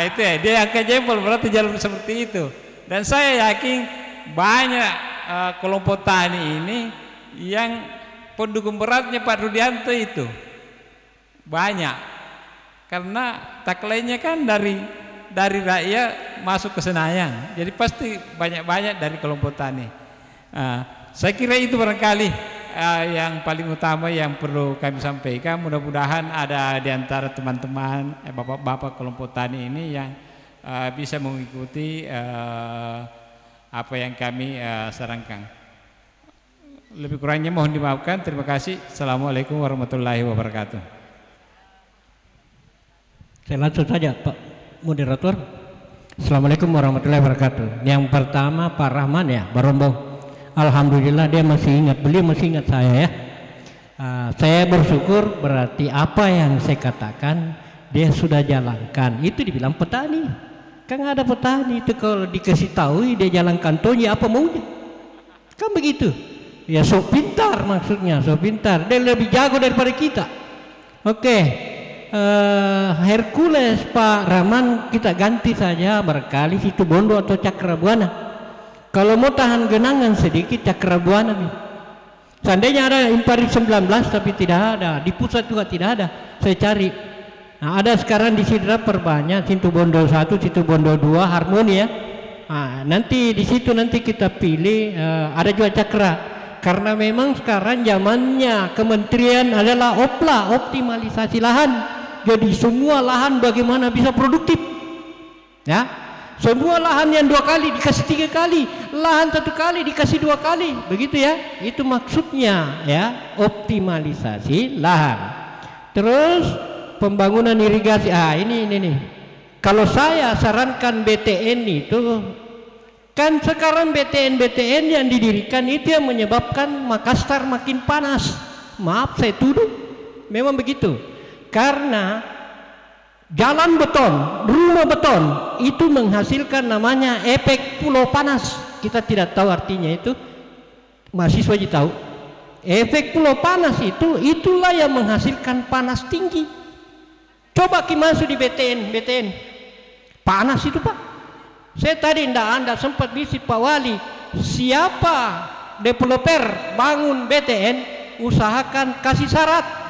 Itu ya dia angkat jempol berarti jalur seperti itu. Dan saya yakin banyak kelompok tani ini yang pendukung beratnya Pak Rudianto itu banyak, karena tagline-nya kan dari rakyat masuk ke Senayan, jadi pasti banyak dari kelompok tani. Saya kira itu barangkali yang paling utama yang perlu kami sampaikan. Mudah-mudahan ada di antara teman-teman bapak-bapak kelompok tani ini yang bisa mengikuti apa yang kami sarankan. Lebih kurangnya mohon dimaafkan. Terima kasih. Assalamualaikum warahmatullahi wabarakatuh. Saya langsung saja Pak Moderator. Assalamualaikum warahmatullahi wabarakatuh. Yang pertama Pak Rahman ya, Barombong. Alhamdulillah dia masih ingat, beliau masih ingat saya ya. Saya bersyukur berarti apa yang saya katakan dia sudah jalankan. Itu dibilang petani. Kan ada petani itu kalau dikasih tahu dia jalankan tonya apa maunya. Kan begitu. Ya sok pintar maksudnya, sok pintar. Dia lebih jago daripada kita. Oke. Hercules Pak Rahman kita ganti saja barangkali Situbondo atau Cakrabuana. Kalau mau tahan genangan sedikit Cakrabuana. Seandainya ada Impari 19 tapi tidak ada, di pusat juga tidak ada. Saya cari. Ada sekarang di Sidrap perbanyak, Situbondo 1, Situbondo 2, Harmoni ya. Nanti di situ nanti kita pilih ada juga Cakra. Karena memang sekarang zamannya kementerian adalah optimalisasi lahan. Jadi semua lahan bagaimana bisa produktif. Ya. Semua lahan yang 2 kali dikasih 3 kali, lahan 1 kali dikasih 2 kali, begitu ya. Itu maksudnya ya, optimalisasi lahan. Terus pembangunan irigasi. Ini nih. Kalau saya sarankan BTN itu, kan sekarang BTN yang didirikan itu yang menyebabkan Makassar makin panas. Maaf saya tuduh, memang begitu. Karena jalan beton, rumah beton itu menghasilkan namanya efek pulau panas. Kita tidak tahu artinya itu, mahasiswa aja tahu. Efek pulau panas itulah yang menghasilkan panas tinggi. Coba kita masuk di BTN, panas itu Pak. Saya tadi anda sempat visit Pak Wali. Siapa developer bangun BTN, usahakan kasih syarat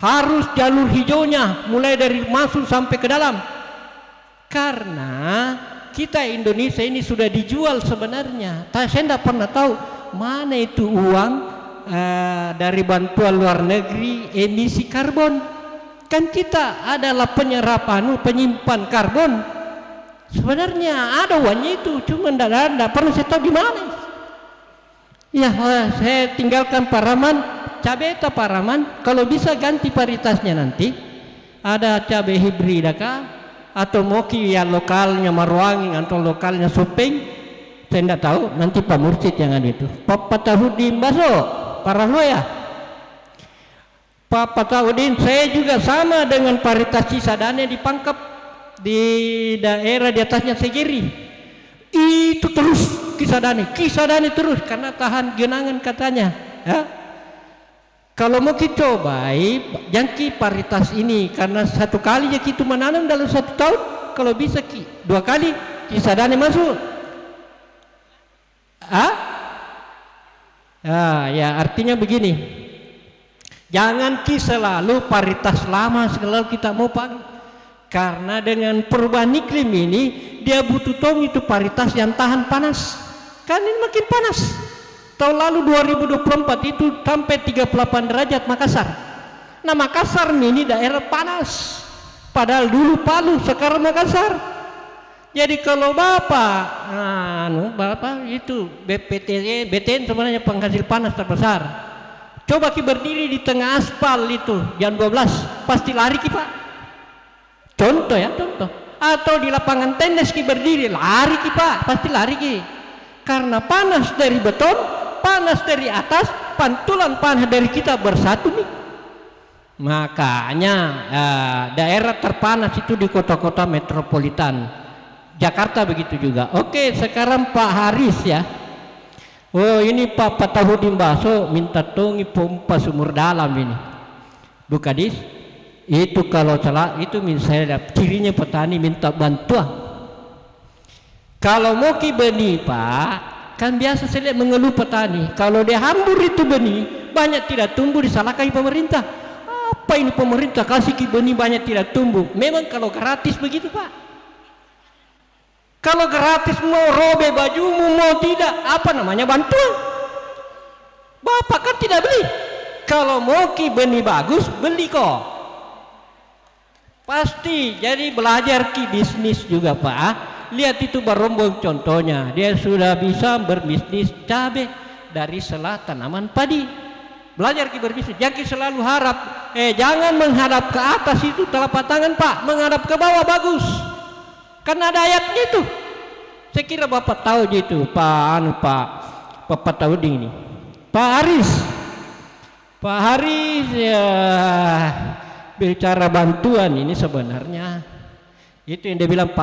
harus jalur hijaunya mulai dari masuk sampai ke dalam. Karena kita Indonesia ini sudah dijual sebenarnya. Saya tidak pernah tahu mana itu uang dari bantuan luar negeri emisi karbon. Kan kita adalah penyimpan karbon. Sebenarnya ada uangnya itu, cuma tidak pernah saya tahu di mana. Ya, saya tinggalkan Pak Rahman, cabai itu Pak Rahman, kalau bisa ganti paritasnya nanti. Ada cabai hibrida kah? Atau moki yang lokalnya Marwangi atau lokalnya Supeng? Saya tidak tahu, nanti Pak Mursyid yang ada itu. Pak Patahudin Baso, Pak Rahloya. Pak Patahudin, saya juga sama dengan paritas Cisadane di Pangkep, di daerah di atasnya Segiri. Itu terus Cisadane terus karena tahan genangan katanya. Ya. Kalau mau kita cobai jangki paritas ini karena satu kali ya kita menanam dalam 1 tahun, kalau bisa 2 kali Cisadane masuk. Ya artinya begini, jangan selalu paritas lama selalu kita mau pakai, karena dengan perubahan iklim ini dia butuh itu paritas yang tahan panas. Kan ini makin panas. Tahun lalu 2024 itu sampai 38 derajat Makassar. Nah Makassar ini daerah panas, padahal dulu Palu, sekarang Makassar. Jadi kalau Bapak itu BTN sebenarnya penghasil panas terbesar. Coba kita berdiri di tengah aspal itu jam 12 pasti lari kita Pak. Contoh. Atau di lapangan tenis kita berdiri lari kita Pak, pasti lari kita. Karena panas dari beton, panas dari atas, pantulan panas dari kita bersatu nih. Makanya daerah terpanas itu di kota-kota metropolitan. Jakarta begitu juga. Oke, sekarang Pak Haris ya. Oh ini Pak Patahudin Baso minta tongi pompa sumur dalam ini. Bukadis itu kalau salah itu misalnya cirinya petani minta bantuan. Kalau mau benih Pak, kan biasa saya lihat mengeluh petani. Kalau dia hambur itu benih banyak tidak tumbuh, disalahkan pemerintah. Apa ini pemerintah kasih benih banyak tidak tumbuh? Memang kalau gratis begitu Pak. Kalau gratis mau robek bajumu mau tidak, apa namanya bantuan? Bapak kan tidak beli. Kalau mau benih bagus beli kok. Pasti. Jadi belajar bisnis juga Pak. Lihat itu Barombong contohnya. Dia sudah bisa berbisnis cabai dari sela tanaman padi. Belajar berbisnis. Jangan selalu harap. Jangan menghadap ke atas itu telapak tangan Pak. Menghadap ke bawah bagus. Karena ada ayatnya itu. Saya kira Bapak tahu gitu Pak Patahudin ini. Pak Haris ya bicara bantuan ini sebenarnya itu yang dia bilang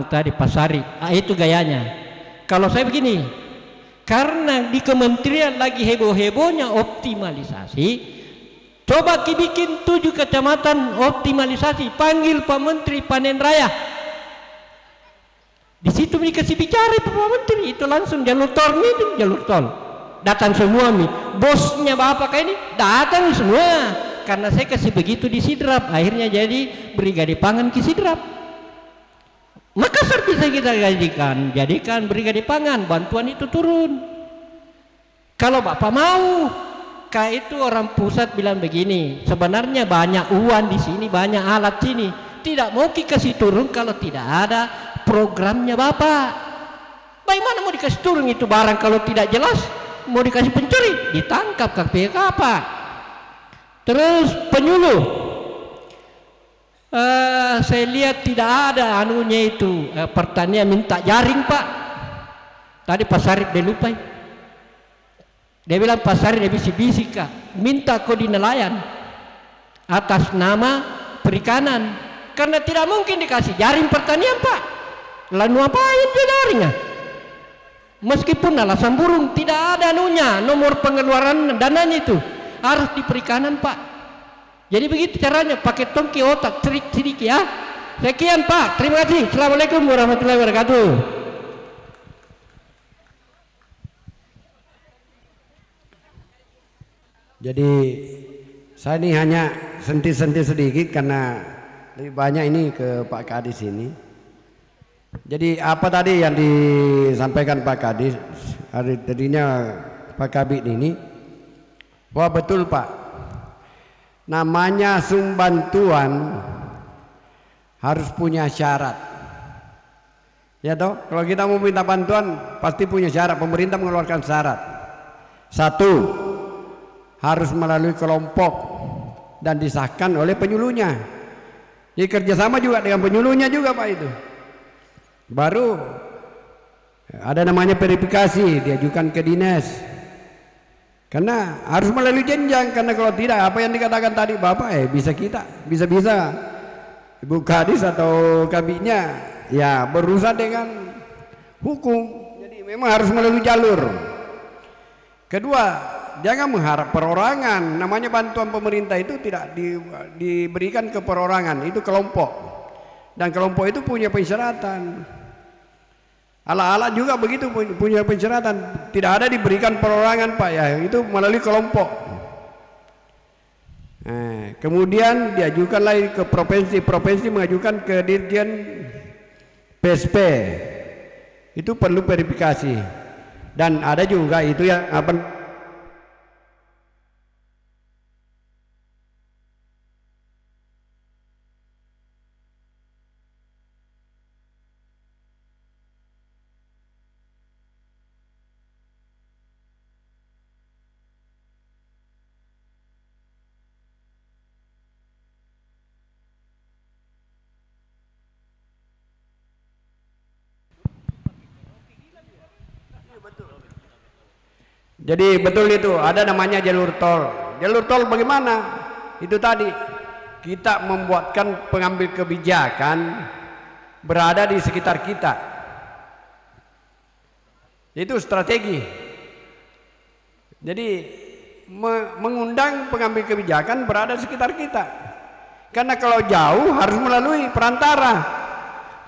tadi Pak Sari. Itu gayanya. Kalau saya begini, karena di kementerian lagi heboh-hebohnya optimalisasi, coba bikin 7 kecamatan optimalisasi, panggil Pak Menteri Panen Raya. Di situ dikasih bicara Pak Menteri, itu langsung jalur tol. Datang semua bosnya Bapak kayak ini datang semua. Karena saya kasih begitu di Sidrap, akhirnya jadi Brigade Pangan ke Sidrap. Makassar bisa kita jadikan Brigade Pangan, bantuan itu turun. Kalau Bapak mau, kayak itu orang pusat bilang begini, sebenarnya banyak uang di sini, banyak alat sini. Tidak mau kasih turun kalau tidak ada programnya Bapak. Bagaimana mau dikasih turun itu barang kalau tidak jelas? Mau dikasih pencuri, ditangkap KPK Pak. Terus penyuluh, saya lihat tidak ada anunya itu pertanian minta jaring Pak. Tadi Pak Sarip dia lupa. Dia bilang Pak Sarip dia bisik-bisik Kak, minta kode nelayan atas nama perikanan, karena tidak mungkin dikasih jaring pertanian Pak. Lalu apain dia jaringnya? Meskipun alasan burung tidak ada anunya, nomor pengeluaran dananya itu harus di perikanan Pak. Jadi begitu caranya, pakai tongki otak trik sedikit ya. Sekian Pak, terima kasih. Assalamualaikum warahmatullahi wabarakatuh. Jadi saya ini hanya sentil-sentil sedikit karena lebih banyak ini ke Pak Kadis ini. Jadi apa tadi yang disampaikan Pak Kadis hari tadinya Pak Kabit ini Wah betul Pak, namanya sumbantuan harus punya syarat. Ya toh, kalau kita mau minta bantuan pasti punya syarat, pemerintah mengeluarkan syarat. Satu, harus melalui kelompok dan disahkan oleh penyuluhnya. Jadi kerjasama juga dengan penyuluhnya juga Pak itu. Baru ada namanya verifikasi, diajukan ke dinas. Karena harus melalui jenjang, karena kalau tidak apa yang dikatakan tadi Bapak bisa Ibu Kadis atau kabinnya ya berurusan dengan hukum. Jadi memang harus melalui jalur. Kedua, jangan mengharap perorangan. Namanya bantuan pemerintah itu tidak diberikan ke perorangan, itu kelompok. Dan kelompok itu punya persyaratan. Ala-ala juga begitu punya persyaratan, tidak ada diberikan perorangan Pak ya, itu melalui kelompok. Nah, kemudian diajukan lagi ke provinsi mengajukan ke Dirjen PSP, itu perlu verifikasi. Dan ada juga itu yang apa? Jadi betul itu, ada namanya jalur tol. Jalur tol bagaimana? Itu tadi kita membuatkan pengambil kebijakan berada di sekitar kita. Itu strategi. Jadi mengundang pengambil kebijakan berada di sekitar kita. Karena kalau jauh harus melalui perantara.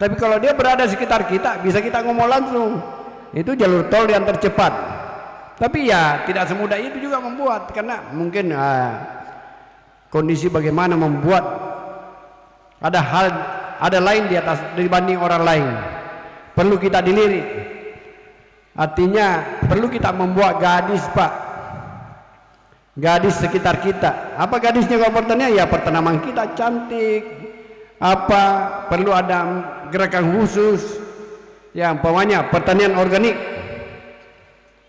Tapi kalau dia berada di sekitar kita, bisa kita ngomong langsung. Itu jalur tol yang tercepat. Tapi ya tidak semudah itu juga membuat, karena mungkin kondisi bagaimana membuat ada lain di atas dibanding orang lain. Perlu kita dilirik. Artinya perlu kita membuat gadis Pak, gadis sekitar kita. Apa gadisnya kalau pertanian? Ya pertanaman kita cantik. Apa perlu ada gerakan khusus? Ya umpamanya pertanian organik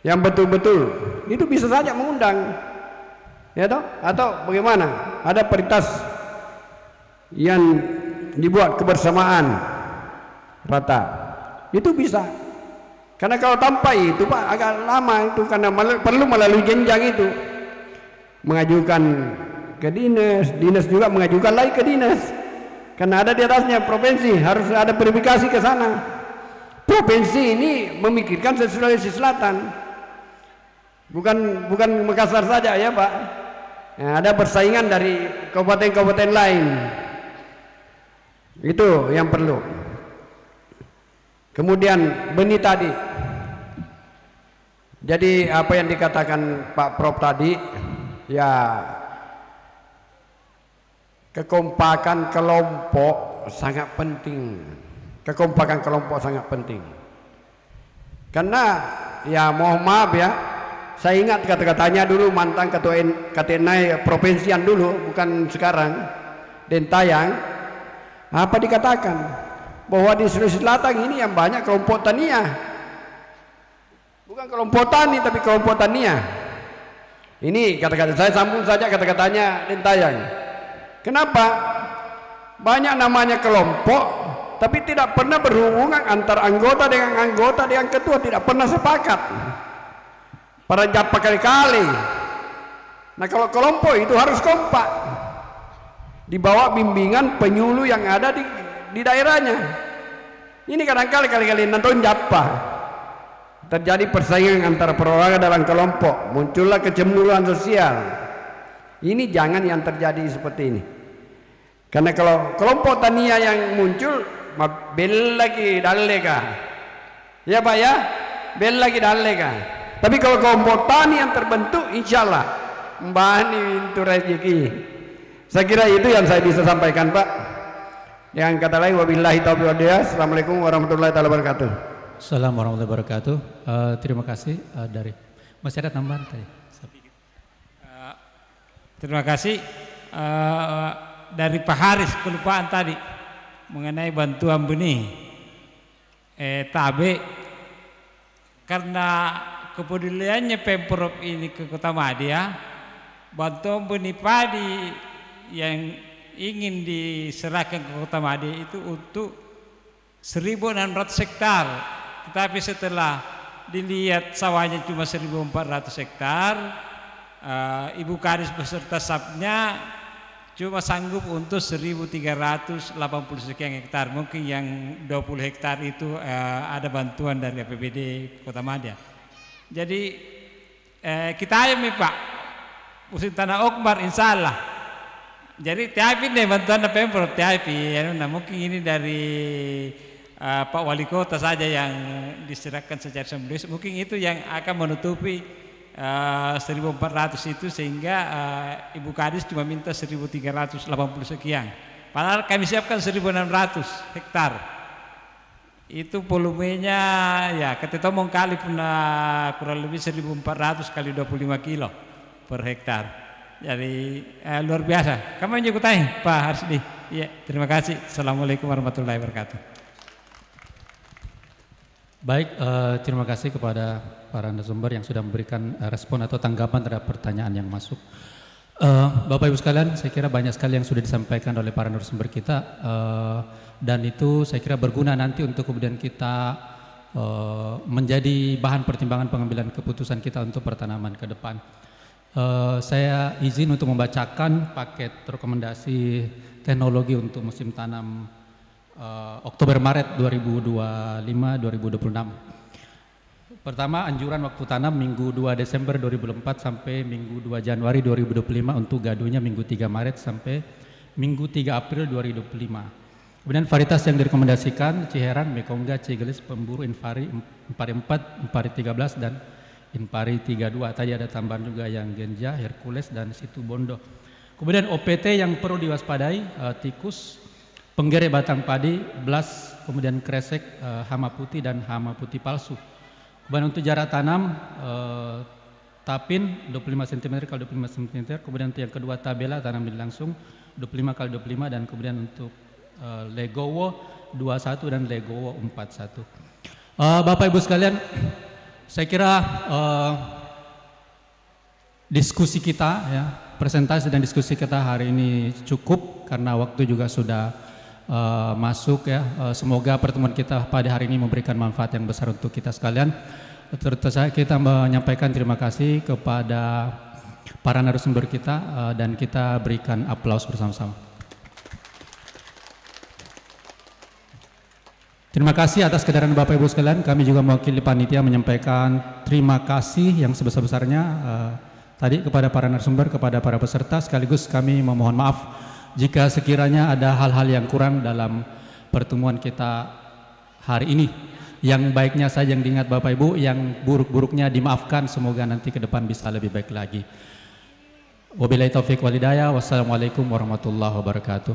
yang betul-betul itu bisa saja mengundang, ya toh? Atau bagaimana? Ada prioritas yang dibuat kebersamaan rata, itu bisa. Karena kalau tanpa itu Pak agak lama itu, karena perlu melalui jenjang itu, mengajukan ke dinas juga mengajukan lagi ke dinas, karena ada di atasnya provinsi, harus ada verifikasi ke sana. Provinsi ini memikirkan Sulawesi Selatan. Bukan Makassar saja ya Pak. Nah, ada persaingan dari kabupaten-kabupaten lain. Itu yang perlu. Kemudian benih tadi. Jadi apa yang dikatakan Pak Prof tadi, ya kekompakan kelompok sangat penting. Kekompakan kelompok sangat penting. Karena ya mohon maaf ya, saya ingat kata-katanya dulu mantan ketua KTNAI provinsian dulu, bukan sekarang, Dentayang. Apa dikatakan? Bahwa di Sulawesi Selatan ini yang banyak kelompok tania. Bukan kelompok tani, tapi kelompok tania. Ini kata-kata saya, sambung saja kata-katanya Dentayang. Kenapa? Banyak namanya kelompok, tapi tidak pernah berhubungan antar anggota dengan ketua, tidak pernah sepakat. Para japa kali-kali. Nah kalau kelompok itu harus kompak, di bawah bimbingan penyuluh yang ada di daerahnya. Ini kadang-kali kali-kali nonton japa, terjadi persaingan antara perorangan dalam kelompok, muncullah kecemburuan sosial. Ini jangan yang terjadi seperti ini. Karena kalau kelompok tania yang muncul, bel lagi daleka, ya Pak ya, bel lagi daleka. Tapi kalau kelompok tani yang terbentuk, insya Allah mbani itu rezeki. Saya kira itu yang saya bisa sampaikan Pak. Dengan kata lain, wabillahi taufiq wal hidayah. Assalamualaikum warahmatullahi wabarakatuh. Assalamualaikum warahmatullahi wabarakatuh. Terima kasih dari masih ada tambahan tadi. Terima kasih. Dari Pak Haris, kelupaan tadi mengenai bantuan benih tabe, karena kepeduliannya Pemprov ini ke Kota Madia, bantuan benih padi yang ingin diserahkan ke Kota Madia itu untuk 1.600 hektar, tetapi setelah dilihat sawahnya cuma 1.400 hektar, Ibu Kadis beserta stafnya cuma sanggup untuk 1.380 sekian hektar. Mungkin yang 20 hektar itu ada bantuan dari APBD Kota Madia. Jadi kita ayam Pak musim tanah Okmar insya Allah. Jadi TIP nih bantuan Pemprov TIP. Nah, mungkin ini dari Pak Wali Kota saja yang diserahkan secara sembilan. Mungkin itu yang akan menutupi 1.400 itu, sehingga Ibu Kadis cuma minta 1.380 sekian. Padahal kami siapkan 1.600 hektar. Itu volumenya ya kita ngomong kali pernah kurang lebih 1.400 kali 25 kilo per hektar. Jadi luar biasa. Kamu juga tanya Pak Harsdi. Ya, terima kasih. Assalamualaikum warahmatullahi wabarakatuh. Baik, terima kasih kepada para narasumber yang sudah memberikan respon atau tanggapan terhadap pertanyaan yang masuk. Bapak Ibu sekalian, saya kira banyak sekali yang sudah disampaikan oleh para narasumber kita, dan itu saya kira berguna nanti untuk kemudian kita menjadi bahan pertimbangan pengambilan keputusan kita untuk pertanaman ke depan. Saya izin untuk membacakan paket rekomendasi teknologi untuk musim tanam Oktober-Maret 2025-2026. Pertama, anjuran waktu tanam Minggu 2 Desember 2024 sampai Minggu 2 Januari 2025 untuk gadunya Minggu 3 Maret sampai Minggu 3 April 2025. Kemudian varietas yang direkomendasikan Ciherang, Mekongga, Cigelis, Pemburu, Invari 44, Invari 13 dan Invari 32. Tadi ada tambahan juga yang Genja, Hercules dan Situ Bondo. Kemudian OPT yang perlu diwaspadai tikus, penggere batang padi, blas, kemudian kresek, hama putih dan hama putih palsu. Kemudian untuk jarak tanam tapin 25 cm x 25 cm, kemudian untuk yang kedua tabela tanam benih langsung 25 x 25, dan kemudian untuk legowo 21 dan legowo 41. Bapak Ibu sekalian, saya kira diskusi kita ya, presentasi dan diskusi kita hari ini cukup karena waktu juga sudah masuk ya. Semoga pertemuan kita pada hari ini memberikan manfaat yang besar untuk kita sekalian. Terus kita menyampaikan terima kasih kepada para narasumber kita dan kita berikan aplaus bersama-sama. Terima kasih atas kehadiran Bapak Ibu sekalian. Kami juga mewakili panitia menyampaikan terima kasih yang sebesar-besarnya tadi kepada para narasumber, kepada para peserta, sekaligus kami memohon maaf jika sekiranya ada hal-hal yang kurang dalam pertemuan kita hari ini. Yang baiknya saja yang diingat Bapak Ibu, yang buruk-buruknya dimaafkan, semoga nanti ke depan bisa lebih baik lagi. Wabillahi taufiq wal hidayah. Wassalamualaikum warahmatullahi wabarakatuh.